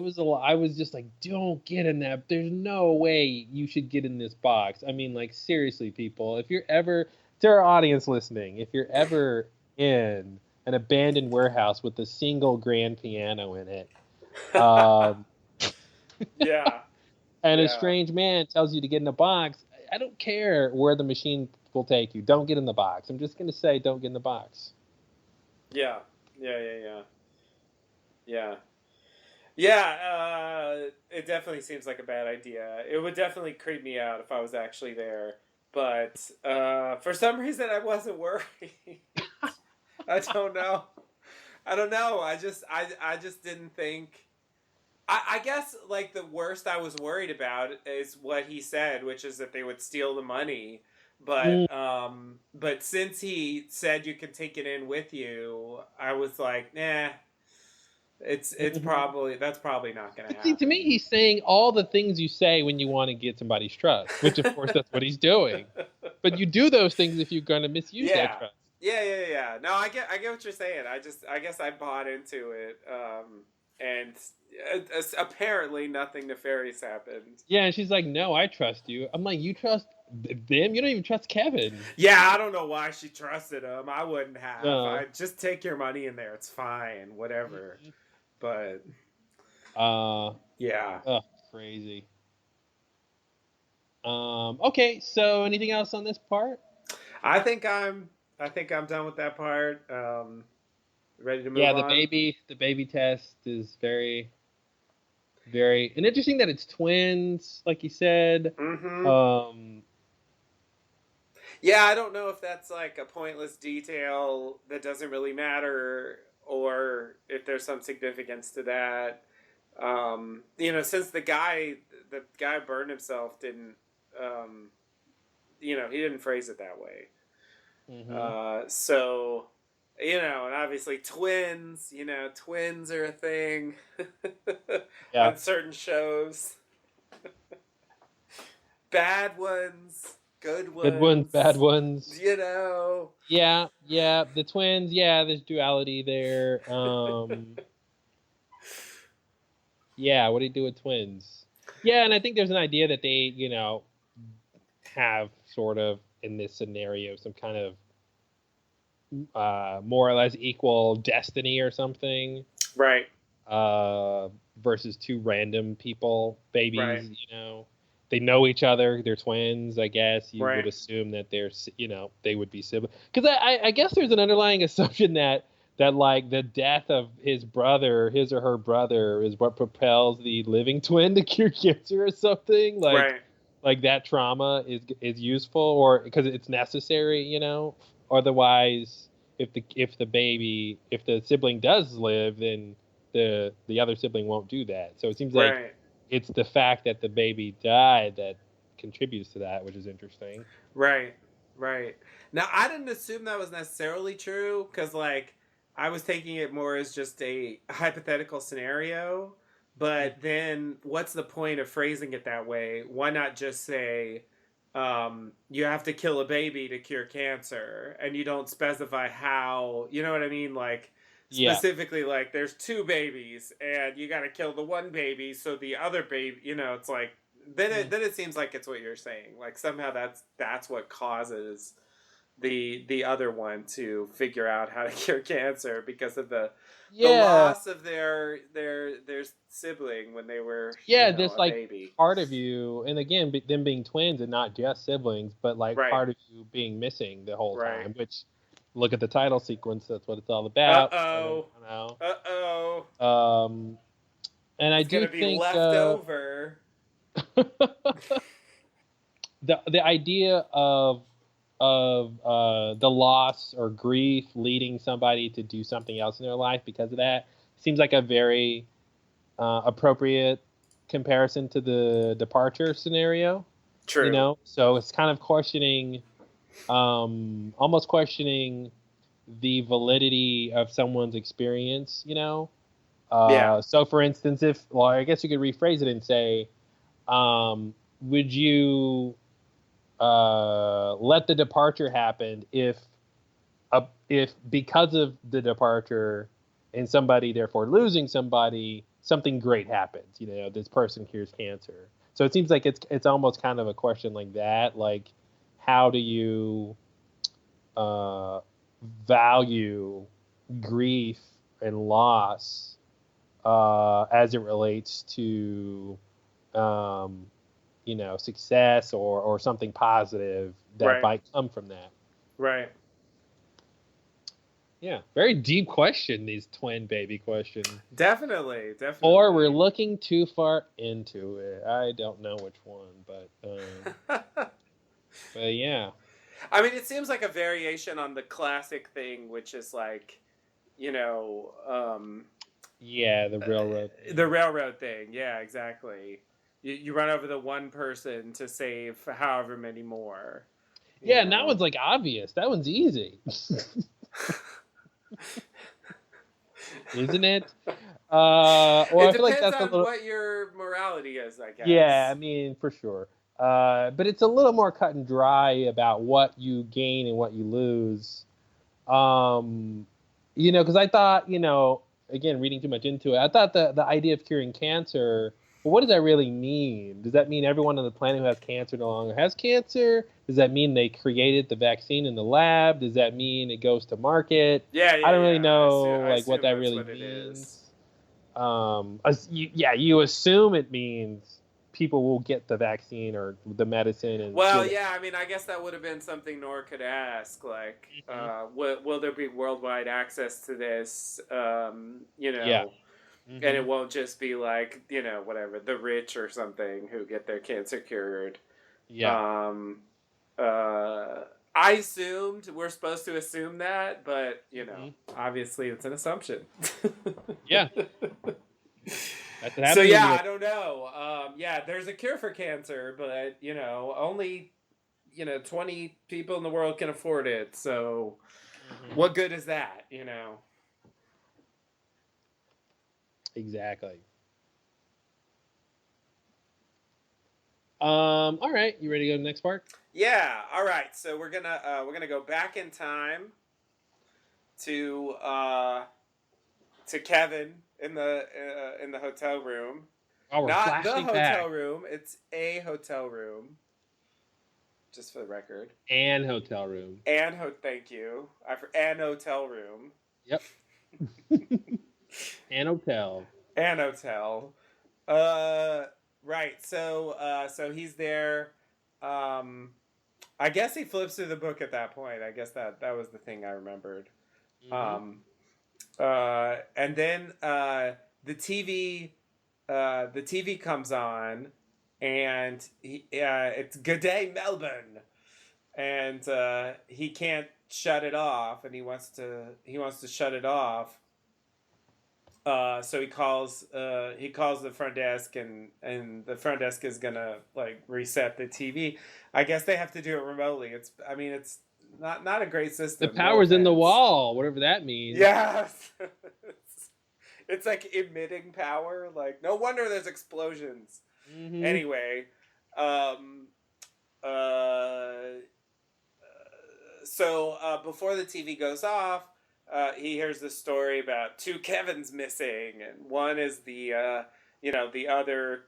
was a lot. I was just like, don't get in that. There's no way you should get in this box. Like, seriously, people, if you're ever, to our audience listening, if you're ever in an abandoned warehouse with a single grand piano in it, and a strange man tells you to get in a box, I don't care where the machine will take you. Don't get in the box. I'm just gonna say, don't get in the box. Yeah. It definitely seems like a bad idea. It would definitely creep me out if I was actually there. But for some reason, I wasn't worried. I don't know. I just didn't think. I guess like the worst I was worried about is what he said, which is that they would steal the money. But since he said you can take it in with you, I was like, nah. It's probably that's probably not going to happen. See, to me, he's saying all the things you say when you want to get somebody's trust, which of course that's what he's doing. But you do those things if you're going to misuse that trust. Yeah. No, I get what you're saying. I guess I bought into it. And apparently nothing nefarious happened. Yeah, and she's like, "No, I trust you." I'm like, "You trust them? You don't even trust Kevin." Yeah, I don't know why she trusted him. I wouldn't have. I just take your money in there. It's fine, whatever. But yeah. Oh, crazy. Okay, so anything else on this part? I think I'm done with that part. Ready to move on? Yeah, the baby test is very, very, and interesting that it's twins, like you said. Mm-hmm. Yeah, I don't know if that's like a pointless detail that doesn't really matter, or if there's some significance to that. Since the guy burned himself, didn't, he didn't phrase it that way. Mm-hmm. So, and obviously twins are a thing on certain shows. Bad ones, good ones, bad ones. Yeah, the twins. Yeah, there's duality there. Yeah, what do you do with twins? Yeah, and I think there's an idea that they, have sort of in this scenario some kind of more or less equal destiny or something. Right. Versus two random people, babies, right. They know each other. They're twins, I guess. You right. would assume that they're, they would be siblings. Because I guess there's an underlying assumption that like the death of his or her brother is what propels the living twin to cure cancer or something. Like that trauma is useful, or because it's necessary, Otherwise, if the sibling does live, then the other sibling won't do that. So it seems like it's the fact that the baby died that contributes to that, which is interesting. Right. Now, I didn't assume that was necessarily true, because I was taking it more as just a hypothetical scenario. But then, what's the point of phrasing it that way? Why not just say, you have to kill a baby to cure cancer, and you don't specify how? You know what I mean? Specifically, there's two babies, and you got to kill the one baby, so the other baby, it's like, then it seems like it's what you're saying. Somehow that's what causes the other one to figure out how to cure cancer, because of the loss of their sibling when they were this baby. Part of you, and again, them being twins and not just siblings, but part of you being missing the whole time, which, look at the title sequence, that's what it's all about. And I do think left over. The idea of the loss or grief leading somebody to do something else in their life because of that seems like a very appropriate comparison to the departure scenario. True. So it's kind of questioning, almost questioning the validity of someone's experience. So for instance, I guess you could rephrase it and say, would you let the departure happen if because of the departure and somebody therefore losing somebody, something great happens? This person cures cancer. So it seems like it's almost kind of a question like that. Like, how do you value grief and loss as it relates to success or something positive that might come from that. Right. Yeah, very deep question, these twin baby questions. Definitely. Or we're looking too far into it. I don't know which one, but but yeah. I mean, it seems like a variation on the classic thing, which is the railroad thing. The railroad thing, yeah, exactly. You run over the one person to save however many more. Yeah, and that one's obvious. That one's easy. Isn't it? Well, It I feel like depends that's a on little. what your morality is, I Yeah, I guess. mean, for sure. But it's a little more cut and dry about what you gain and what you lose. Um, because I thought, again, reading too much into it, I thought the idea of curing cancer, well, what does that really mean? Does that mean everyone on the planet who has cancer no longer has cancer? Does that mean they created the vaccine in the lab? Does that mean it goes to market? Yeah, I yeah, don't really yeah. know, I like, what assume that that's really what it is. means. You assume it means people will get the vaccine or the medicine and Well, give it. yeah, I mean, I guess that would have been something Nor could ask. Like, Hmm. will there be worldwide access to this? Yeah. And Hmm. it won't just be like, whatever, the rich or something who get their cancer cured. Yeah. Um, uh, I assumed we're supposed to assume that, but, Hmm. obviously it's an assumption. Yeah. That's what So happens when yeah, you. I don't know. Yeah, there's a cure for cancer, but only 20 people in the world can afford it. So Hmm. what good is that? Exactly. All right. You ready to go to the next part? Yeah. All right. So we're gonna go back in time to Kevin in the hotel room. Oh, we're Not the flashing back. hotel room. It's a hotel room. Just for the record. And hotel room. Thank you. An hotel room. Yep. And hotel. An hotel. Uh, right. So he's there. Um, I guess he flips through the book at that point. I guess that was the thing I remembered. Hmm. Um, and then the TV, the TV comes on, and it's Good Day Melbourne, and he can't shut it off, and he wants to shut it off. So he calls the front desk, and the front desk is gonna like reset the TV. I guess they have to do it remotely. It's not a great The system. No power's in the offense. wall, whatever that means. Yes. It's like emitting power. Like no wonder there's explosions. Hmm. Anyway, um, uh, before the TV goes off, he hears the story about two Kevins missing, and one is the other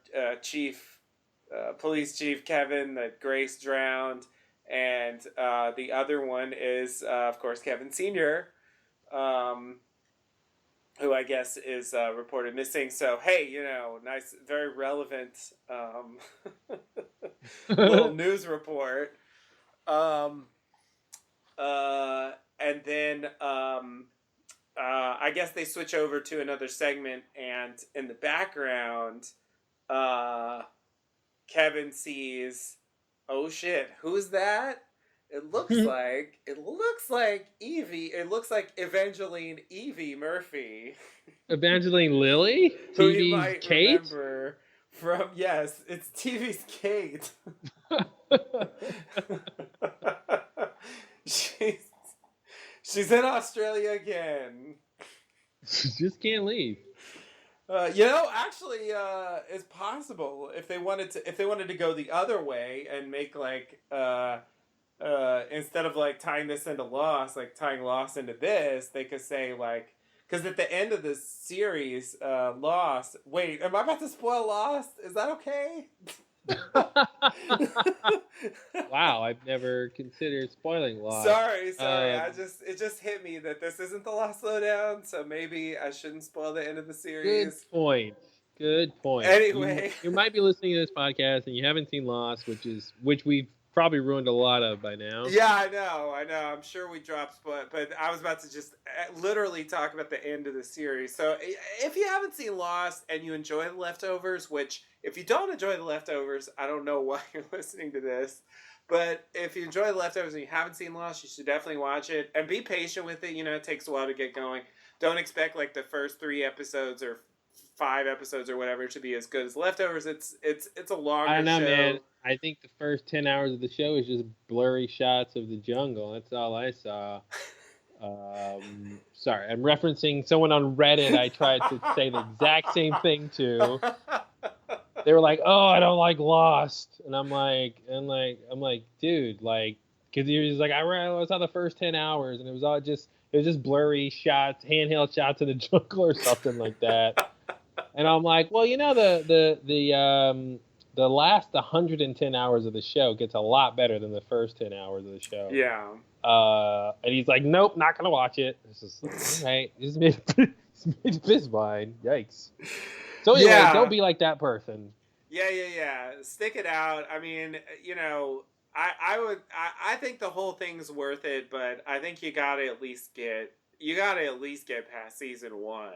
police chief Kevin that Grace drowned, and the other one is of course Kevin Senior, um, who I guess is reported missing. So hey, nice, very relevant little news report. Um, and then I guess they switch over to another segment, and in the background, uh, Kevin sees, oh shit, who's that? It looks like Evie. It looks like Evangeline Evie Murphy, Evangeline Lilly, who you TV's might Kate. remember from, yes, it's TV's Kate. she's she's in Australia again. Just can't leave. Actually, it's possible if they wanted to go the other way and make like instead of like tying this into Lost, like tying Lost into this, they could say like, because at the end of the series, Lost. Wait, am I about to spoil Lost? Is that okay? Wow, I've never considered spoiling Lost. Sorry. It just hit me that this isn't the Lost Lowdown, so maybe I shouldn't spoil the end of the Good series. point. Good point. You Anyway, you might be listening to this podcast and you haven't seen Lost, which we've probably ruined a lot of by now. yeah, I know. I'm sure we dropped, but I was about to just literally talk about the end of the series. So if you haven't seen Lost and you enjoy The Leftovers, which if you don't enjoy The Leftovers, I don't know why you're listening to this. But if you enjoy The Leftovers and you haven't seen Lost, you should definitely watch it and be patient with it. It takes a while to get going. Don't expect like the first 3 episodes or 5 episodes or whatever to be as good as Leftovers. It's a I longer don't know, man. show. I think the first 10 hours of the show is just blurry shots of the jungle. That's all I saw. Sorry, I'm referencing someone on Reddit I tried to say the exact same thing to. They were like, "Oh, I don't like Lost," and I'm like, dude, like, because he was like, I saw the first 10 hours, and it was just blurry shots, handheld shots in the jungle or something like that. And I'm like, well, the last 110 hours of the show gets a lot better than the first 10 hours of the show. Yeah. And he's like, nope, not gonna watch it. It's just like, all right, just made his mind. Yikes. So anyway, don't be like that person. Yeah. Stick it out. I mean, I think the whole thing's worth it, but I think you gotta at least get past season 1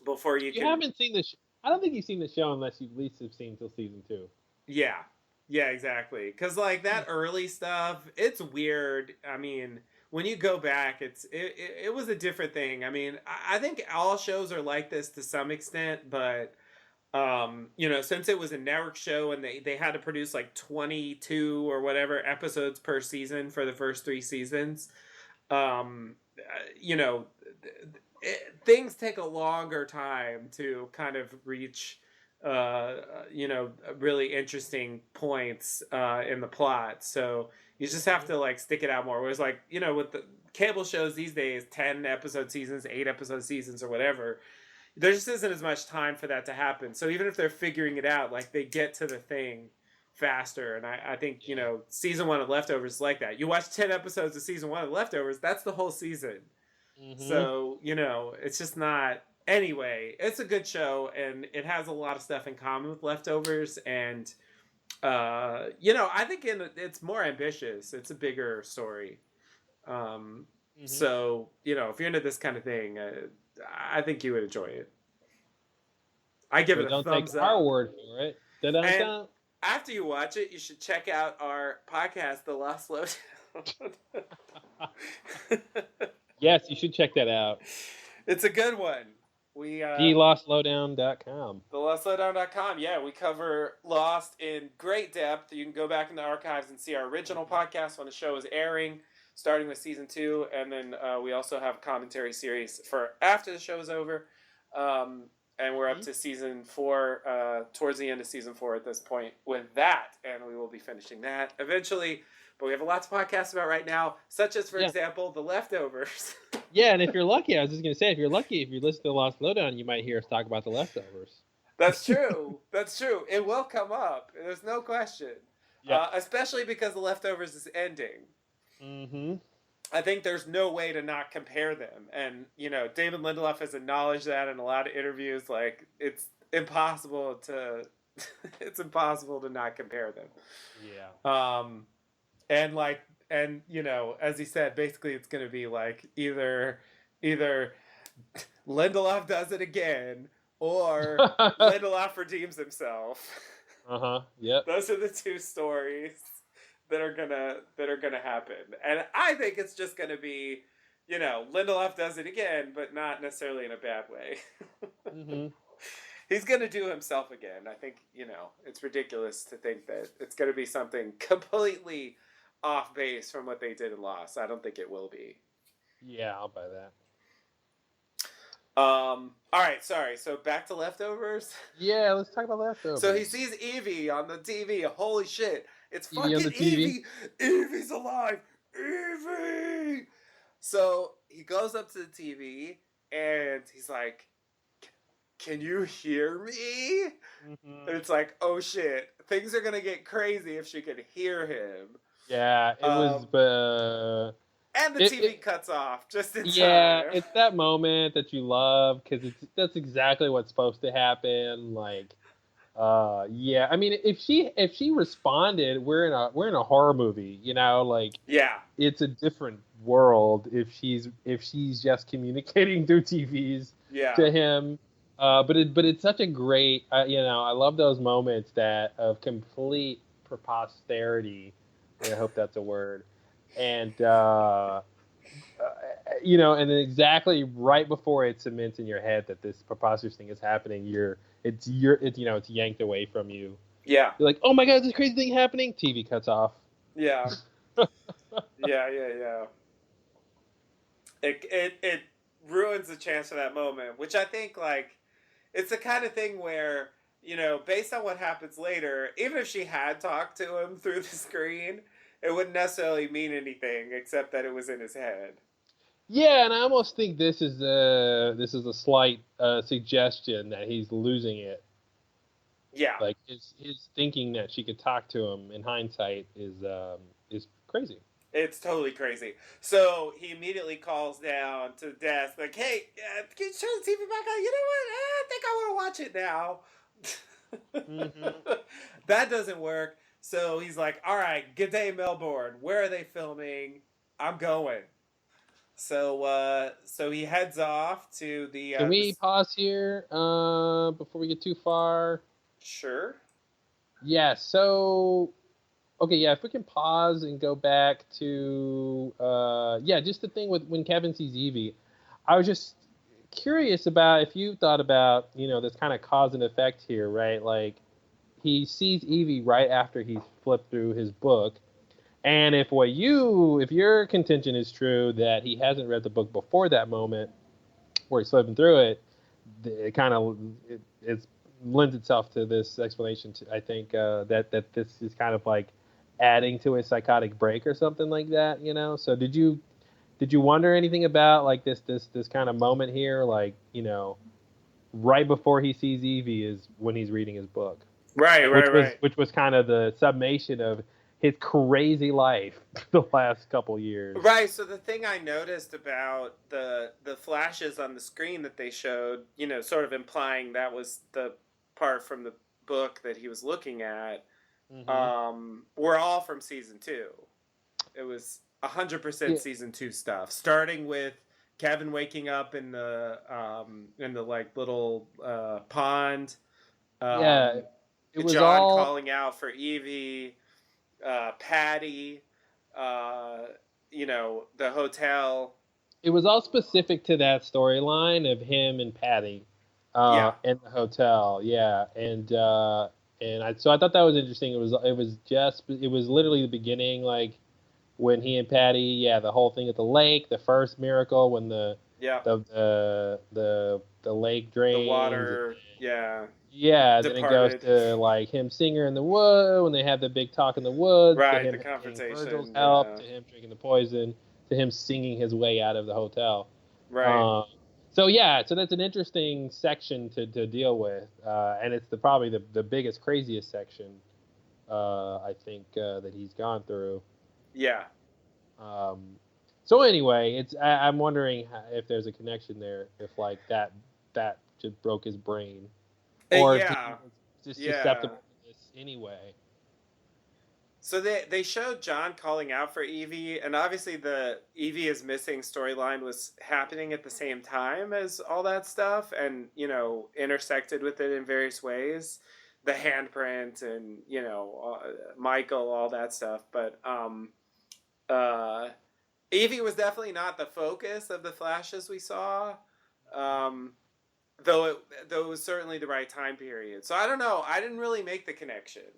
before you can. You haven't seen the. I don't think you've seen the show unless you at least have seen till season 2. Yeah, exactly. Because like that early stuff, it's weird. I mean, when you go back, it was a different thing. I mean, I think all shows are like this to some extent, but since it was a network show and they had to produce like 22 or whatever episodes per season for the first 3 seasons, things take a longer time to kind of reach really interesting points in the plot. So you just have to like stick it out more. Whereas like, with the cable shows these days, 10 episode seasons, 8 episode seasons or whatever, there just isn't as much time for that to happen. So even if they're figuring it out, like they get to the thing faster. And I think, season 1 of Leftovers is like that. You watch 10 episodes of season 1 of Leftovers, that's the whole season. So, it's just not. Anyway, it's a good show, and it has a lot of stuff in common with Leftovers, and I think it's more ambitious. It's a bigger story. So if you're into this kind of thing, I think you would enjoy it. I give it a thumbs up. Don't take our word for it. And after you watch it, you should check out our podcast, The Lost Lowdown. Yes, you should check that out. It's a good one. TheLostLowdown.com. TheLostLowdown.com. Yeah, we cover Lost in great depth. You can go back in the archives and see our original podcast when the show is airing, starting with season 2, and then we also have a commentary series for after the show is over. And we're up to season 4, towards the end of season 4 at this point with that, and we will be finishing that eventually. But we have lots of podcasts about right now, such as, for example, The Leftovers. Yeah, and if you're lucky, I was just going to say, if you listen to The Lost Lowdown, you might hear us talk about The Leftovers. That's true. That's true. It will come up. There's no question. Yeah. Especially because The Leftovers is ending. Mm-hmm. I think there's no way to not compare them. And, David Lindelof has acknowledged that in a lot of interviews. Like, it's impossible to not compare them. Yeah. And as he said, basically it's going to be like either Lindelof does it again or Lindelof redeems himself. Yep. Those are the 2 stories that are gonna happen. And I think it's just gonna be, Lindelof does it again, but not necessarily in a bad way. Mm-hmm. He's gonna do himself again. I think, it's ridiculous to think that it's gonna be something completely off base from what they did in Lost. I don't think it will be. Yeah, I'll buy that. All right, sorry. So back to Leftovers. Yeah, let's talk about Leftovers. So he sees Evie on the TV. Holy shit! It's fucking Evie. Evie's alive. Evie. So he goes up to the TV and he's like, "Can you hear me?" Mm-hmm. And it's like, oh shit, things are gonna get crazy if she could hear him. Yeah, it was. And the TV cuts off just in time. Yeah, it's that moment that you love because that's exactly what's supposed to happen. Like, yeah. I mean, if she responded, we're in a horror movie. Like, yeah, it's a different world if she's just communicating through TVs to him. But it's such a great. I love those moments of complete preposterity. I hope that's a word. And and then exactly right before it cements in your head that this preposterous thing is happening, it's yanked away from you. Yeah. You're like, oh my god, this crazy thing happening. TV cuts off. Yeah. Yeah. it ruins the chance for that moment, which I think like it's the kind of thing where, you know, based on what happens later, even if she had talked to him through the screen, it wouldn't necessarily mean anything except that it was in his head. Yeah, and I almost think this is a slight suggestion that he's losing it. Yeah, like his thinking that she could talk to him in hindsight is crazy. it's totally crazy. So he immediately calls down to the desk, like, "Hey, can you turn the TV back on? You know what? I think I want to watch it now." Mm-hmm. That doesn't work. So he's like, "All right, good day, Melbourne. Where are they filming? I'm going." So he heads off to the. Can we pause here before we get too far? Sure. Yeah. So okay, yeah. If we can pause and go back to yeah, just the thing with when Kevin sees Evie, I was just curious about if you thought about this kind of cause and effect here, right? Like he sees Evie right after he's flipped through his book. And if your contention is true that he hasn't read the book before that moment where he's flipping through it, it kind of it lends itself to this explanation. I think that this is kind of like adding to a psychotic break or something like that. So did you wonder anything about like this kind of moment here, like right before he sees Evie is when he's reading his book, Right. which was kind of the summation of his crazy life the last couple years. Right. So the thing I noticed about the flashes on the screen that they showed, sort of implying that was the part from the book that he was looking at, were all from season 2. It was 100% season 2 stuff, starting with Kevin waking up in the like little pond. It was John all calling out for Evie, Patty, the hotel. It was all specific to that storyline of him and Patty, in the hotel. Yeah, so I thought that was interesting. It was literally the beginning, like when he and Patty, the whole thing at the lake, the first miracle when the lake drains, the water, then it goes to like him singing in the wood when they have the big talk in the woods, right, to him the conversation, Virgil's help, to him drinking the poison, to him singing his way out of the hotel. Right. So that's an interesting section to deal with, and it's probably the biggest, craziest section, I think, that he's gone through. Yeah. So anyway, I'm wondering if there's a connection there, if like that just broke his brain, or if he was just susceptible to this anyway. So they showed John calling out for Evie, and obviously the Evie is missing storyline was happening at the same time as all that stuff, and intersected with it in various ways, the handprint and Michael, all that stuff. But Evie was definitely not the focus of the flashes we saw, though it was certainly the right time period. So I don't know. I didn't really make the connection.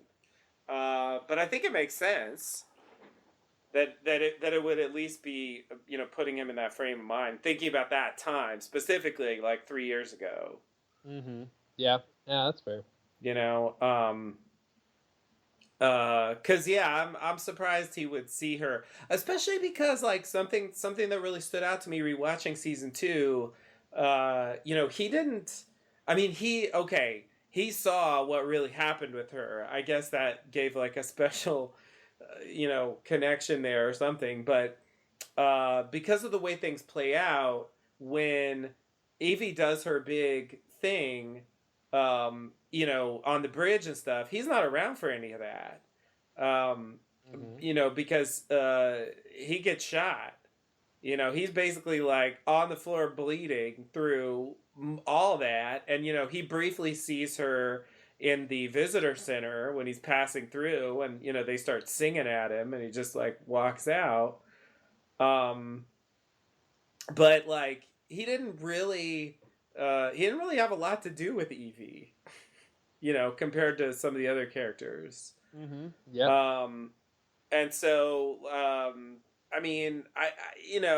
But I think it makes sense that it would at least be putting him in that frame of mind, thinking about that time specifically, like 3 years ago. Mm-hmm. Yeah, that's fair. Cause I'm surprised he would see her, especially because like something that really stood out to me rewatching season 2. He didn't. I mean, he saw what really happened with her. I guess that gave like a special, connection there or something. But because of the way things play out, when Evie does her big thing, on the bridge and stuff, he's not around for any of that. Because he gets shot. He's basically like on the floor bleeding through all that. And, he briefly sees her in the visitor center when he's passing through, and, they start singing at him and he just like walks out. But like, he didn't really have a lot to do with Evie, compared to some of the other characters. Mm-hmm. Yeah. And so, I mean, I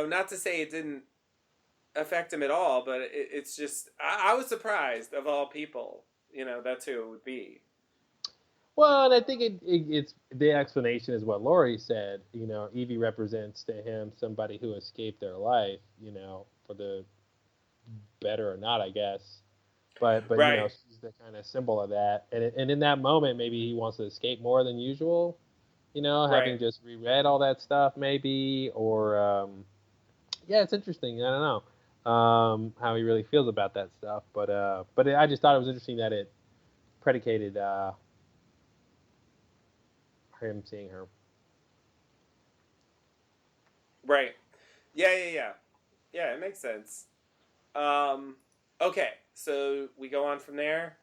not to say it didn't affect him at all. But it's just I was surprised of all people. That's who it would be. Well, and I think it's the explanation is what Laurie said. Evie represents to him somebody who escaped their life. For the better or not, I guess. But right. she's the kind of symbol of that. And in that moment, maybe he wants to escape more than usual. Having Right. just reread all that stuff, maybe, or yeah, it's interesting. I don't know how he really feels about that stuff, but I just thought it was interesting that it predicated him seeing her. Right. Yeah. It makes sense. Okay, so we go on from there.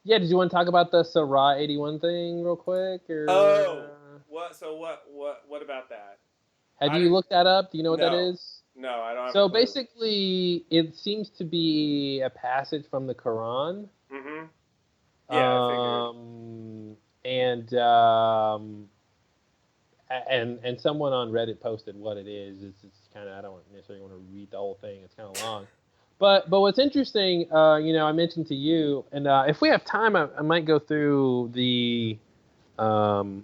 Yeah, did you want to talk about the Sarah 81 thing real quick, Oh, or what? So what about that? have I you didn't. looked that up? Do you know what that No, is? no, I don't have a So clue. basically, it seems to be a passage from the Quran. Mm-hmm. Yeah, I figured. Um, and someone on Reddit posted what it is. It's kind of, I don't necessarily want to read the whole thing. It's kind of long. But what's interesting, I mentioned to you, and if we have time, I might go through the um,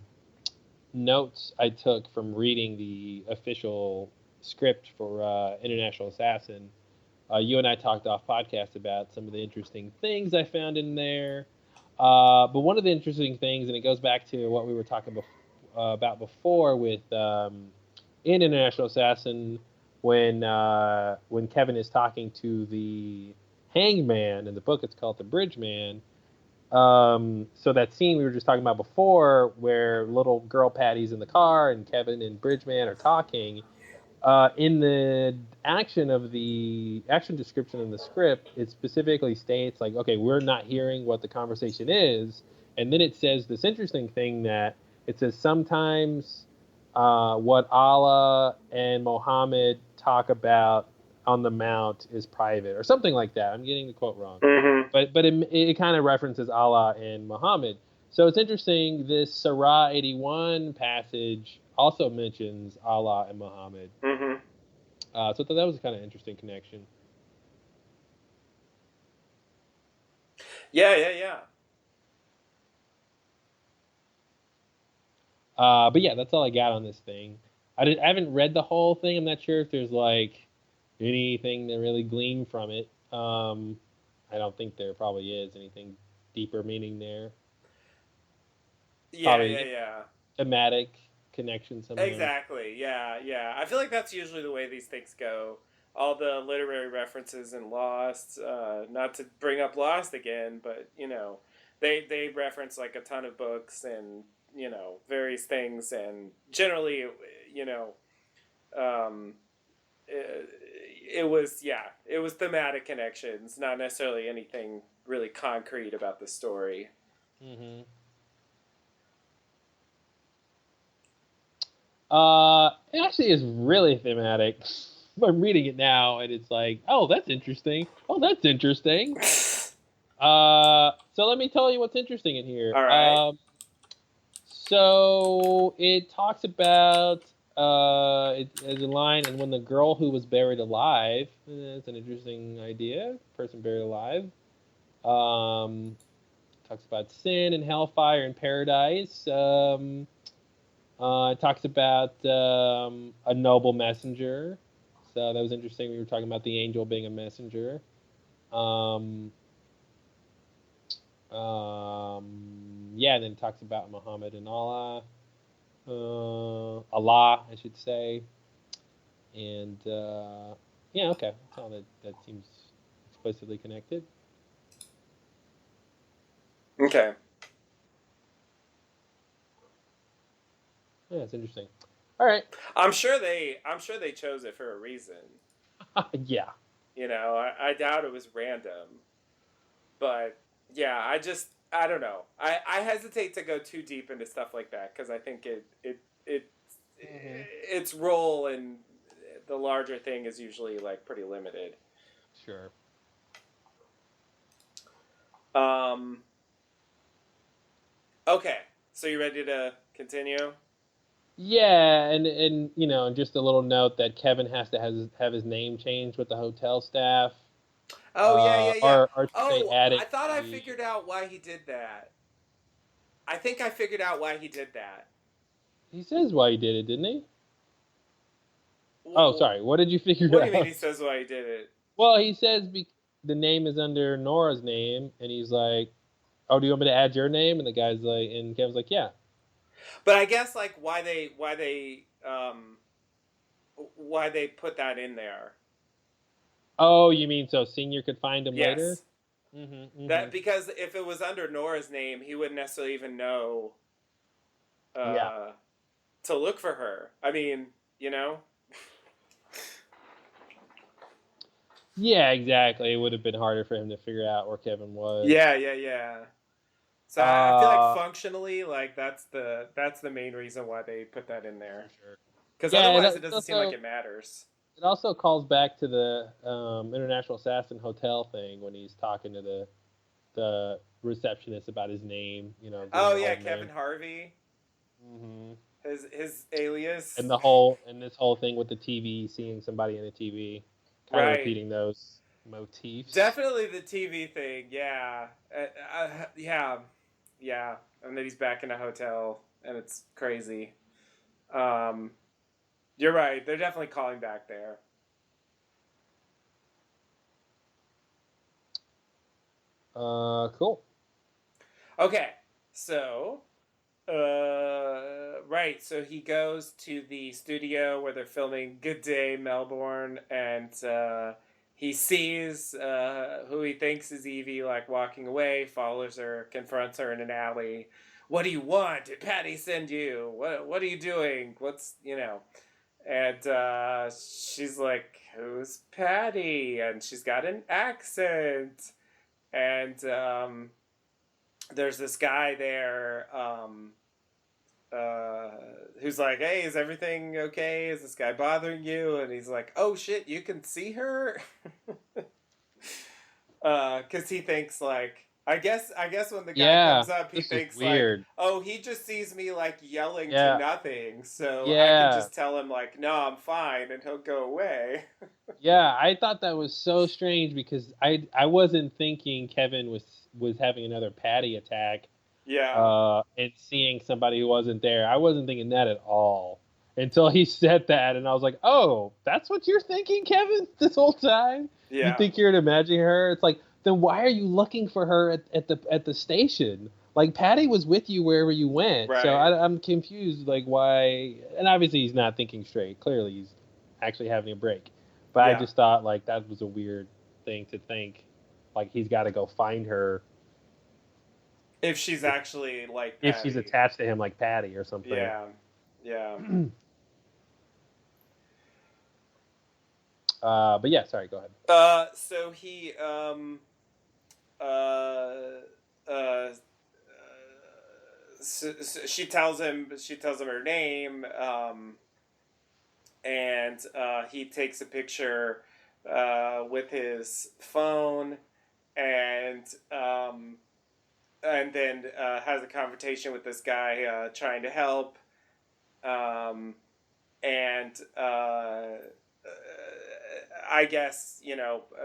notes I took from reading the official script for International Assassin. You and I talked off podcast about some of the interesting things I found in there. But one of the interesting things, and it goes back to what we were talking about before with in International Assassin, when Kevin is talking to the hangman in the book, it's called the Bridge Man. So that scene we were just talking about before, where little girl Patty's in the car and Kevin and Bridgeman are talking, in the action description in the script, it specifically states like, okay, we're not hearing what the conversation is, and then it says this interesting thing that it says sometimes what Allah and Muhammad talk about on the mount is private or something like that. I'm getting the quote wrong, Mm-hmm. but it kind of references Allah and Muhammad. So it's interesting. This Surah 81 passage also mentions Allah and Muhammad. Mm-hmm. So that was a kind of interesting connection. Yeah. But yeah, that's all I got on this thing. I haven't read the whole thing. I'm not sure if there's like anything to really glean from it. I don't think there probably is anything deeper meaning there. Yeah, Probably yeah, yeah. thematic connection somehow. Exactly. Yeah. I feel like that's usually the way these things go. All the literary references in Lost, not to bring up Lost again, but they reference like a ton of books and various things, and generally, you know, um, it was thematic connections, not necessarily anything really concrete about the story. Mm-hmm. It actually is really thematic. I'm reading it now, and it's like, oh, that's interesting. Oh, that's interesting. So let me tell you what's interesting in here. All right. So it talks about it as a line, and when the girl who was buried alive, that's an interesting idea. Person buried alive. Talks about sin and hellfire and paradise. It talks about a noble messenger. So that was interesting. We were talking about the angel being a messenger. Um, yeah, and then it talks about Muhammad and Allah. Allah, I should say. And yeah, okay. That's all that seems explicitly connected. Okay. Yeah, that's interesting. All right. I'm sure they chose it for a reason. Yeah. I doubt it was random. But yeah, I don't know. I hesitate to go too deep into stuff like that because I think it Mm-hmm. its role in the larger thing is usually like pretty limited. Sure. Um. Okay, so you ready to continue? Yeah, and you know, just a little note that Kevin has to have his name changed with the hotel staff, Oh yeah, yeah, yeah. or should they Oh, add I it thought to I the? figured out why he did that. I think I figured out why he did that. He says why he did it, didn't he? Oh, What, sorry. What did you what figure do you mean he out? says why he did it? Well, he says the name is under Nora's name, and he's like, "Oh, do you want me to add your name?" And the guy's like, and Kevin's like, "Yeah." But I guess like why they put that in there. Oh, you mean so Senior could find him later? Yes. Mm-hmm. Mm-hmm. That because if it was under Nora's name, he wouldn't necessarily even know Yeah. uh, to look for her. I mean, you know. Yeah, exactly. It would have been harder for him to figure out where Kevin was. Yeah, yeah, yeah. So I feel like Uh, functionally, like that's the main reason why they put that in there. for sure. Because Yeah, otherwise, it it's doesn't seem like also it matters. it also calls back to the International Assassin Hotel thing when he's talking to the receptionist about his name. You know, giving Oh the yeah, whole Kevin name. Harvey, Hmm. his alias. And this whole thing with the TV, seeing somebody in the TV, kind of Right. repeating those motifs. Definitely the TV thing. Yeah. Yeah. Yeah. And then he's back in a hotel, and it's crazy. Um, you're right. They're definitely calling back there. Cool. Okay. So, right. So he goes to the studio where they're filming Good Day Melbourne, and he sees who he thinks is Evie, like walking away, follows her, confronts her in an alley. What do you want? Did Patty send you? What are you doing? What's And she's like, "Who's Patty?" And she's got an accent. And there's this guy there uh, who's like, "Hey, is everything okay? Is this guy bothering you?" And he's like, "Oh shit, you can see her," because he thinks like, I guess when the guy Yeah, comes up, he this is thinks like, weird. "Oh, he just sees me like yelling to Yeah, nothing, so I can yeah, just tell him like, no, I'm fine,' and he'll go away." yeah. I thought that was so strange because I wasn't thinking Kevin was having another Patty attack, Yeah. and seeing somebody who wasn't there. I wasn't thinking that at all until he said that, and I was like, "Oh, that's what you're thinking, Kevin, this whole time? You Yeah. think you're imagining her?" It's like, then why are you looking for her at the station? Like Patty was with you wherever you went, so Right. I'm confused. Like why? And obviously he's not thinking straight. Clearly he's actually having a break. But I Yeah. just thought like that was a weird thing to think. Like he's got to go find her If she's actually like if she's Patty. attached to him like Patty or something. Yeah. Yeah. But yeah, sorry, go ahead. So he uh uh so she tells him her name, and he takes a picture with his phone, and then has a conversation with this guy trying to help, and I guess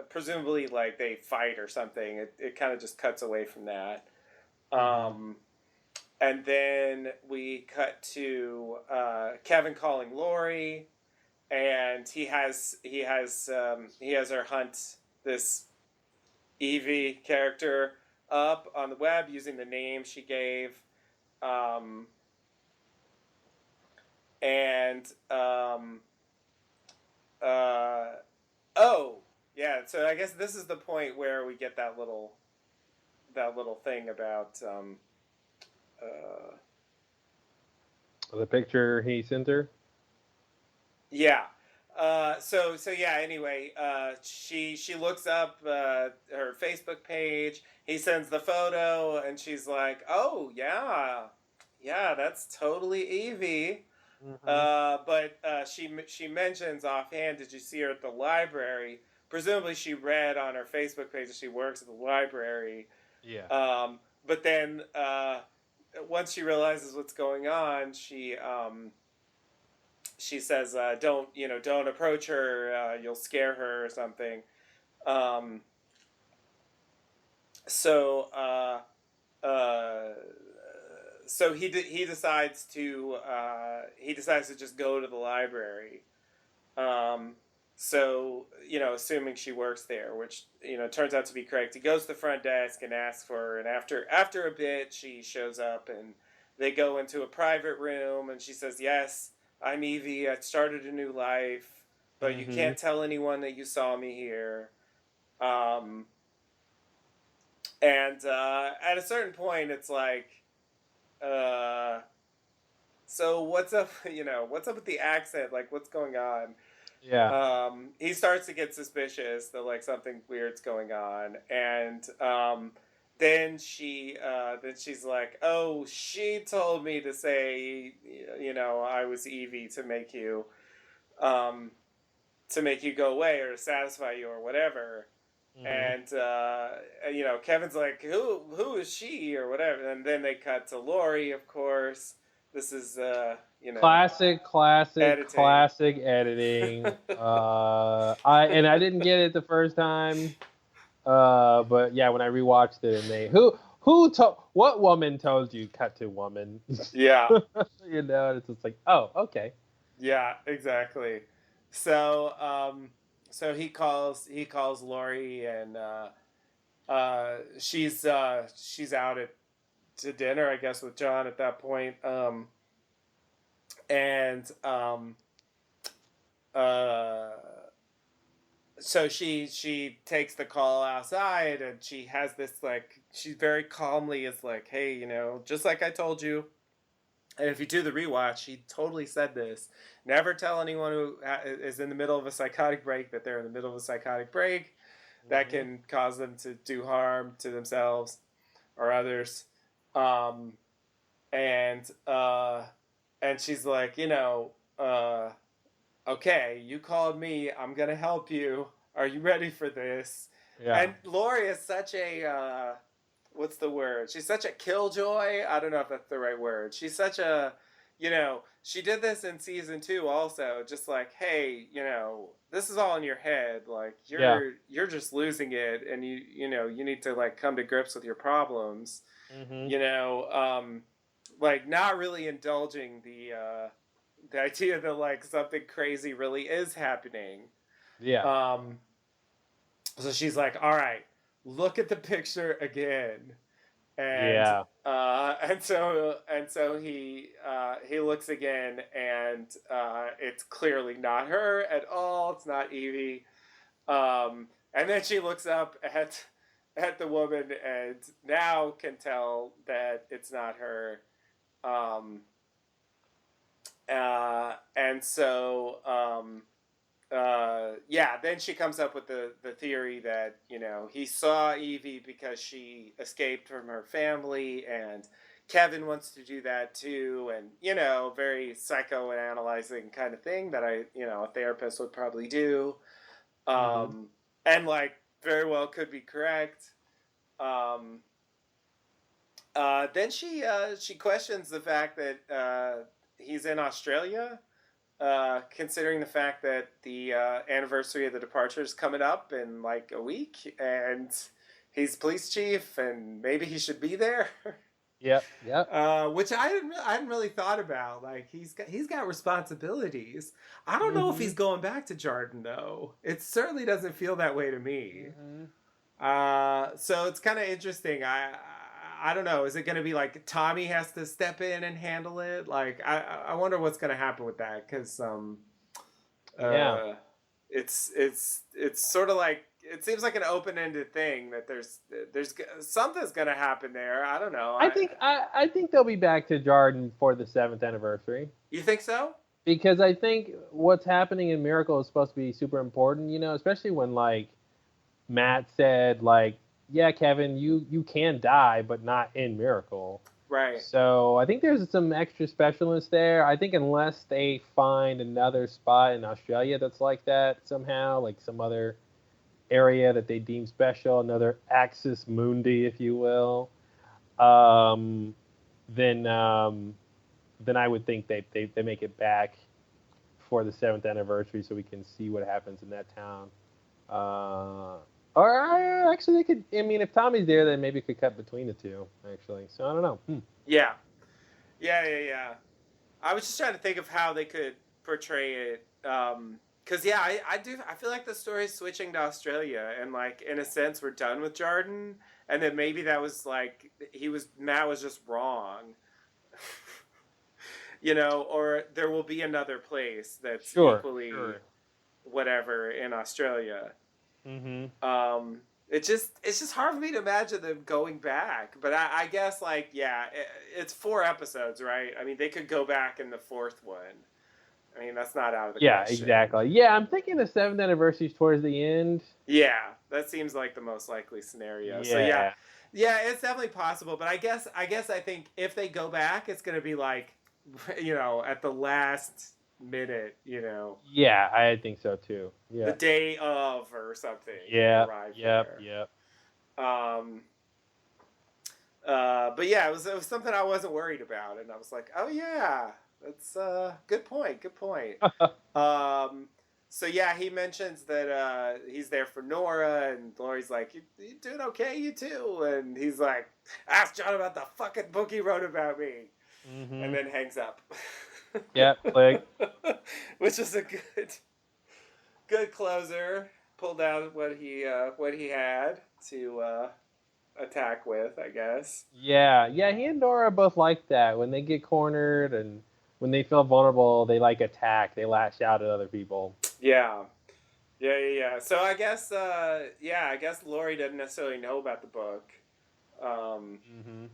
presumably like they fight or something. It kind of just cuts away from that. Mm-hmm. And then we cut to Kevin calling Lori, and he has her hunt this Evie character up on the web using the name she gave, um, and uh, oh yeah. So I guess this is the point where we get that little thing about uh, The picture he sent her. yeah. So yeah. Anyway, she looks up her Facebook page. He sends the photo, and she's like, "Oh yeah, yeah, that's totally Evie." Mm-hmm. But she mentions offhand, "Did you see her at the library?" Presumably, she read on her Facebook page that she works at the library. Yeah. But then once she realizes what's going on, she says, don't approach her, you'll scare her or something. Um, so uh, so he decides to just go to the library. Um, so assuming she works there, which turns out to be correct, he goes to the front desk and asks for her, and after a bit, she shows up, and they go into a private room, and she says, "Yes, I'm Evie. I started a new life, but you can't tell anyone that you saw me here." And at a certain point, it's like, so what's up? What's up with the accent? Like, what's going on? Yeah. He starts to get suspicious that like something weird's going on, and then she's like, "Oh, she told me to say, I was Evie um, to make you go away or to satisfy you or whatever." And Kevin's like, who is she or whatever, and then they cut to Lori, of course. This is classic editing. editing. I didn't get it the first time, but yeah, when I rewatched it, and what woman told you cut to woman? Yeah. It's just like, oh, okay. Yeah, exactly. So so he calls Lori, and she's out to dinner, I guess, with John at that point. And uh so she takes the call outside, and she has this, like, she very calmly is like, "Hey, just like I told you." And if you do the rewatch, he totally said this: never tell anyone who is in the middle of a psychotic break that they're in the middle of a psychotic break. That can cause them to do harm to themselves or others. Um, and she's like, okay, you called me. I'm gonna help you. Are you ready for this? Yeah. And Lori is such a what's the word? She's such a killjoy. I don't know if that's the right word. She's such a, she did this in season 2 also. Just like, hey, this is all in your head. Like you're just losing it, and you need to like come to grips with your problems. Like not really indulging the idea that like something crazy really is happening. Yeah. So she's like, all right, look at the picture again. And Yeah. so he looks again, and it's clearly not her at all. It's not Evie. And then she looks up at the woman, and now can tell that it's not her. And so then she comes up with the theory that he saw Evie because she escaped from her family, and Kevin wants to do that too, and very psychoanalyzing kind of thing that a therapist would probably do, and like very well could be correct. Then she questions the fact that he's in Australia. Considering the fact that the anniversary of the departure is coming up in like a week, and he's police chief, and maybe he should be there. Yep. Which I hadn't really thought about. Like he's got responsibilities. I don't know if he's going back to Jordan though. It certainly doesn't feel that way to me. So it's kind of interesting. I don't know. Is it going to be like Tommy has to step in and handle it? Like I wonder what's going to happen with that, because it's sort of like, it seems like an open-ended thing that there's something's going to happen there. I don't know. I think they'll be back to Jordan for the 7th anniversary. You think so? Because I think what's happening in Miracle is supposed to be super important, especially when like Matt said like, yeah, Kevin, you can die, but not in Miracle. Right. So I think there's some extra specialists there. I think unless they find another spot in Australia that's like that somehow, like some other area that they deem special, another axis mundi, if you will, then I would think they make it back before the 7th anniversary, so we can see what happens in that town. Or actually, they could. I mean, if Tommy's there, then maybe it could cut between the two. Actually, so I don't know. Yeah. I was just trying to think of how they could portray it. Because I do. I feel like the story's switching to Australia, and like in a sense, we're done with Jordan, and then maybe that was like Matt was just wrong. Or there will be another place that's equally whatever in Australia. Mm-hmm. It's just hard for me to imagine them going back, but I guess it's 4 episodes, right? I mean, they could go back in the 4th one. I mean, that's not out of the question. Yeah, exactly. Yeah, I'm thinking the 7th anniversary is towards the end. Yeah, that seems like the most likely scenario. Yeah. So yeah, it's definitely possible. But I guess I think if they go back, it's gonna be like, at the last minute, Yeah, I think so too. Yeah. The day of or something. Yeah. Yep. But yeah, it was something I wasn't worried about, and I was like, oh yeah, that's good point. So yeah, he mentions that he's there for Nora, and Lori's like, you doing okay, you too? And he's like, ask John about the fucking book he wrote about me. Mm-hmm. And then hangs up. Yep, click. Which is a good closer. Pulled out what he had to attack with, I guess. Yeah, he and Nora both like that. When they get cornered and when they feel vulnerable, they like attack. They lash out at other people. Yeah. So I guess Lori doesn't necessarily know about the book.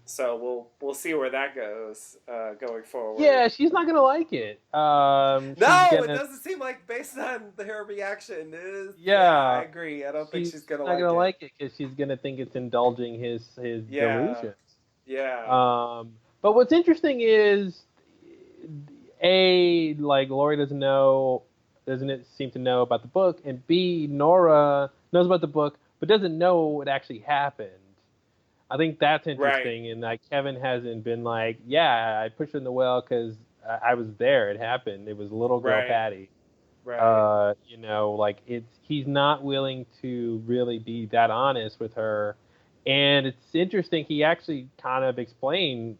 So we'll see where that goes going forward. Yeah, she's not gonna like it. No, it doesn't seem like based on her reaction. I agree. I don't think she's gonna like it. She's not gonna like it because she's gonna think it's indulging his delusions. Yeah. But what's interesting is, like Lori doesn't seem to know about the book, and B, Nora knows about the book but doesn't know what actually happened. I think that's interesting, right. And like Kevin hasn't been like, yeah, I pushed her in the well because I was there. It happened. It was little girl Patty. Right. He's not willing to really be that honest with her, and it's interesting. He actually kind of explained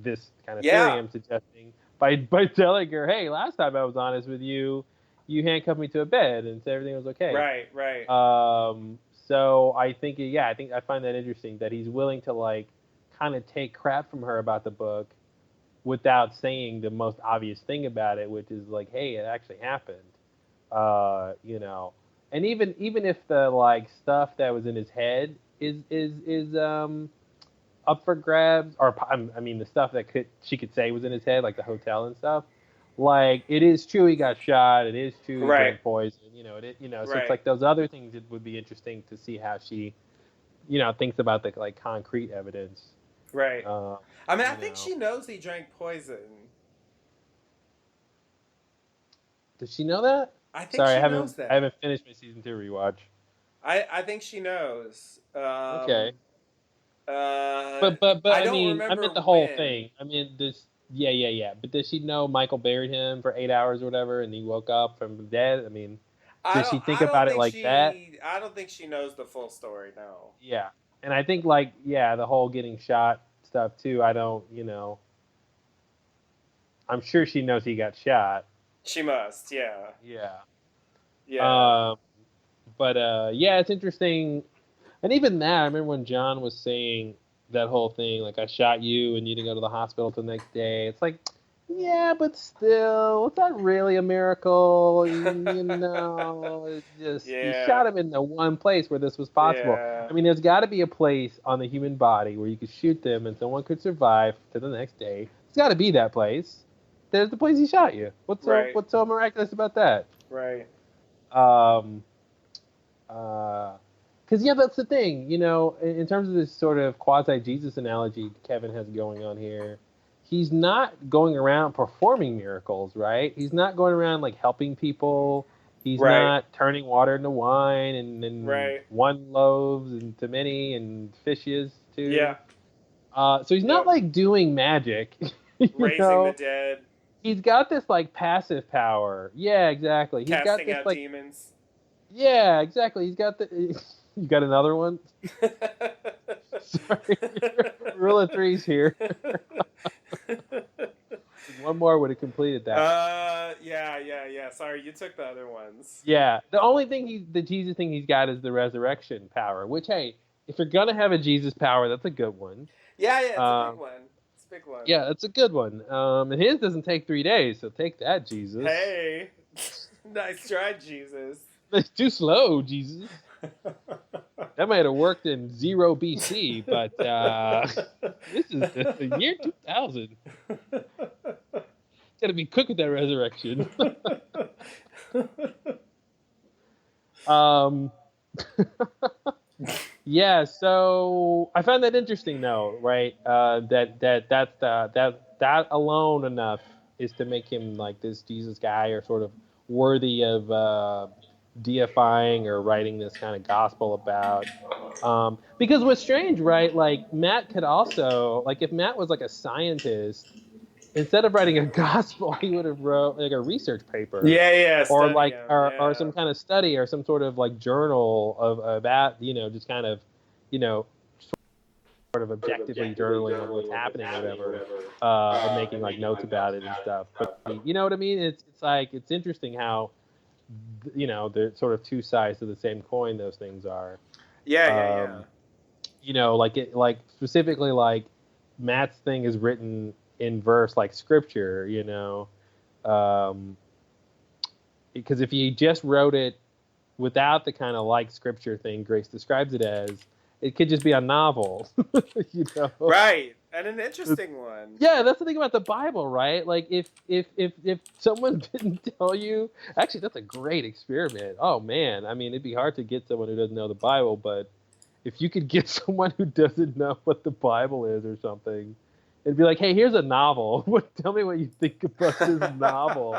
this kind of theory I'm suggesting by telling her, hey, last time I was honest with you, you handcuffed me to a bed and said everything was okay. Right. So I think I find that interesting that he's willing to like kind of take crap from her about the book without saying the most obvious thing about it, which is like, hey, it actually happened. And even if the like stuff that was in his head is up for grabs, or I mean the stuff that she could say was in his head, like the hotel and stuff. Like it is true he got shot. It is true he drank poison. So it's like those other things. It would be interesting to see how she, thinks about the like concrete evidence. Right. I think she knows he drank poison. Does she know that? I think she knows that. I haven't finished my season 2 rewatch. I think she knows. Okay. But I meant the whole thing. I mean this. Yeah. But does she know Michael buried him for 8 hours or whatever, and he woke up from the dead? I mean, does she think about it like that? I don't think she knows the full story. No. Yeah, and I think the whole getting shot stuff too. I don't, I'm sure she knows he got shot. She must. Yeah. Yeah. It's interesting, and even that, I remember when John was saying that whole thing, like I shot you and you didn't go to the hospital till the next day. It's like, yeah, but still, it's not really a miracle. It's just you shot him in the one place where this was possible. Yeah. I mean, there's got to be a place on the human body where you could shoot them and someone could survive to the next day. It's got to be that place. There's the place he shot you. What's so miraculous about that? Right. Because that's the thing, in terms of this sort of quasi-Jesus analogy Kevin has going on here, he's not going around performing miracles, right? He's not going around like helping people. He's not turning water into wine and one loaves into many and fishes too. Yeah. So he's not like doing magic. Raising the dead. He's got this like passive power. Yeah, exactly. He's Casting got this out like demons. Yeah, exactly. He's got the. You got another one? Sorry, rule of threes here. One more would have completed that. Yeah. Sorry, you took the other ones. Yeah, the only thing the Jesus thing he's got is the resurrection power. Which, hey, if you're gonna have a Jesus power, that's a good one. Yeah, it's a big one. It's a big one. Yeah, it's a good one. And his doesn't take 3 days, so take that, Jesus. Hey, nice try, Jesus. It's too slow, Jesus. That might have worked in 0 BC, but this is the year 2000. Gotta be quick with that resurrection. Yeah, so I found that interesting, though, right? That alone enough is to make him like this Jesus guy, or sort of worthy of deifying or writing this kind of gospel about. Because what's strange, right? Like Matt could also, like, if Matt was like a scientist, instead of writing a gospel, he would have wrote like a research paper. Or like, or some kind of study, or some sort of like journal of about, just kind of, sort of objectively journaling of what's happening or whatever, and making like notes about it and stuff. But you know what I mean? It's like, it's interesting how, they're sort of two sides to the same coin. Those things are. Yeah. Like specifically, like Matt's thing is written in verse like scripture, because if you just wrote it without the kind of like scripture thing Grace describes it as, it could just be a novel. Right, and an interesting one. Yeah, that's the thing about the Bible, right? Like if someone didn't tell you, actually that's a great experiment. Oh man, I mean, it'd be hard to get someone who doesn't know the Bible, but if you could get someone who doesn't know what the Bible is or something, it'd be like, hey, here's a novel. Tell me what you think about this novel.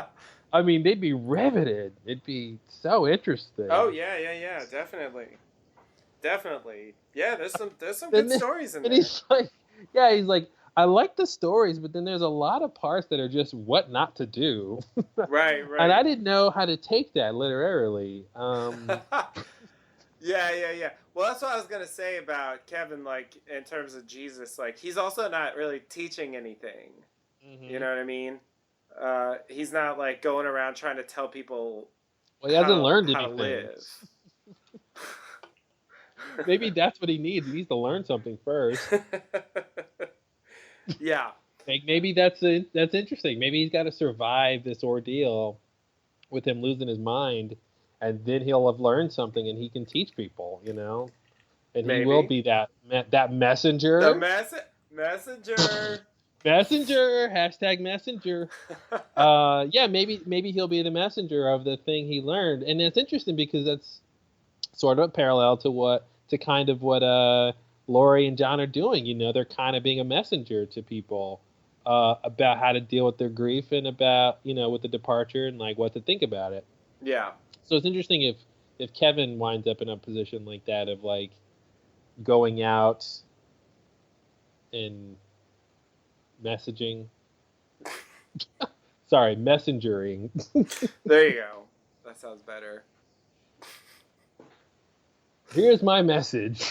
I mean, they'd be riveted. It'd be so interesting. Oh yeah, definitely. Yeah, there's some good stories in there. He's like, I like the stories, but then there's a lot of parts that are just what not to do. Right. And I didn't know how to take that literally. Yeah. Well, that's what I was gonna say about Kevin. Like, in terms of Jesus, like, he's also not really teaching anything. Mm-hmm. You know what I mean? He's not like going around trying to tell people. Well, he hasn't learned how anything. To live. Maybe that's what he needs. He needs to learn something first. Yeah. Like, maybe that's interesting. Maybe he's got to survive this ordeal with him losing his mind, and then he'll have learned something, and he can teach people, And maybe. He will be that messenger. The messenger. Messenger. #messenger. Yeah, maybe he'll be the messenger of the thing he learned, and it's interesting because that's sort of a parallel to what Lori and John are doing. They're kind of being a messenger to people about how to deal with their grief, and about, with the departure, and like what to think about it. Yeah. So it's interesting if Kevin winds up in a position like that, of like going out and messaging. Sorry, messengering. There you go. That sounds better. Here's my message.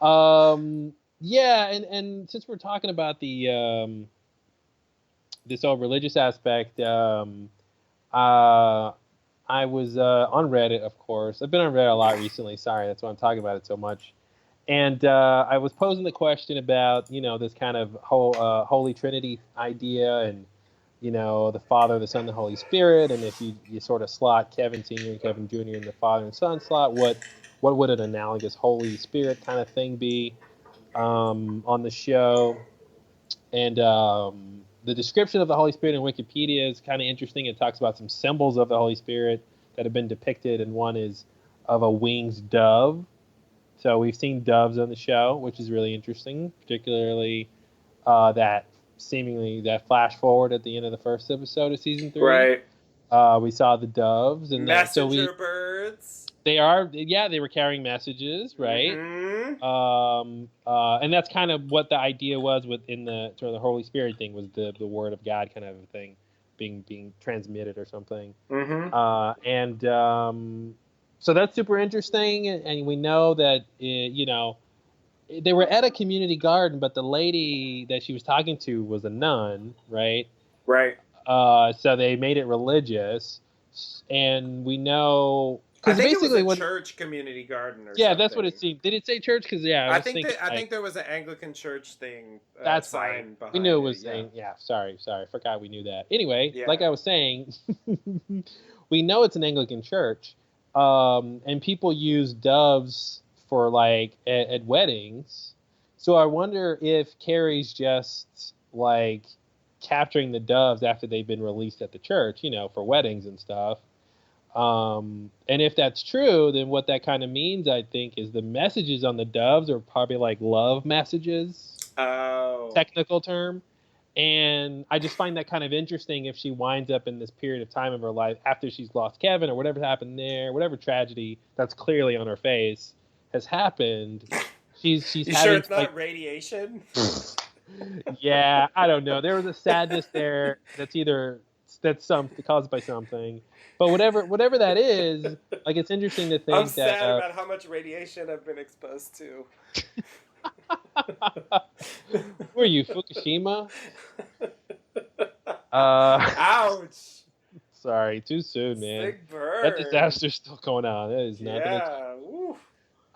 Yeah, and since we're talking about the this whole religious aspect, I was on Reddit, of course. I've been on Reddit a lot recently. Sorry, that's why I'm talking about it so much. And I was posing the question about, this kind of whole Holy Trinity idea, and, the Father, the Son, the Holy Spirit. And if you sort of slot Kevin Sr. and Kevin Jr. in the Father and Son slot, what would an analogous Holy Spirit kind of thing be on the show? And the description of the Holy Spirit in Wikipedia is kind of interesting. It talks about some symbols of the Holy Spirit that have been depicted, and one is of a winged dove. So we've seen doves on the show, which is really interesting, particularly that flash forward at the end of the first episode of season 3. Right. We saw the doves and messenger birds. They are, yeah, they were carrying messages, right? And that's kind of what the idea was within the sort of the Holy Spirit thing, was the word of God kind of a thing being transmitted or something. So that's super interesting, and we know that they were at a community garden, but the lady that she was talking to was a nun, right? Right. So they made it religious, and we know because basically it was a church community garden or something. That's what it seemed. Did it say church? Because I think there was an Anglican church thing. That's fine. We knew it was saying. Yeah, sorry, forgot we knew that. Anyway, like I was saying, we know it's an Anglican church, and people use doves for like at weddings. So I wonder if Carrie's just like capturing the doves after they've been released at the church, for weddings and stuff. And if that's true, then what that kind of means, I think, is the messages on the doves are probably like love messages. Oh. Technical term. And I just find that kind of interesting if she winds up in this period of time of her life after she's lost Kevin or whatever happened there, whatever tragedy that's clearly on her face has happened. She's you having, sure it's not radiation? Yeah, I don't know. There was a sadness there that's caused by something. But whatever that is, like, it's interesting to think I'm sad about how much radiation I've been exposed to. Were you Fukushima? Ouch! Sorry, too soon, man. Big bird. That disaster's still going on. That is not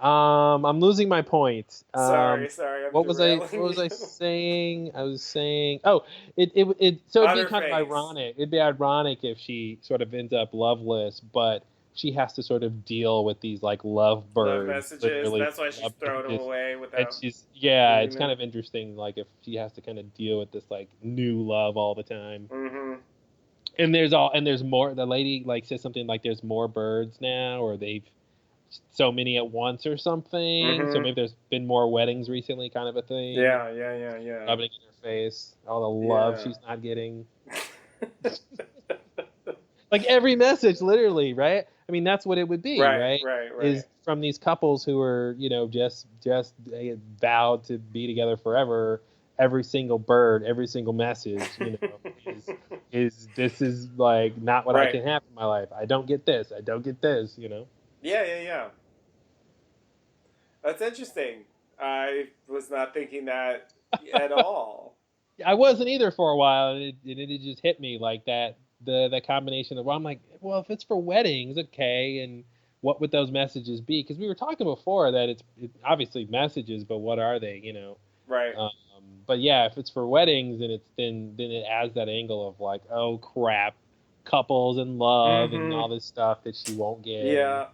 I'm losing my point. Sorry. What was I saying? I was saying, so it'd be kind of ironic. It'd be ironic if she sort of ends up loveless, but she has to sort of deal with these like love birds. Love messages. That's why she's throwing them away without. It's kind of interesting. Like if she has to kind of deal with this like new love all the time. Mm-hmm. And there's more. The lady like says something like, "There's more birds now," or they've so many at once or something. Mm-hmm. So maybe there's been more weddings recently, kind of a thing. Yeah. Rubbing in her face, all the love she's not getting. Like every message, literally, right? I mean, that's what it would be, right? Right. Is from these couples who are, just vowed to be together forever. Every single bird, every single message, is this is like not what I can have in my life. I don't get this. I don't get this. Yeah. That's interesting. I was not thinking that at all. I wasn't either for a while, and it just hit me like that. The combination of, I'm like, well, if it's for weddings, okay, and what would those messages be? Because we were talking before that it's obviously messages, but what are they? Right. But yeah, if it's for weddings, then it adds that angle of like, oh crap, couples and love and all this stuff that she won't get. Yeah.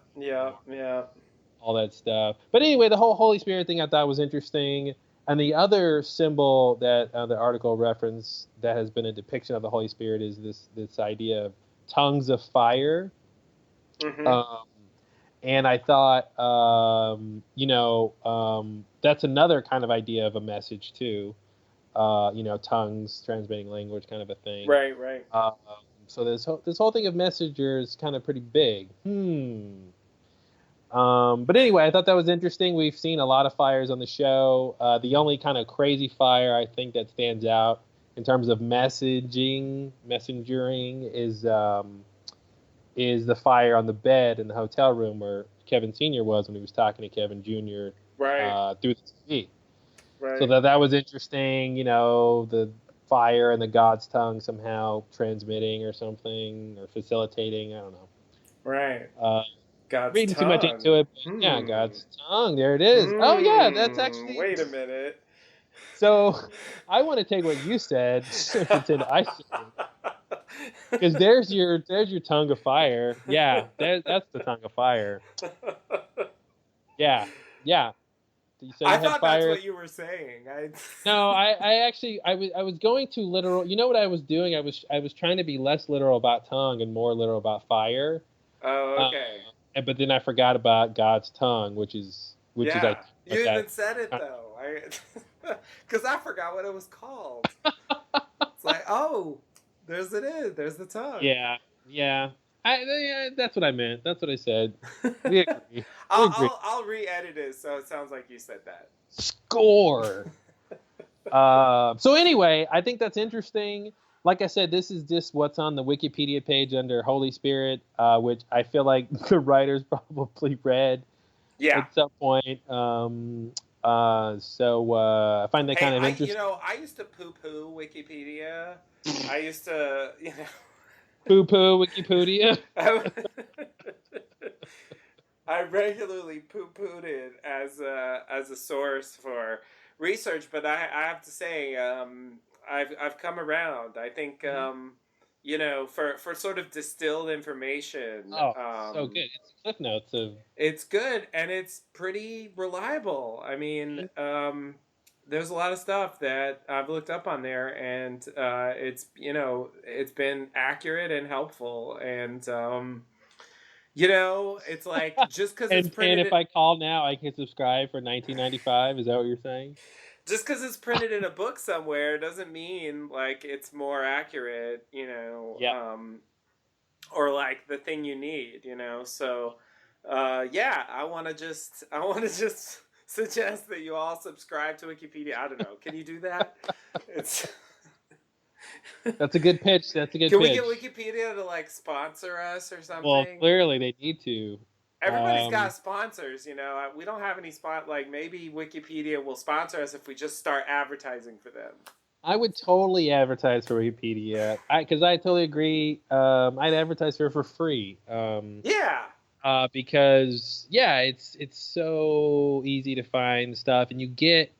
All that stuff. But anyway, the whole Holy Spirit thing I thought was interesting. And the other symbol that the article referenced that has been a depiction of the Holy Spirit is this idea of tongues of fire. Mm-hmm. And I thought, that's another kind of idea of a message too. Tongues, transmitting language, kind of a thing. Right. So this whole thing of messenger is kind of pretty big. But anyway, I thought that was interesting. We've seen a lot of fires on the show. The only kind of crazy fire I think that stands out in terms of messengering is the fire on the bed in the hotel room where Kevin Sr. was when he was talking to Kevin Jr. Through the TV. Right. So that was interesting. The fire and the God's tongue somehow transmitting or something or facilitating. I don't know. Right. God's reading tongue. too much into it. But yeah, God's tongue. There it is. Oh yeah, that's actually. Wait a minute. So, I want to take what you said and pretend I said, because there's your tongue of fire. Yeah, that's the tongue of fire. Yeah. I thought that's what you were saying. No, I actually was going too literal. You know what I was doing? I was trying to be less literal about tongue and more literal about fire. Oh, okay. But then I forgot about God's tongue, which is you even said it though, because I forgot what it was called. It's like, oh, there's the tongue. Yeah. That's what I meant. That's what I said. We agree. I'll re-edit it so it sounds like you said that. Score. So anyway, I think that's interesting. Like I said, this is just what's on the Wikipedia page under Holy Spirit, which I feel like the writers probably read at some point. So I find that kind of interesting. I used to poo-poo Wikipedia. I used to, poo-poo Wikipedia. I regularly poo-pooed it as a source for research, but I have to say, I've come around. I think for sort of distilled information. So good. It's cliff notes of. It's good and it's pretty reliable. I mean, there's a lot of stuff that I've looked up on there, and it's been accurate and helpful, and it's like just because it's printed. And if I call now, I can subscribe for $19.95. Is that what you're saying? Just because it's printed in a book somewhere doesn't mean like it's more accurate, or like the thing you need, So, I want to just suggest that you all subscribe to Wikipedia. I don't know. Can you do that? That's a good pitch. Can we get Wikipedia to like sponsor us or something? Well, clearly they need to. Everybody's got sponsors, We don't have any like maybe Wikipedia will sponsor us if we just start advertising for them. I would totally advertise for Wikipedia. Because I totally agree. I'd advertise for free. Because it's so easy to find stuff, and you get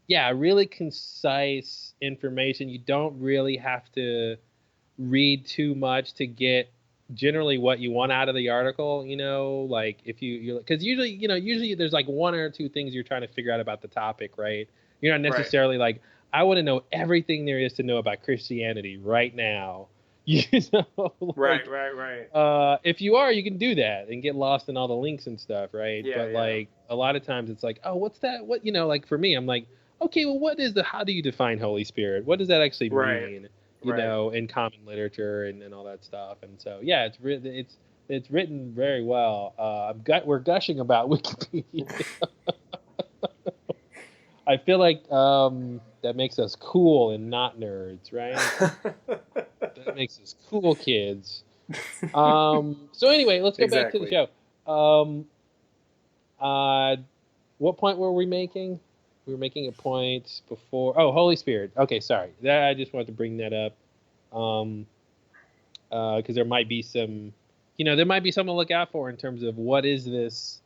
really concise information. You don't really have to read too much to get generally what you want out of the article. Like if you're because usually there's like one or two things you're trying to figure out about the topic, right? You're not necessarily like, I want to know everything there is to know about Christianity right now. Right. If you are, you can do that and get lost in all the links and stuff, right? Like a lot of times it's like, oh, what's that? What like for me, I'm like, okay, well, how do you define Holy Spirit? What does that actually mean? In common literature and all that stuff. And so it's written very well. We're gushing about Wikipedia. I feel like that makes us cool and not nerds, right? That makes us cool kids. So anyway, let's go back to the show. What point were we making? We were making a point before. Oh, Holy Spirit. Okay, sorry. I just wanted to bring that up. Because there might be some, there might be something to look out for in terms of what is this?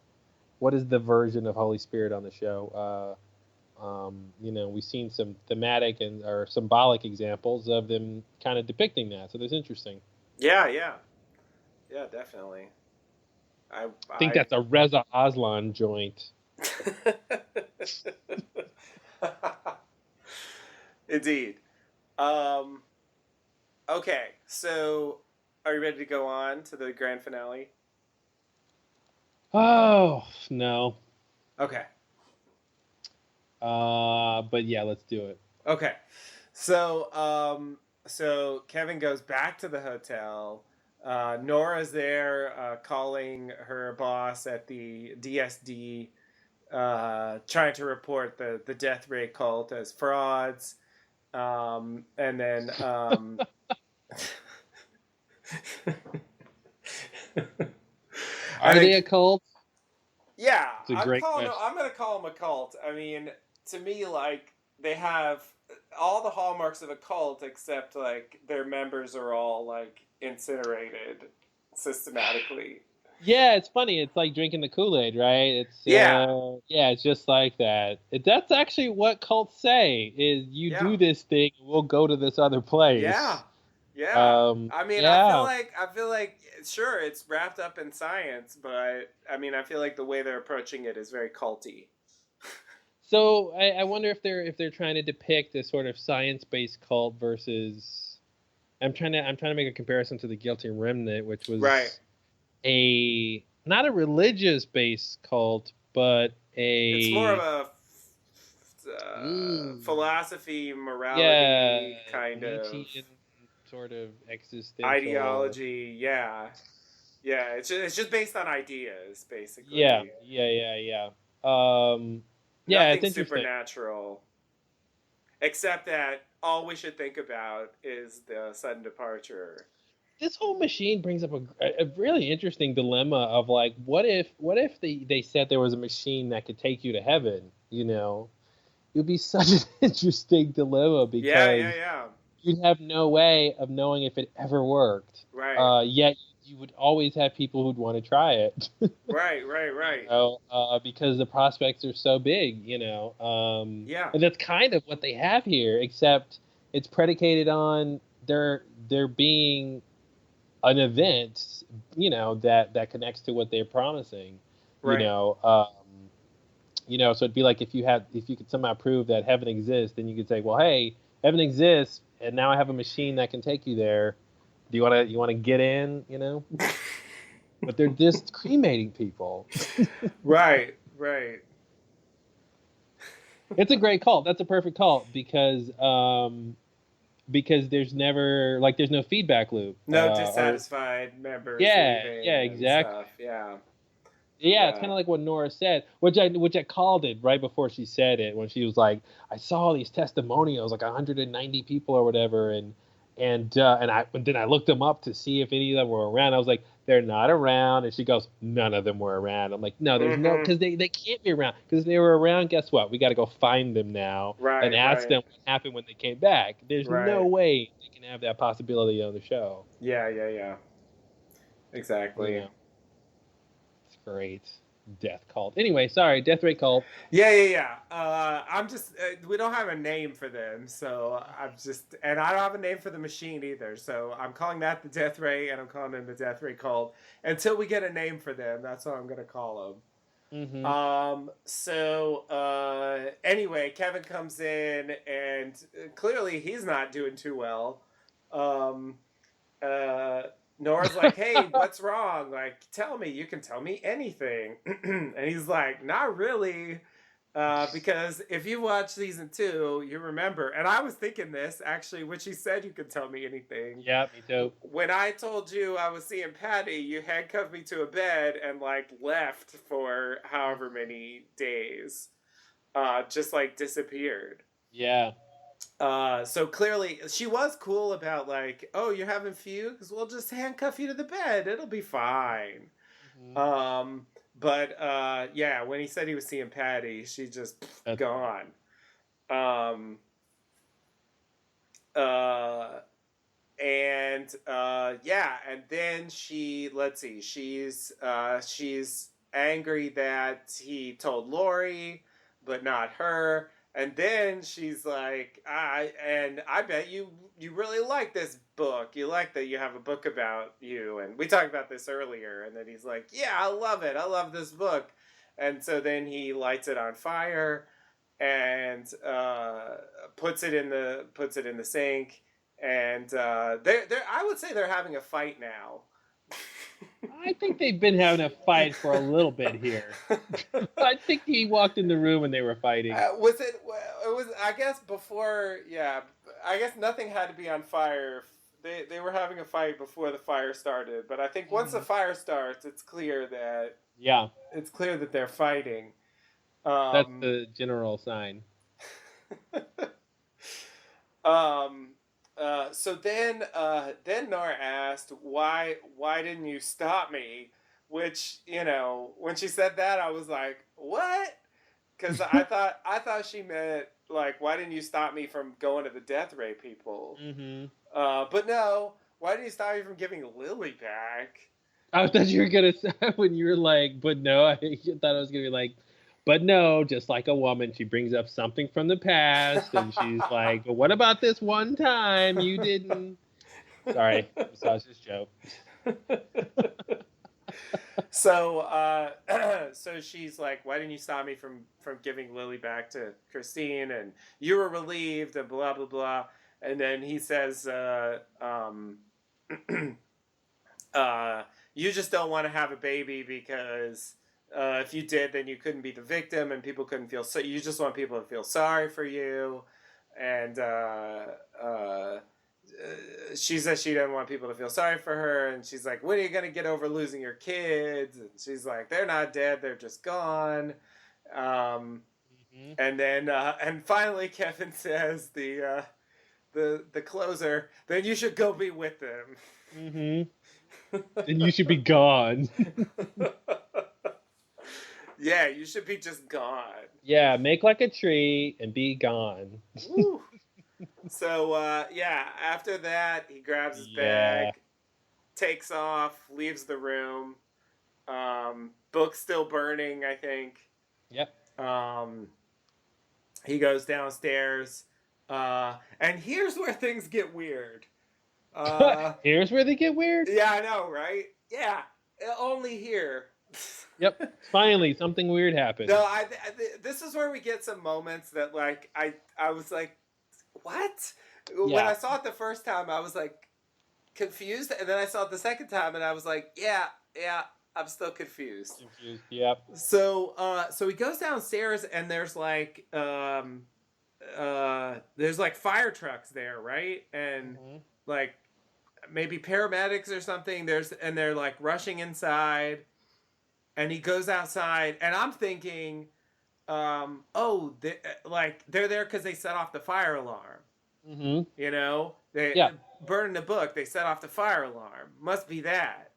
What is the version of Holy Spirit on the show? We've seen some thematic or symbolic examples of them kind of depicting that. So that's interesting. Yeah, definitely. I think that's a Reza Aslan joint. Indeed. Okay, so are you ready to go on to the grand finale? Oh, no. Okay. But yeah, let's do it. Okay. So Kevin goes back to the hotel. Nora's there, calling her boss at the DSD, trying to report the death ray cult as frauds. And then are they a cult? Yeah, I'm going to call them a cult. I mean, to me, like, they have all the hallmarks of a cult, except, like, their members are all, like, incinerated systematically. Yeah, it's funny. It's like drinking the Kool-Aid, right? It's just like that. That's actually what cults say, is you do this thing, and we'll go to this other place. Yeah. I mean, I feel like sure, it's wrapped up in science, but I mean, I feel like the way they're approaching it is very culty. So I wonder if they're trying to depict a sort of science-based cult versus. I'm trying to make a comparison to the Guilty Remnant, which was not a religious-based cult, but it's more of a philosophy, morality kind of sort of existential ideology. Yeah. Yeah, it's just based on ideas, Yeah, basically. yeah. Yeah, it's Nothing interesting. supernatural. Except that all we should think about is the sudden departure. This whole machine brings up a really interesting dilemma of like, what if they said there was a machine that could take you to heaven? It would be such an interesting dilemma Yeah, because yeah, yeah. you'd have no way of knowing if it ever worked. Right. Yet you would always have people who'd want to try it. Right, right, right. Because the prospects are so big. Yeah. And that's kind of what they have here, except it's predicated on there being an event, that connects to what they're promising. You Right. know, so it'd be like if you could somehow prove that heaven exists, then you could say, well, hey, heaven exists, and now I have a machine that can take you there. Do you want to get in? But they're just cremating people. Right, right. It's a great cult. That's a perfect cult because there's no feedback loop. No Or dissatisfied members yeah, leaving and exactly. stuff. Yeah. Yeah, it's kind Yeah. of like what Nora said, which I called it right before she said it when she was like, I saw all these testimonials, like 190 people or whatever, and then I looked them up to see if any of them were around. I was like, they're not around, and she goes, none of them were around. I'm like, no, there's no, Mm-hmm. because they can't be around, because if they were around, guess what? We got to go find them now and Right, ask right, them what happened when they came back. There's no right. way they can have that possibility on the show. Yeah, yeah, yeah. You Exactly. know, it's great. Death cult. Anyway, sorry, death rate cult. Yeah, yeah, yeah. I'm just we don't have a name for them, so I'm just and I don't have a name for the machine either. So I'm calling that the Death Ray, and I'm calling them the Death Ray Cult until we get a name for them. That's what I'm gonna call Mm-hmm. them. Anyway, Kevin comes in, and clearly he's not doing too well. Um, uh, Nora's like, "Hey, what's wrong? Like, tell me. You can tell me anything." And he's like, "Not really." Because if you watch season 2, you remember, and I was thinking this actually when she said you could tell me anything. Yeah, me too. When I told you I was seeing Patty, you handcuffed me to a bed and like left for however many days, just like disappeared. Yeah. So clearly she was cool about like, oh, you're having fugues? We'll just handcuff you to the bed. It'll be fine. Mm-hmm. Um, but yeah, when he said he was seeing Patty, she just That's gone. Um, uh, yeah, and then let's see, she's angry that he told Lori, but not her. And then she's like, I bet you really like this book. You like that you have a book about you. And we talked about this earlier. And then he's like, yeah, I love it. I love this book. And so then he lights it on fire and puts it in the sink. And they're I would say they're having a fight now. I think they've been having a fight for a little bit here. I think he walked in the room and they were fighting. Was it? It was. I guess before. Yeah. I guess nothing had to be on fire. They were having a fight before the fire started. But I think once the Mm-hmm. fire starts, it's clear that Yeah, they're fighting. that's Um. the general sign. um. So then Nora asked, why didn't you stop me? Which, when she said that, I was like, what? Because I thought she meant like, why didn't you stop me from going to the death ray people? Mm-hmm. But no, why didn't you stop me from giving Lily back? I thought you were gonna say when you were like, but no. I thought I was gonna be like, but no. Just like a woman, she brings up something from the past, and she's like, but what about this one time you didn't? Sorry, sausage joke. So she's like, why didn't you stop me from giving Lily back to Christine? And you were relieved, and blah blah blah. And then he says, uh, you just don't want to have a baby because if you did, then you couldn't be the victim, and people couldn't feel so. You just want people to feel sorry for you, and uh, she says she doesn't want people to feel sorry for her, and she's like, when are you going to get over losing your kids? And she's like, they're not dead, they're just gone. And then and finally Kevin says the closer, then you should go be with them. Then you should be gone. Yeah, you should be just gone. Yeah, make like a tree and be gone. So after that he grabs his bag, takes off, leaves the room. Book's still burning, I think. Yep. He goes downstairs, and here's where things get weird. Here's where they get weird? Yeah, I know, right? Yeah, only here. Yep. Finally, something weird happened. No, this is where we get some moments that, like, I was like, what? Yeah. When I saw it the first time, I was, like, confused, and then I saw it the second time, and I was like, yeah, I'm still confused. Yep. So he goes downstairs, and there's like fire trucks there, right? And like maybe paramedics or something. And they're like rushing inside, and he goes outside, and I'm thinking, they're there because they set off the fire alarm. You know, burning the book. They set off the fire alarm. Must be that.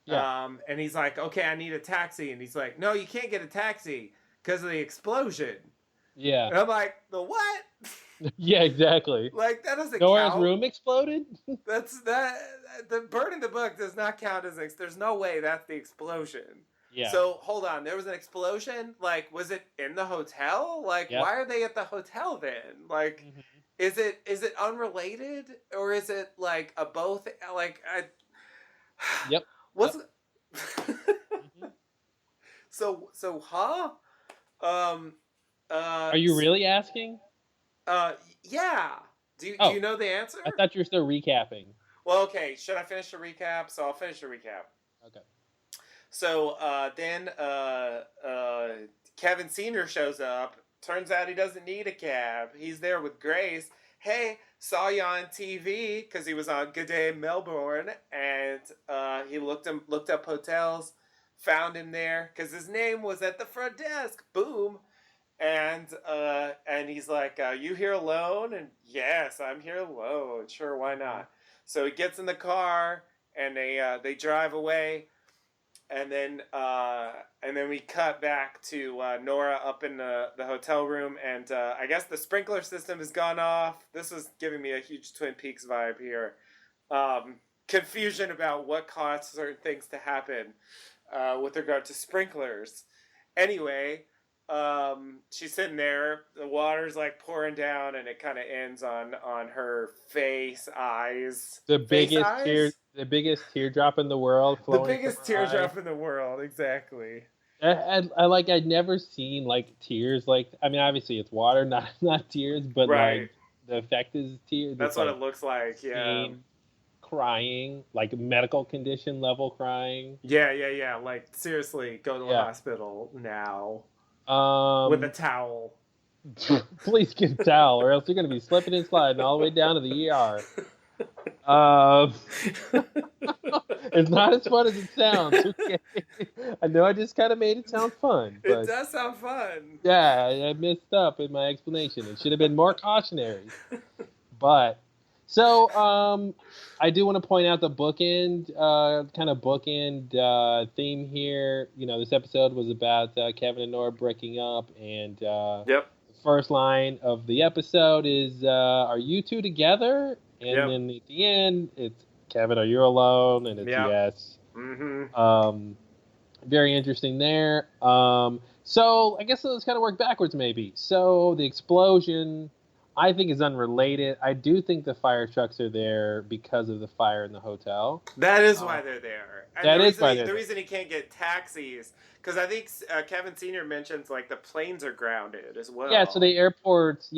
Yeah. And he's like, okay, I need a taxi. And he's like, no, you can't get a taxi because of the explosion. Yeah. And I'm like, the what? Yeah, exactly. Like, that doesn't Nora's count. room exploded? The burning the book does not count as, there's no way that's the explosion. Yeah. So, hold on, there was an explosion? Like, was it in the hotel? Like, why are they at the hotel then? Like, is it unrelated? Or is it, like, a both? Like, Yep. What's So huh? Are you really asking? Yeah. Do you know the answer? I thought you were still recapping. Well, okay. Should I finish the recap? So I'll finish the recap. Okay. So then Kevin Sr. shows up. Turns out he doesn't need a cab. He's there with Grace. Hey, saw you on TV, because he was on Good Day Melbourne, and he looked up hotels, found him there, because his name was at the front desk. Boom. And he's like, you here alone? And yes, I'm here alone. Sure, why not? So he gets in the car, and they drive away. And then we cut back to Nora up in the hotel room, and I guess the sprinkler system has gone off. This was giving me a huge Twin Peaks vibe here. Confusion about what caused certain things to happen with regard to sprinklers. Anyway, she's sitting there. The water's like pouring down, and it kind of ends on her eyes. The biggest teardrop in the world. The biggest teardrop in the world, exactly. I'd never seen like tears like. I mean, obviously it's water, not tears, but right. Like the effect is tears. That's what it looks like. Yeah. Crying, like medical condition level crying. Yeah. Like seriously, go to the hospital now. With a towel. Please get a towel, or else you're going to be slipping and sliding all the way down to the ER. It's not as fun as it sounds. Okay. I know I just kind of made it sound fun. But it does sound fun. Yeah, I messed up in my explanation. It should have been more cautionary. But so I do want to point out the bookend theme here. You know, this episode was about Kevin and Nora breaking up, and the first line of the episode is, "Are you two together?" And then at the end, it's, "Kevin, are you alone?" And it's yes. Very interesting there. So I guess let's kind of work backwards maybe. So the explosion, I think, is unrelated. I do think the fire trucks are there because of the fire in the hotel. That is why they're there. And the reason he can't get taxis, because I think Kevin Sr. mentions like the planes are grounded as well. Yeah, so the airports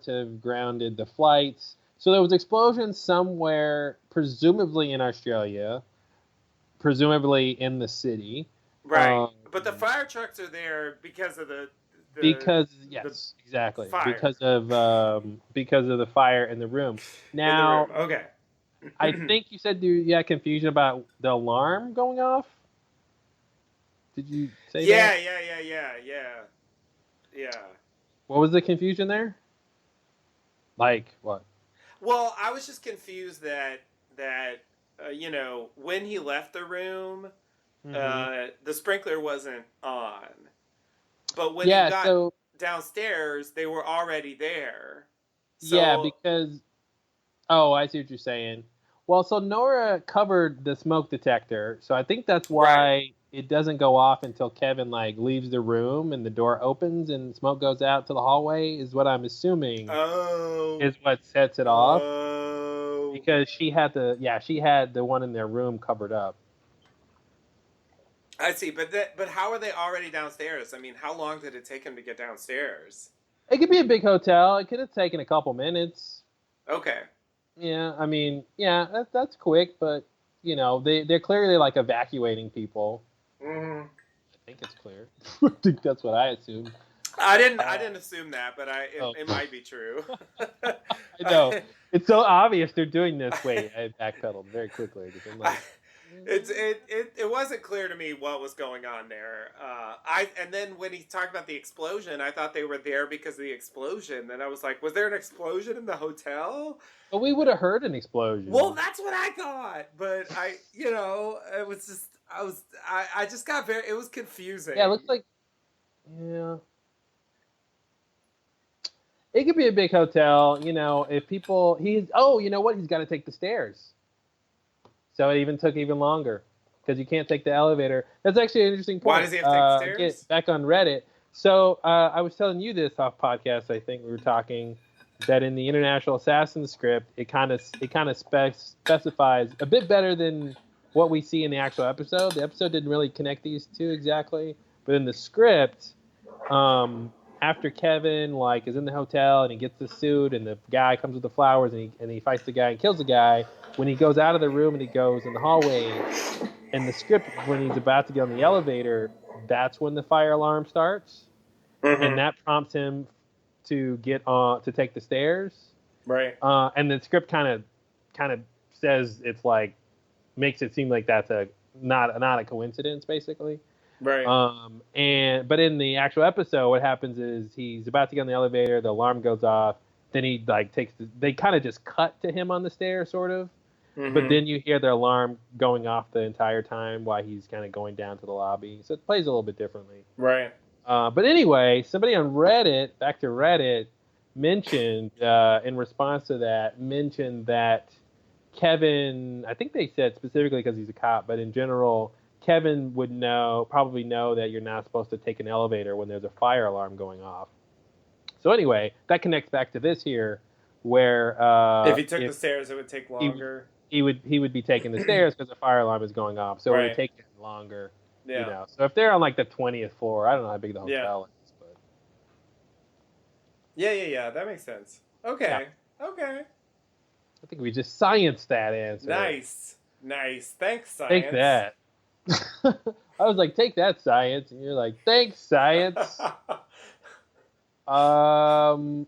have grounded the flights. So there was an explosion somewhere, presumably in Australia, presumably in the city. Right. But the fire trucks are there because of the exactly. fire. Because of the fire in the room. Now, okay. I think you said you had confusion about the alarm going off. Did you say that? Yeah. What was the confusion there? Like what? Well, I was just confused that when he left the room, the sprinkler wasn't on, but when he got downstairs, they were already there. So, because I see what you're saying. Well, so Nora covered the smoke detector, so I think that's why it doesn't go off until Kevin leaves the room and the door opens and smoke goes out to the hallway. Is what I'm assuming. Is what sets it off. Because she had the one in their room covered up. I see, but how are they already downstairs? I mean, how long did it take him to get downstairs? It could be a big hotel. It could have taken a couple minutes. Okay. Yeah, I mean, that's quick, but they're clearly evacuating people. Mm-hmm. I think it's clear. I think that's what I assumed. I didn't assume that, but it might be true. I know. It's so obvious they're doing this. Wait, I backpedaled very quickly because I'm like, it wasn't clear to me what was going on there. And then when he talked about the explosion, I thought they were there because of the explosion. And I was like, was there an explosion in the hotel? Well, we would have heard an explosion. Well, that's what I thought, but it was just I just got it was confusing. Yeah, it looks like it could be a big hotel. If people he's got to take the stairs. So it even took even longer because you can't take the elevator. That's actually an interesting point. Why does he have to take the stairs? Get back on Reddit. So I was telling you this off podcast. I think we were talking that in the International Assassin script, it kind of specifies a bit better than what we see in the actual episode. The episode didn't really connect these two exactly, but in the script, after Kevin is in the hotel and he gets the suit and the guy comes with the flowers and he fights the guy and kills the guy. When he goes out of the room and he goes in the hallway, in the script, when he's about to get on the elevator, that's when the fire alarm starts, and that prompts him to get on to take the stairs. Right. And the script kind of says it's makes it seem like that's not a coincidence, basically. Right. But in the actual episode, what happens is he's about to get on the elevator, the alarm goes off, then he they kind of just cut to him on the stairs, sort of. But then you hear the alarm going off the entire time while he's kind of going down to the lobby. So it plays a little bit differently. Right. But anyway, somebody on Reddit, back to Reddit, mentioned, in response to that, that Kevin, I think they said specifically because he's a cop, but in general, Kevin would probably know that you're not supposed to take an elevator when there's a fire alarm going off. So anyway, that connects back to this here, where if he took the stairs, it would take longer. He would be taking the stairs because the fire alarm is going off, so it would take longer. Yeah. So if they're on the 20th floor, I don't know how big the hotel is, but yeah, that makes sense. Okay. Yeah. Okay. I think we just scienced that answer. Nice. Thanks, science. Take that. I was like, take that, science, and you're like, thanks, science.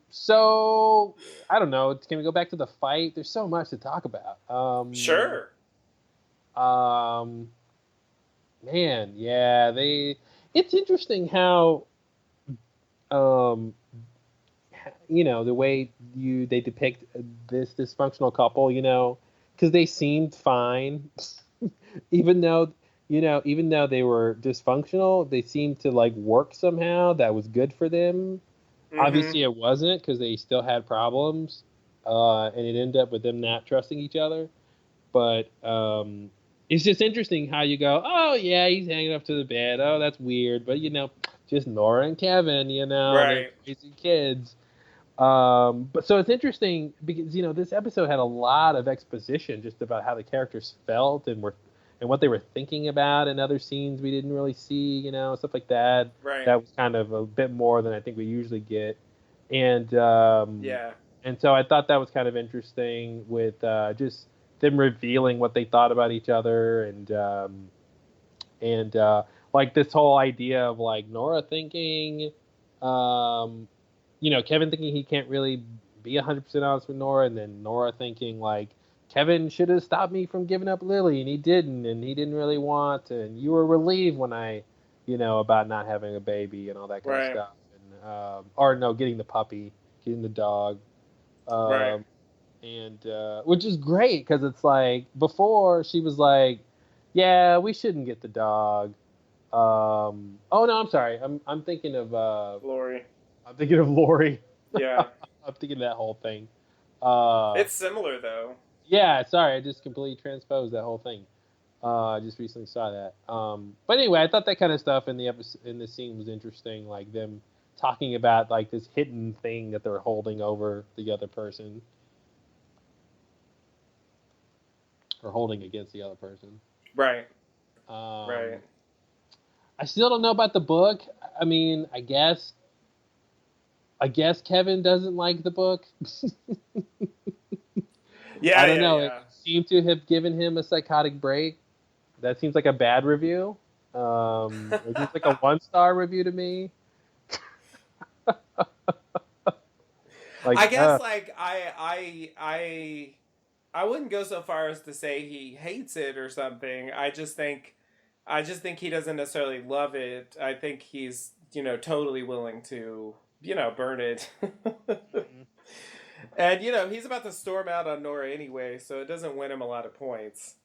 So I don't know. Can we go back to the fight? There's so much to talk about. Sure. Man, yeah, it's interesting how, the way they depict this dysfunctional couple, because they seemed fine, even though they were dysfunctional, they seemed to work somehow that was good for them. Obviously, it wasn't because they still had problems, and it ended up with them not trusting each other. But it's just interesting how you go, oh, yeah, he's hanging up to the bed. Oh, that's weird. But, just Nora and Kevin, right. Crazy kids. But so it's interesting because, this episode had a lot of exposition just about how the characters felt and what they were thinking about in other scenes we didn't really see, stuff like that. Right. That was kind of a bit more than I think we usually get. And yeah. And so I thought that was kind of interesting with just them revealing what they thought about each other and this whole idea of Nora thinking Kevin thinking he can't really be 100% honest with Nora, and then Nora thinking like Kevin should have stopped me from giving up Lily, and he didn't really want to, and you were relieved when I, about not having a baby and all that kind of stuff, and or no, getting the puppy, getting the dog, and which is great because it's like before she was like, yeah, we shouldn't get the dog. Oh no, I'm sorry. I'm thinking of Lori. I'm thinking of Lori. Yeah. I'm thinking of that whole thing. It's similar though. Yeah, sorry, I just completely transposed that whole thing. I just recently saw that. But anyway, I thought that kind of stuff in the scene was interesting, like them talking about like this hidden thing that they're holding over the other person, or holding against the other person. Right. Right. I still don't know about the book. I mean, I guess Kevin doesn't like the book. Yeah, I don't know. Yeah. It seemed to have given him a psychotic break. That seems like a bad review. It seems like a 1-star review to me. I guess I wouldn't go so far as to say he hates it or something. I just think he doesn't necessarily love it. I think he's, totally willing to, burn it. And, he's about to storm out on Nora anyway, so it doesn't win him a lot of points.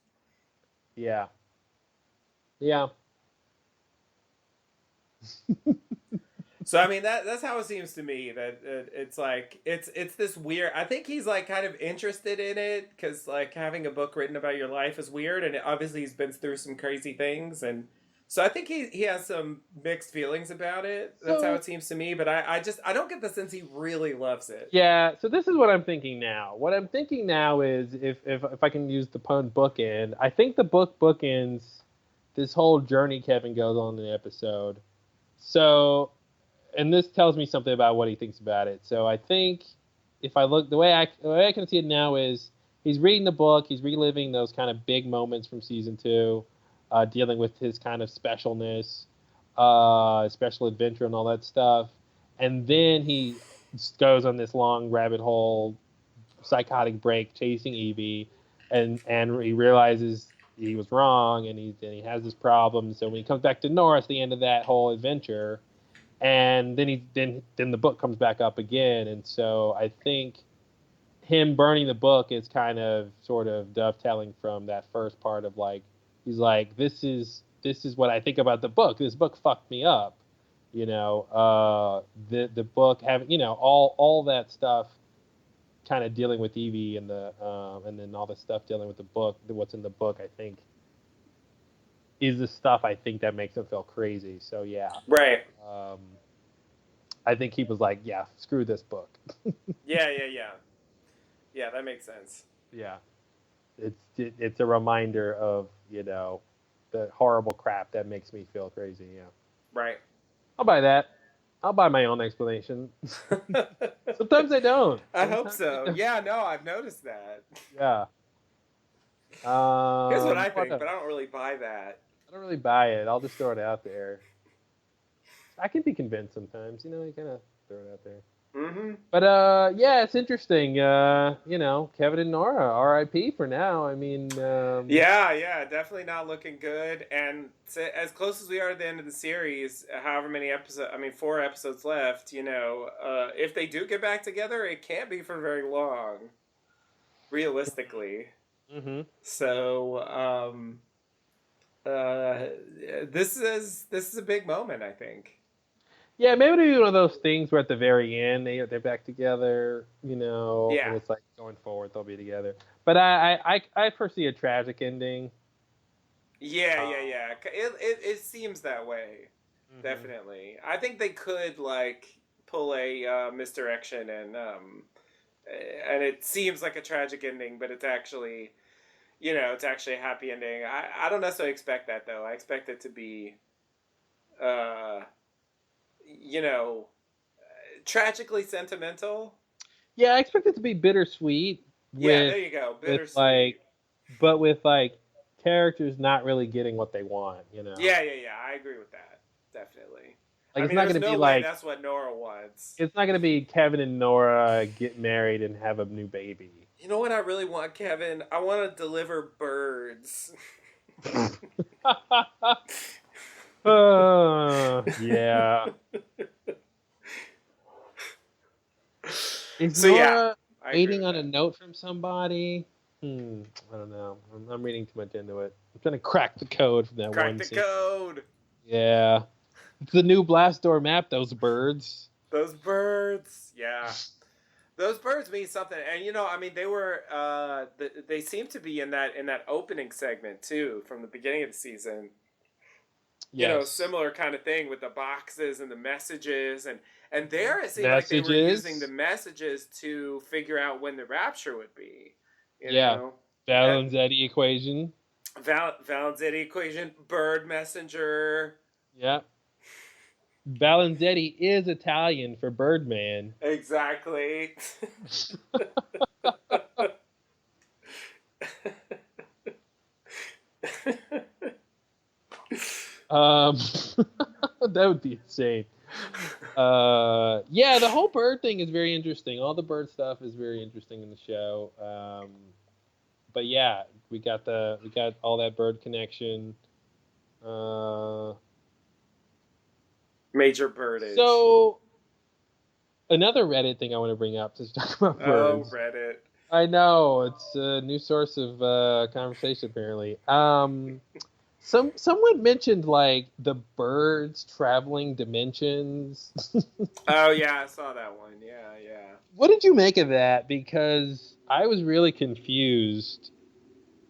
Yeah. Yeah. So I mean that's how it seems to me, that it's like it's this weird. I think he's like kind of interested in it because like having a book written about your life is weird, and obviously he's been through some crazy things, and so I think he has some mixed feelings about it. That's how it seems to me, but I don't get the sense he really loves it. Yeah. So this is what I'm thinking now. What I'm thinking now is if I can use the pun bookend, I think the book bookends this whole journey Kevin goes on in the episode. So. And this tells me something about what he thinks about it. So I think if I look, the way I can see it now is he's reading the book, he's reliving those kind of big moments from season 2, dealing with his kind of specialness, special adventure and all that stuff. And then he goes on this long rabbit hole, psychotic break chasing Evie, and he realizes he was wrong, and he has this problem. So when he comes back to Nora at the end of that whole adventure, and then the book comes back up again, and so I think him burning the book is kind of sort of dovetailing from that first part of like he's like this is what I think about the book. This book fucked me up, the book having all that stuff, kind of dealing with Evie and and then all the stuff dealing with the book, what's in the book. I think is the stuff I think that makes him feel crazy. So yeah. Right. I think he was like, yeah, screw this book. Yeah, that makes sense. Yeah. It's a reminder of, the horrible crap that makes me feel crazy, yeah. Right. I'll buy that. I'll buy my own explanation. Sometimes I don't. I hope so. Yeah, no, I've noticed that. Yeah. Here's what I think, but I don't really buy that. I don't really buy it. I'll just throw it out there. I can be convinced sometimes, you kind of throw it out there. Mm-hmm. But yeah, it's interesting. Kevin and Nora, R.I.P. for now. I mean, yeah, definitely not looking good. And as close as we are at the end of the series, however many episodes, 4 episodes left. If they do get back together, it can't be for very long, realistically. Mm-hmm. So, this is a big moment, I think. Yeah, maybe it'll be one of those things where at the very end they're back together, Yeah. And it's like going forward they'll be together. But I foresee a tragic ending. Yeah. It seems that way, mm-hmm. Definitely. I think they could like pull a misdirection and it seems like a tragic ending, but it's actually, it's actually a happy ending. I don't necessarily expect that though. I expect it to be, tragically sentimental. Yeah, I expect it to be bittersweet. There you go. Bittersweet. But with characters not really getting what they want, Yeah. I agree with that. Definitely. Like, I it's mean, not there's going to no be way like that's what Nora wants. it's not going to be Kevin and Nora get married and have a new baby. You know what I really want, Kevin? I want to deliver birds. Yeah. Is So yeah, Nora I agree waiting with on a that. note from somebody? I don't know. I'm reading too much into it. I'm trying to crack the code from that Crack one the scene. code. Yeah. It's the new blast door map, those birds. Those birds. Yeah. Those birds mean something. And you know, I mean, they were they seem to be in that opening segment too from the beginning of the season. You know, Yes. similar kind of thing with the boxes and the messages and there it seemed like they were using the Messages. messages to figure out when the rapture would be. You Yeah. know, Valenzetti equation. Valenzetti equation, bird messenger. Yeah. Valenzetti is Italian for Birdman. Exactly. That would be insane. Yeah, the whole bird thing is very interesting. All the bird stuff is very interesting in the show. But yeah, we got all that bird connection. Major birdage. So another Reddit thing I want to bring up to talk about birds. Oh, Reddit. I know it's a new source of conversation apparently. Someone mentioned like the birds traveling dimensions. Oh yeah, I saw that one. Yeah, yeah. What did you make of that? Because I was really confused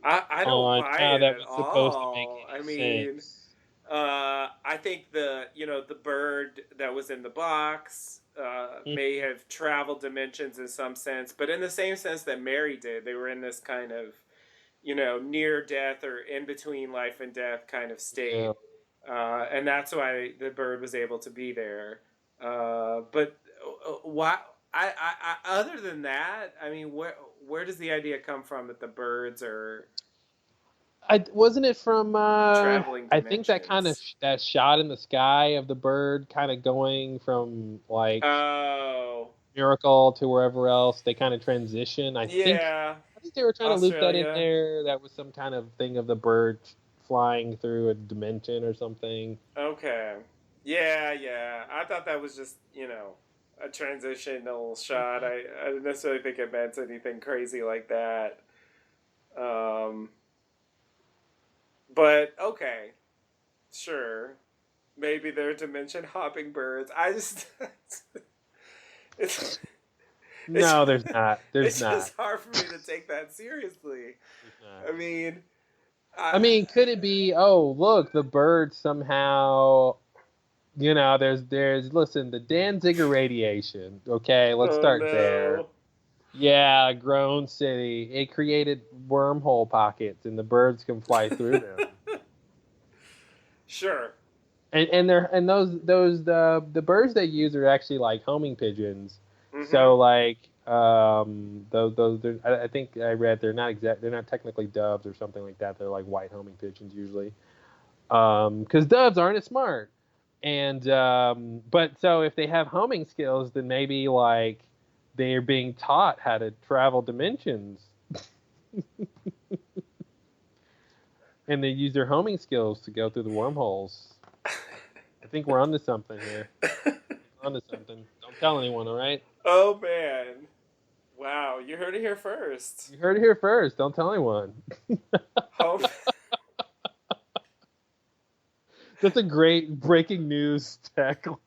I don't on buy how it that at was supposed to make all. I any mean, sense. I think the bird that was in the box may have traveled dimensions in some sense, but in the same sense that Mary did, they were in this kind of near death or in between life and death kind of Yeah. state, and that's why the bird was able to be there. But why? Other than that, I mean, where does the idea come from that the birds are Wasn't it from traveling I think that kind of dimensions? that shot in the sky of the bird kind of going from like Oh, Miracle to wherever else they kind of transition. yeah, I think they were trying to loop that in Australia. there. That was some kind of thing of the bird flying through a dimension or something. Okay, yeah, yeah. I thought that was just a transitional shot. I didn't necessarily think it meant anything crazy like that. Um, but okay, sure. Maybe they're dimension hopping birds. I just it's it's No, there's not. There's it's not. just hard for me to take that seriously. There's not. I mean, I mean, could it be? Oh, look, the bird somehow. There's listen, the Danziger radiation. Okay, let's oh start there. no. Yeah, grown city. It created wormhole pockets, and the birds can fly through them. Sure. And the birds they use are actually like homing pigeons. Mm-hmm. So like those I think I read they're not technically doves or something like that. They're like white homing pigeons usually. Because doves aren't as smart. And but so if they have homing skills, then maybe like they're being taught how to travel dimensions, and they use their homing skills to go through the wormholes. I think we're onto something here. We're onto something. Don't tell anyone, all right? Oh man. Wow, you heard it here first. You heard it here first. Don't tell anyone. Home. That's a great breaking news tagline.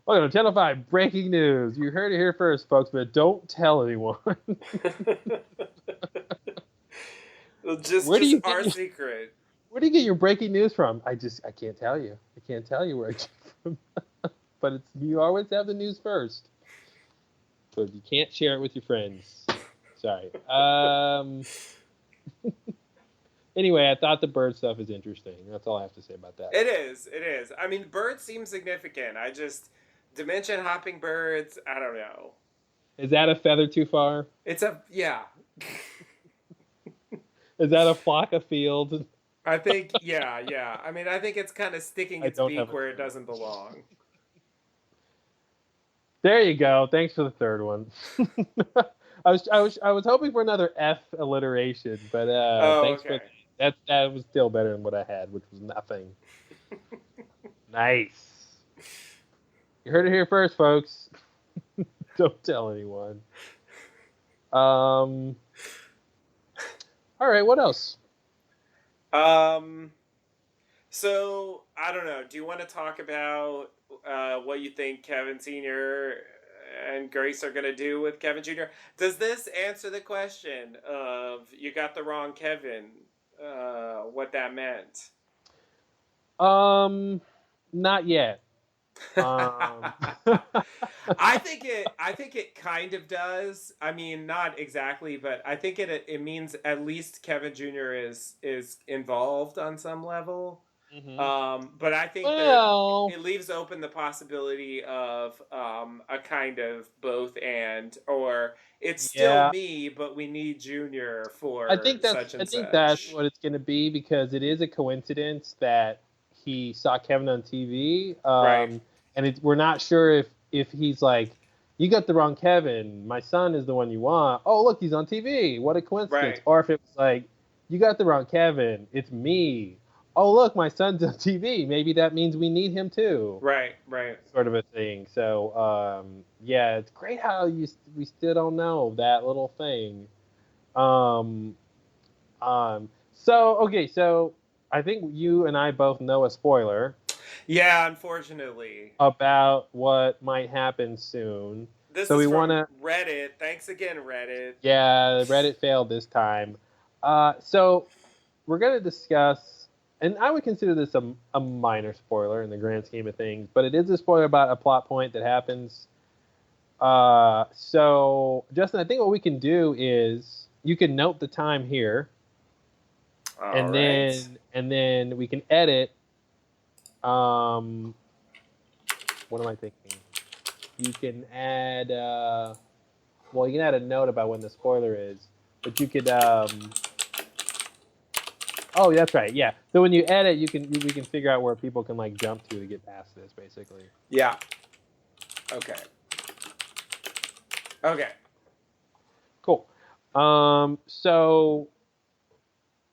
Welcome to Channel 5 Breaking News. You heard it here first, folks, but don't tell anyone. just our secret. Where do you get your breaking news from? I can't tell you. I can't tell you where I get it from. But you always have the news first. But you can't share it with your friends. Sorry. Anyway, I thought the bird stuff is interesting. That's all I have to say about that. It is. It is. I mean, birds seem significant. Dimension hopping birds, I don't know. Is that a feather too far? Yeah. Is that a flock of fields? I think, yeah. I mean, I think it's kind of sticking its beak where it doesn't belong. There you go. Thanks for the third one. I was hoping for another F alliteration, but thanks okay. for that was still better than what I had, which was nothing. Nice. You heard it here first, folks. Don't tell anyone. All right, what else? So I don't know. Do you want to talk about what you think Kevin Sr. and Grace are going to do with Kevin Jr.? Does this answer the question of you got the wrong Kevin? What that meant? Not yet. I think it kind of does. I mean, not exactly, but I think it means at least Kevin Jr. is involved on some level. Mm-hmm. But I think that it leaves open the possibility of a kind of both and, or it's still me, but we need Junior for such and such. I think that's what it's going to be, because it is a coincidence that he saw Kevin on TV, right? And we're not sure if he's like, you got the wrong Kevin. My son is the one you want. Oh, look, he's on TV. What a coincidence! Right. Or if it was like, you got the wrong Kevin. It's me. Oh, look, my son's on TV. Maybe that means we need him too. Right. Sort of a thing. So, yeah, it's great how we still don't know that little thing. So I think you and I both know a spoiler. Yeah, unfortunately. About what might happen soon. This is from Reddit. Thanks again, Reddit. Yeah, Reddit failed this time. So we're going to discuss, and I would consider this a minor spoiler in the grand scheme of things, but it is a spoiler about a plot point that happens. So, Justin, I think what we can do is you can note the time here. And then we can edit. What am I thinking? You can add. You can add a note about when the spoiler is, but you could. Oh, that's right. Yeah. So when you edit, we can figure out where people can like jump to get past this, basically. Yeah. Okay. Cool. So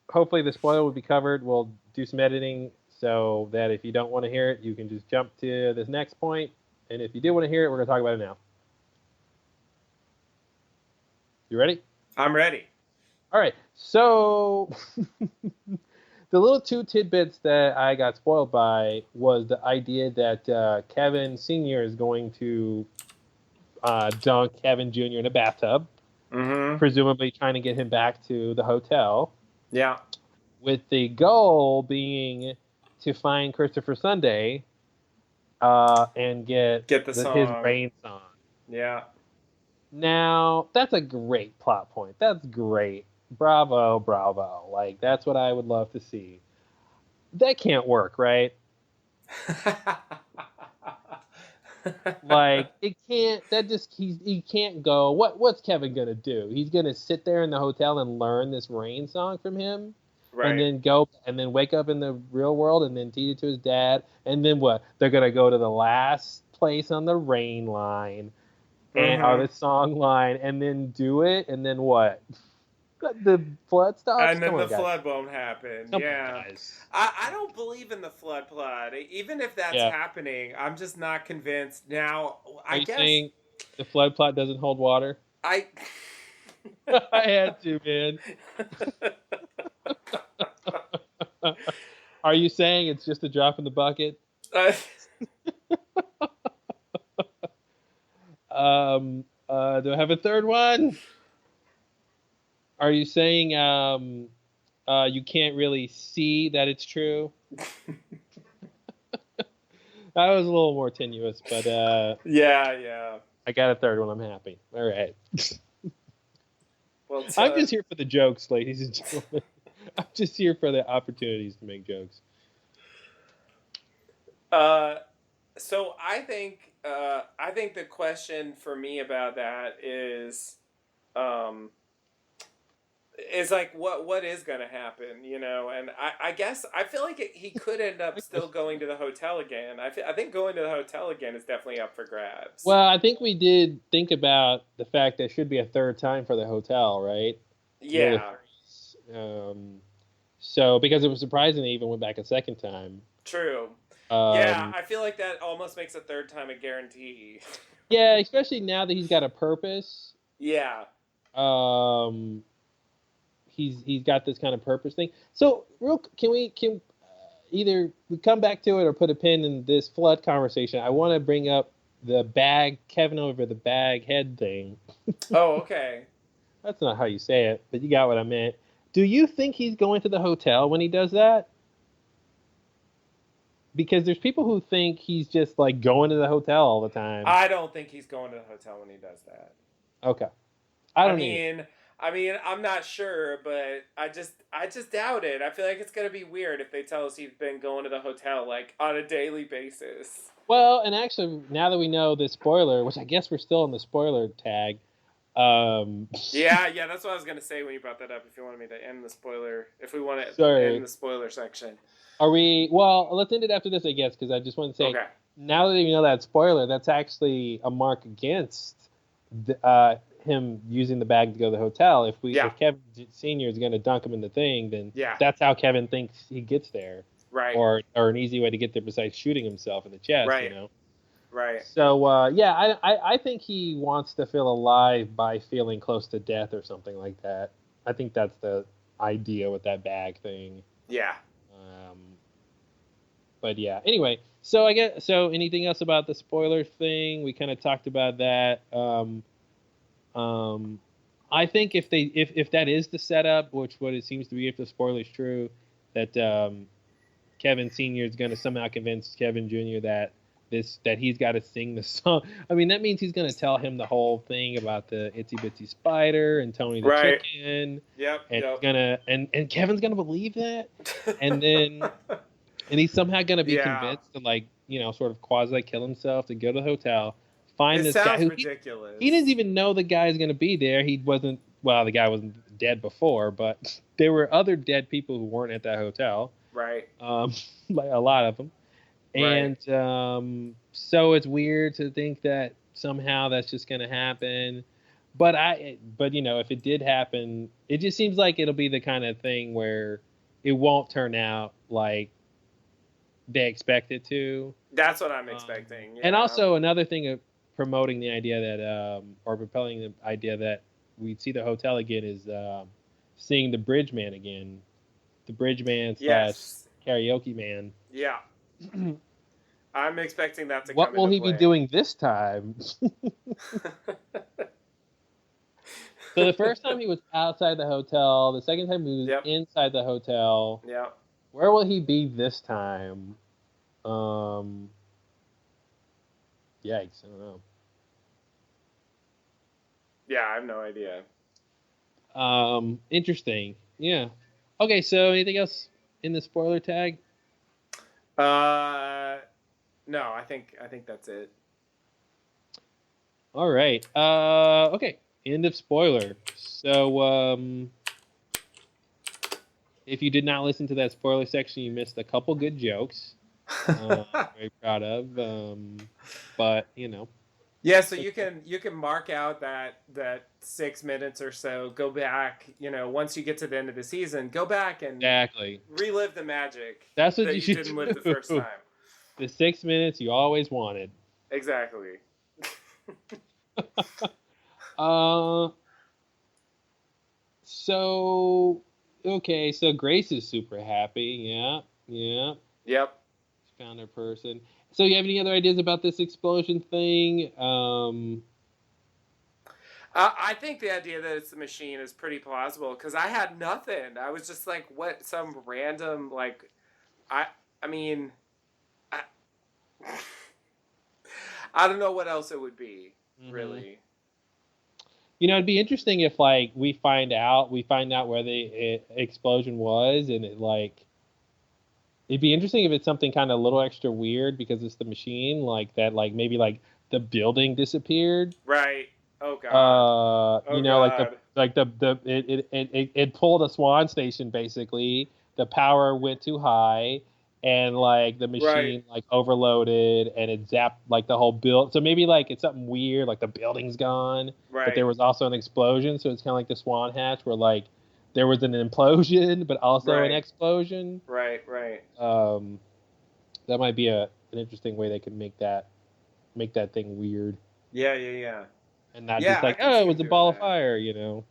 hopefully the spoiler will be covered. We'll do some editing so that if you don't want to hear it, you can just jump to this next point. And if you do want to hear it, we're going to talk about it now. You ready? I'm ready. All right. So the little two tidbits that I got spoiled by was the idea that Kevin Sr. is going to dunk Kevin Jr. in a bathtub, presumably trying to get him back to the hotel. Yeah. With the goal being to find Christopher Sunday and get his Rain song. Yeah. Now, that's a great plot point. That's great. Bravo. Like, that's what I would love to see. That can't work, right? Like, it can't. He can't go. What's Kevin gonna do? He's gonna sit there in the hotel and learn this Rain song from him, right? And then wake up in the real world and then teach it to his dad. And then what? They're gonna go to the last place on the Rain line, or the song line, and then do it. And then what? The flood stops, and then flood won't happen. Yeah, I don't believe in the flood plot. Even if that's happening, I'm just not convinced. Now, I guess saying the flood plot doesn't hold water. I had to, man. Are you saying it's just a drop in the bucket? Do I have a third one? Are you saying you can't really see that it's true? That was a little more tenuous, but yeah. I got a third one. I'm happy. All right. Well, I'm just here for the jokes, ladies and gentlemen. I'm just here for the opportunities to make jokes. So I think the question for me about that is, is like what is going to happen, you know? And I guess I feel like he could end up still going to the hotel again. I think going to the hotel again is definitely up for grabs. Well, I think we did think about the fact there should be a third time for the hotel, right? Yeah. So because it was surprising they even went back a second time. True. Yeah, I feel like that almost makes a third time a guarantee. Yeah, especially now that he's got a purpose. Yeah. He's got this kind of purpose thing. So, can either we come back to it or put a pin in this flood conversation? I want to bring up the bag Kevin over the bag head thing. Oh, okay. That's not how you say it, but you got what I meant. Do you think he's going to the hotel when he does that? Because there's people who think he's just like going to the hotel all the time. I don't think he's going to the hotel when he does that. Okay. I mean, I'm not sure, but I just doubt it. I feel like it's gonna be weird if they tell us he's been going to the hotel like on a daily basis. Well, and actually, now that we know the spoiler, which I guess we're still in the spoiler tag. Yeah, that's what I was gonna say when you brought that up. If you wanted me to end the spoiler, if we want to end the spoiler section. Are we? Well, let's end it after this, I guess, because I just want to say, now that you know that spoiler, that's actually a mark against him using the bag to go to the hotel. If Kevin Sr. is going to dunk him in the thing, then that's how Kevin thinks he gets there. Right. Or an easy way to get there besides shooting himself in the chest, right. you know? Right. So, I think he wants to feel alive by feeling close to death or something like that. I think that's the idea with that bag thing. Yeah. But yeah, anyway, so anything else about the spoiler thing? We kind of talked about that. I think if that is the setup, which what it seems to be, if the spoiler is true, that Kevin Sr. is going to somehow convince Kevin Jr. that he's got to sing the song. I mean, that means he's going to tell him the whole thing about the itsy bitsy spider and Tony the chicken. Yep. And and Kevin's going to believe that, and then. And he's somehow going to be convinced to, sort of quasi kill himself to go to the hotel, find this guy who ridiculous. He didn't even know the guy's going to be there. The guy wasn't dead before, but there were other dead people who weren't at that hotel. Right. Like a lot of them. And so it's weird to think that somehow that's just going to happen. But if it did happen, it just seems like it'll be the kind of thing where it won't turn out like they expect it to. That's what I'm expecting. And also another thing of promoting the idea that, or propelling the idea that we'd see the hotel again is seeing the bridge man again. The bridge man / karaoke man. Yeah. I'm expecting that to come What will he be doing this time? So the first time he was outside the hotel. The second time he was inside the hotel. Yeah. Where will he be this time? Yikes, I don't know. Yeah, I have no idea. Interesting. Yeah. Okay, so anything else in the spoiler tag? No, I think that's it. All right. Okay. End of spoiler. So, if you did not listen to that spoiler section, you missed a couple good jokes. Very proud of. But Yeah, so you can mark out that 6 minutes or so. Go back. Once you get to the end of the season, go back and relive the magic. That's what you didn't live the first time. The 6 minutes you always wanted. Exactly. So Grace is super happy. Yeah. Yep. She found her person. So you have any other ideas about this explosion thing? I think the idea that it's the machine is pretty plausible because I had nothing. I was just like, what? Some random I don't know what else it would be, really. It'd be interesting if we find out where the explosion was, and it'd be interesting if it's something kind of a little extra weird because it's the machine, maybe the building disappeared. Right. Oh god. Like it pulled a Swan station basically. The power went too high, and like the machine like overloaded, and it zapped like the whole build. So maybe like it's something weird, like the building's gone, but there was also an explosion. So it's kind of like the Swan hatch, where like there was an implosion, but also an explosion. Right. That might be an interesting way they could make that thing weird. Yeah. And not just like, oh, it was a ball of fire, you know.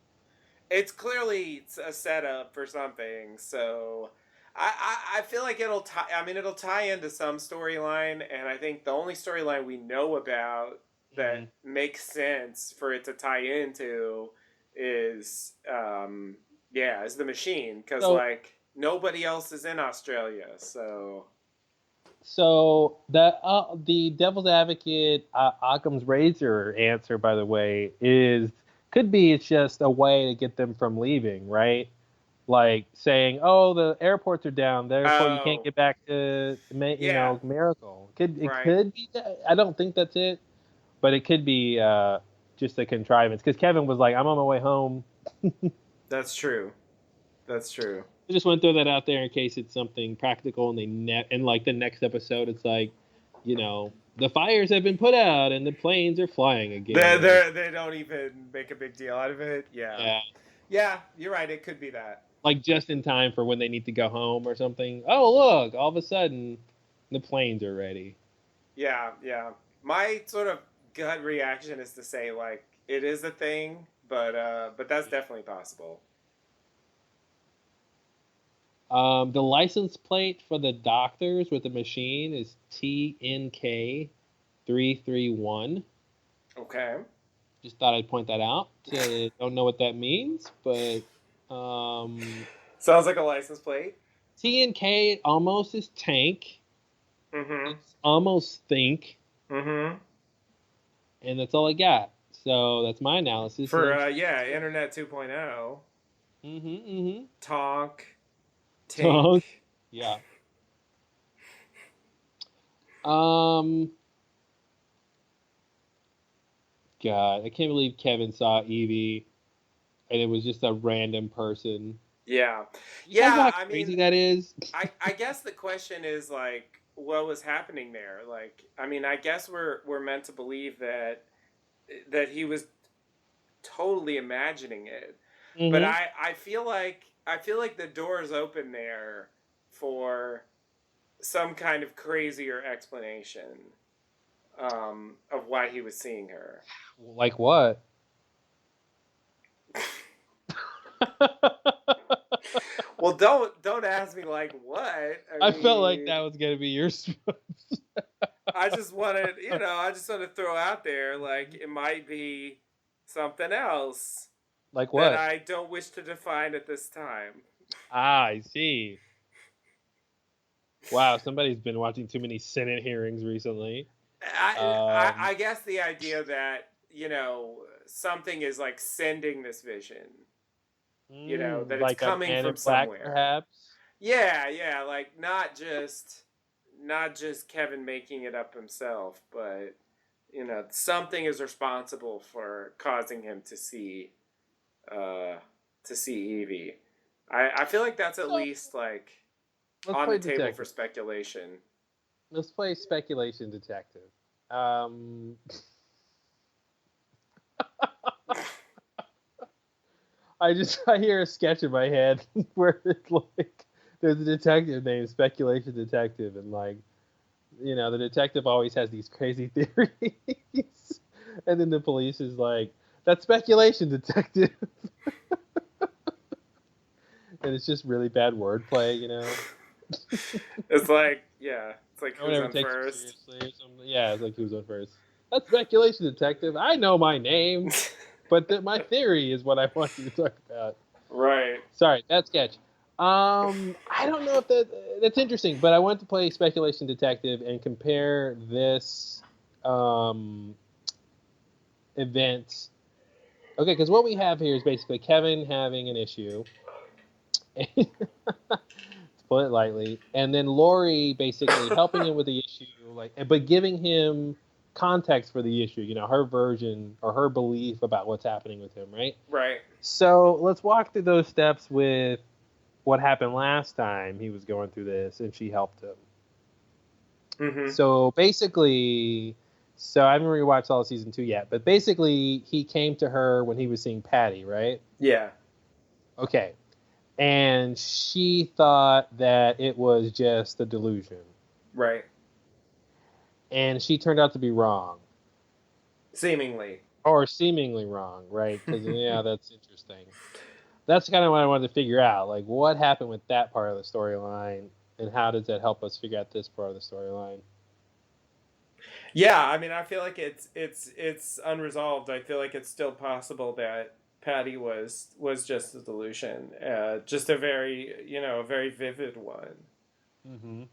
It's clearly a setup for something, so I feel like it'll tie into some storyline, and I think the only storyline we know about that makes sense for it to tie into is is the machine, because like nobody else is in Australia, so. So the Devil's Advocate Occam's Razor answer, by the way, could be it's just a way to get them from leaving, right? Like saying, "Oh, the airports are down, therefore you can't get back to Miracle." Could be that. I don't think that's it, but it could be just a contrivance because Kevin was like, "I'm on my way home." That's true. I just want to throw that out there in case it's something practical, and and like the next episode, it's like, the fires have been put out and the planes are flying again. They don't even make a big deal out of it. Yeah, you're right. It could be that. Like just in time for when they need to go home or something. Oh, look! All of a sudden, the planes are ready. Yeah. My sort of gut reaction is to say like it is a thing, but that's definitely possible. The license plate for the doctors with the machine is TNK331. Okay. Just thought I'd point that out. Don't know what that means, but sounds like a license plate. TNK almost is tank. Mm-hmm. It's almost think. Mm-hmm. And that's all I got. So that's my analysis. For Internet 2.0. Mm-hmm. Tonk. Yeah. God, I can't believe Kevin saw Evie, and it was just a random person. Yeah. How crazy that is. I guess the question is like, what was happening there? Like, I mean, I guess we're meant to believe that he was totally imagining it, but I feel like the door is open there for some kind of crazier explanation of why he was seeing her. Like what? Well, don't ask me like what. I felt like that was gonna be your response. I just wanted to throw out there like it might be something else. Like what? That I don't wish to define at this time. I see. Wow, somebody's been watching too many Senate hearings recently. I guess the idea that, something is like sending this vision. That it's like coming from somewhere. Perhaps? Yeah, like not just Kevin making it up himself, but something is responsible for causing him to see Evie. I feel like that's at least like on the table for speculation. Let's play speculation detective. I hear a sketch in my head where it's like there's a detective named Speculation Detective, and like, the detective always has these crazy theories, and then the police is like, "That's Speculation Detective," and it's just really bad wordplay, It's like, who's on first? Yeah, it's like who's on first. That's Speculation Detective. I know my name. But my theory is what I want you to talk about. Right. Sorry, that sketch. I don't know if that's interesting, but I want to play Speculation Detective and compare this event. Okay, because what we have here is basically Kevin having an issue, to put it lightly, and then Lori basically helping him with the issue, but giving him context for the issue, her version or her belief about what's happening with him, right? Right. So let's walk through those steps with what happened last time he was going through this and she helped him. Mm-hmm. So basically, I haven't rewatched all of season 2 yet, but basically he came to her when he was seeing Patty, right? Yeah. Okay. And she thought that it was just a delusion. Right. And she turned out to be wrong. Seemingly. Or seemingly wrong, right? Because, yeah, that's interesting. That's kind of what I wanted to figure out. Like, what happened with that part of the storyline, and how does that help us figure out this part of the storyline? Yeah, I mean, I feel like it's unresolved. I feel like it's still possible that Patty was just a delusion, just a very vivid one. Mm-hmm.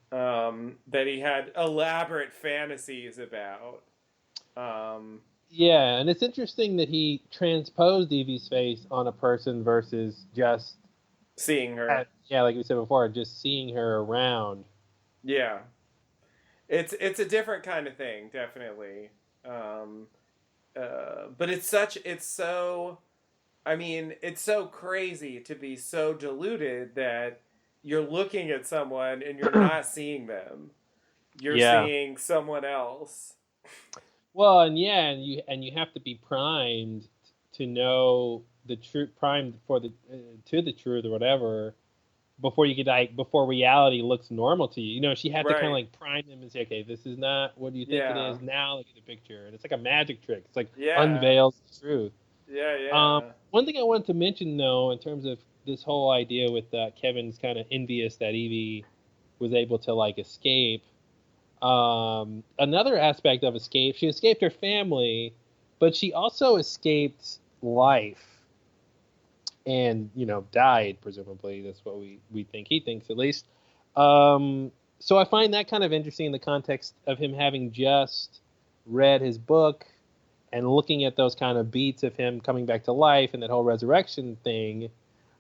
That he had elaborate fantasies about. Yeah, and it's interesting that he transposed Evie's face on a person versus just seeing her. Like we said before, just seeing her around. Yeah, it's a different kind of thing, definitely. But it's so. I mean, it's so crazy to be so deluded that you're looking at someone and you're not seeing them. You're seeing someone else. Well, and you have to be primed to know the truth, primed for the to the truth or whatever, before you get before reality looks normal to you. She had to kind of like prime them and say, okay, this is not what you think it is. Now look at the picture, and it's like a magic trick. It's like unveils the truth. Yeah. One thing I wanted to mention though, in terms of this whole idea with Kevin's kind of envious that Evie was able to like escape. Another aspect of escape, she escaped her family, but she also escaped life and, died, presumably. That's what we think he thinks, at least. So I find that kind of interesting in the context of him having just read his book and looking at those kind of beats of him coming back to life and that whole resurrection thing.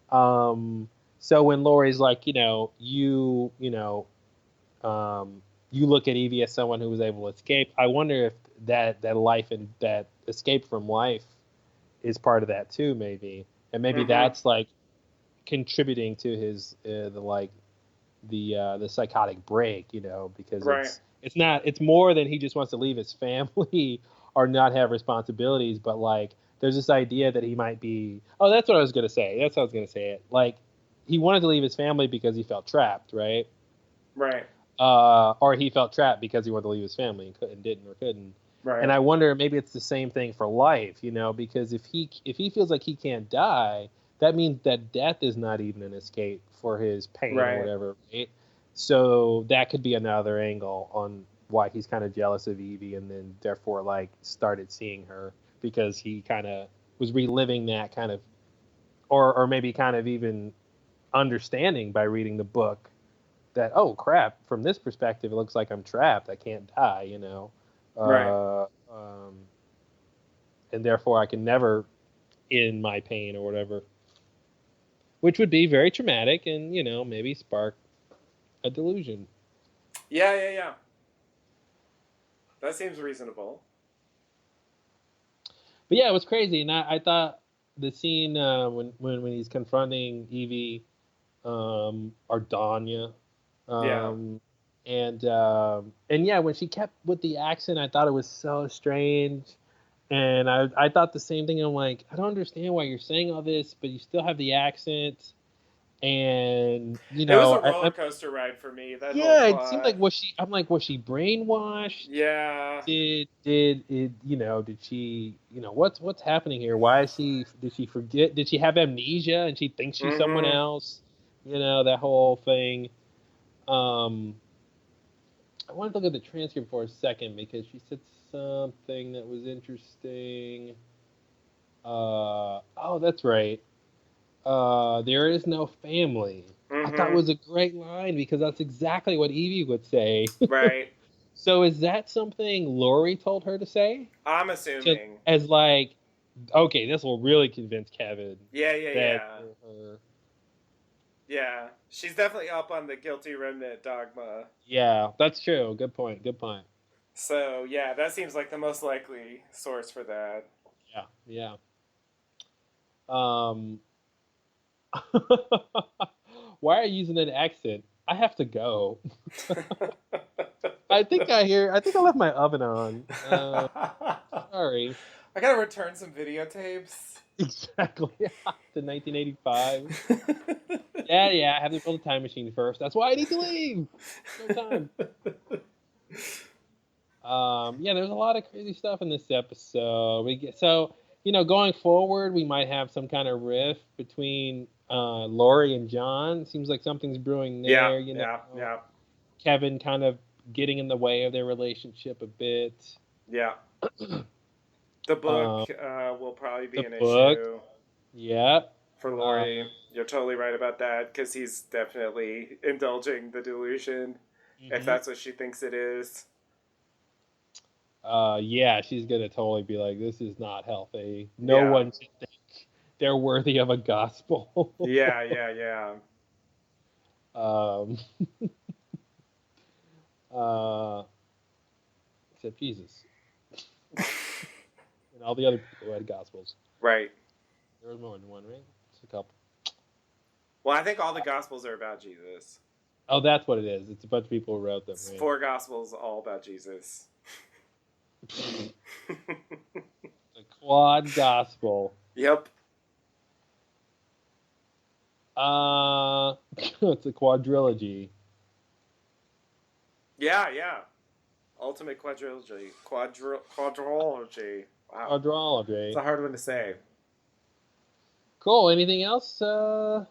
So when Laurie's like, you look at Evie as someone who was able to escape. I wonder if that life and that escape from life is part of that too, maybe, and maybe that's like contributing to his the psychotic break, because it's more than he just wants to leave his family or not have responsibilities, but like there's this idea that he might be. Oh, that's what I was gonna say. That's how I was gonna say it. Like he wanted to leave his family because he felt trapped, right? Right. Or he felt trapped because he wanted to leave his family and couldn't. Right. And I wonder maybe it's the same thing for life, because if he feels like he can't die, that means that death is not even an escape for his pain or whatever, right? So that could be another angle on why he's kind of jealous of Evie and then therefore like started seeing her because he kind of was reliving that kind of, or maybe kind of even understanding by reading the book that, oh crap, from this perspective it looks like I'm trapped, I can't die, and therefore I can never end my pain or whatever, which would be very traumatic and maybe spark a delusion. Yeah, that seems reasonable. But yeah, it was crazy, and I thought the scene when he's confronting Evie or Danya. And yeah, when she kept with the accent, I thought it was so strange. And I thought the same thing. I'm like, I don't understand why you're saying all this, but you still have the accent. And it was a roller coaster ride for me. That it seemed like was she brainwashed? Yeah. Did it? Did she? What's happening here? Why is she? Did she forget? Did she have amnesia and she thinks she's someone else? That whole thing. I wanted to look at the transcript for a second because she said something that was interesting. Oh, that's right. There is no family. I thought it was a great line because that's exactly what Evie would say. Right. So is that something Laurie told her to say? I'm assuming. As like, okay, this will really convince Kevin. Yeah. Yeah, she's definitely up on the guilty remnant dogma. Yeah, that's true. Good point. So yeah, that seems like the most likely source for that. Yeah. Um, why are you using an accent? I have to go. I think I left my oven on. Sorry. I gotta return some videotapes. Exactly. To 1985. Yeah. I have to build a time machine first. That's why I need to leave. No time. Yeah, there's a lot of crazy stuff in this episode. Going forward, we might have some kind of rift between Lori and John. Seems like something's brewing there. Yeah. Kevin kind of getting in the way of their relationship a bit. Yeah. The book will probably be an issue. Yeah. For Lori, you're totally right about that, because he's definitely indulging the delusion, if that's what she thinks it is. Yeah, she's gonna totally be like, this is not healthy. No one should think they're worthy of a gospel. Yeah. Except Jesus. And all the other people who had gospels. Right. There was more than one, right? Just a couple. Well, I think all the gospels are about Jesus. Oh, that's what it is. It's a bunch of people who wrote them, right? 4 gospels all about Jesus. The quad gospel. Yep. It's a quadrilogy. Yeah. Ultimate quadrilogy. Quadrilogy. Wow. Quadrilogy. It's a hard one to say. Cool. Anything else? I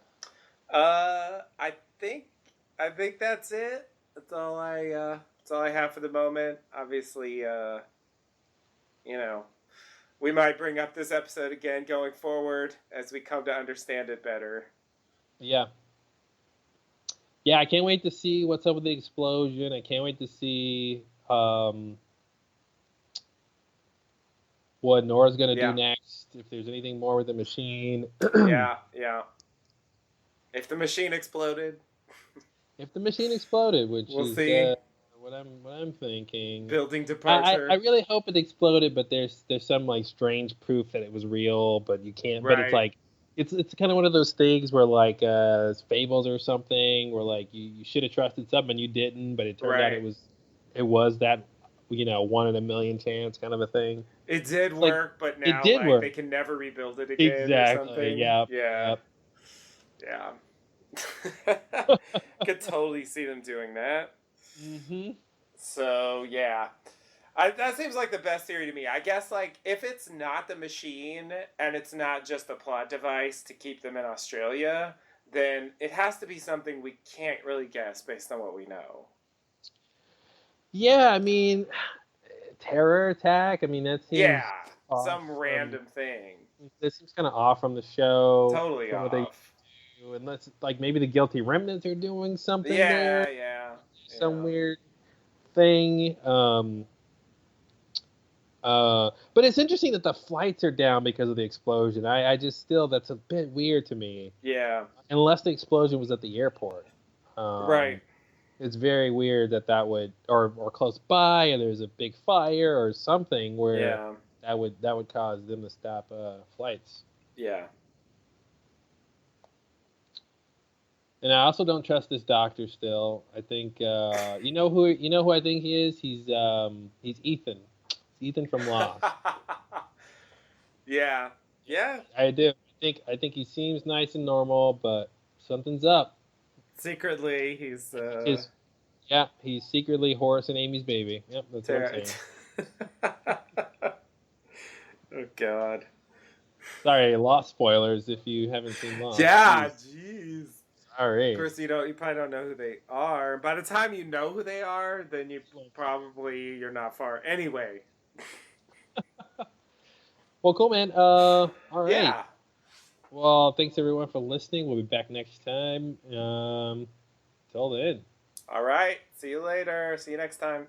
think that's it. That's all I have for the moment. Obviously, we might bring up this episode again going forward as we come to understand it better. Yeah. Yeah, I can't wait to see what's up with the explosion. I can't wait to see what Nora's going to do next, if there's anything more with the machine. Yeah. If the machine exploded. If the machine exploded, which we'll is see. What I'm thinking. Building departure. I really hope it exploded, but there's some like strange proof that it was real, but you can't. Right. But it's like it's kind of one of those things where like fables or something, where like you should have trusted something and you didn't, but it turned out it was that 1 in a million chance kind of a thing. It did work, but now work. They can never rebuild it again. Exactly. Or something. Yeah. Could totally see them doing that. Mm-hmm. So yeah, that seems like the best theory to me. I guess like if it's not the machine and it's not just a plot device to keep them in Australia, then it has to be something we can't really guess based on what we know. Yeah, I mean, terror attack. I mean, that seems some random thing. This seems kind of off from the show. Totally off. Unless like maybe the guilty remnants are doing something there. Yeah. Some weird thing. But it's interesting that the flights are down because of the explosion. I just still, that's a bit weird to me. Yeah. Unless the explosion was at the airport. Right. It's very weird that would, or close by, and there's a big fire or something where that would cause them to stop flights. Yeah. And I also don't trust this doctor still. I think you know who I think he is? He's Ethan. It's Ethan from Lost. Yeah. I do. I think he seems nice and normal, but something's up. Secretly, he's he's secretly Horace and Amy's baby. Yep, that's what I'm saying. Oh God. Sorry, Lost spoilers if you haven't seen Lost. Yeah, jeez. Sorry. Of course, you probably don't know who they are. By the time you know who they are, then you're not far. Anyway. Well, cool, man. All right. Yeah. Well, thanks everyone for listening. We'll be back next time. Till then. All right. See you later. See you next time.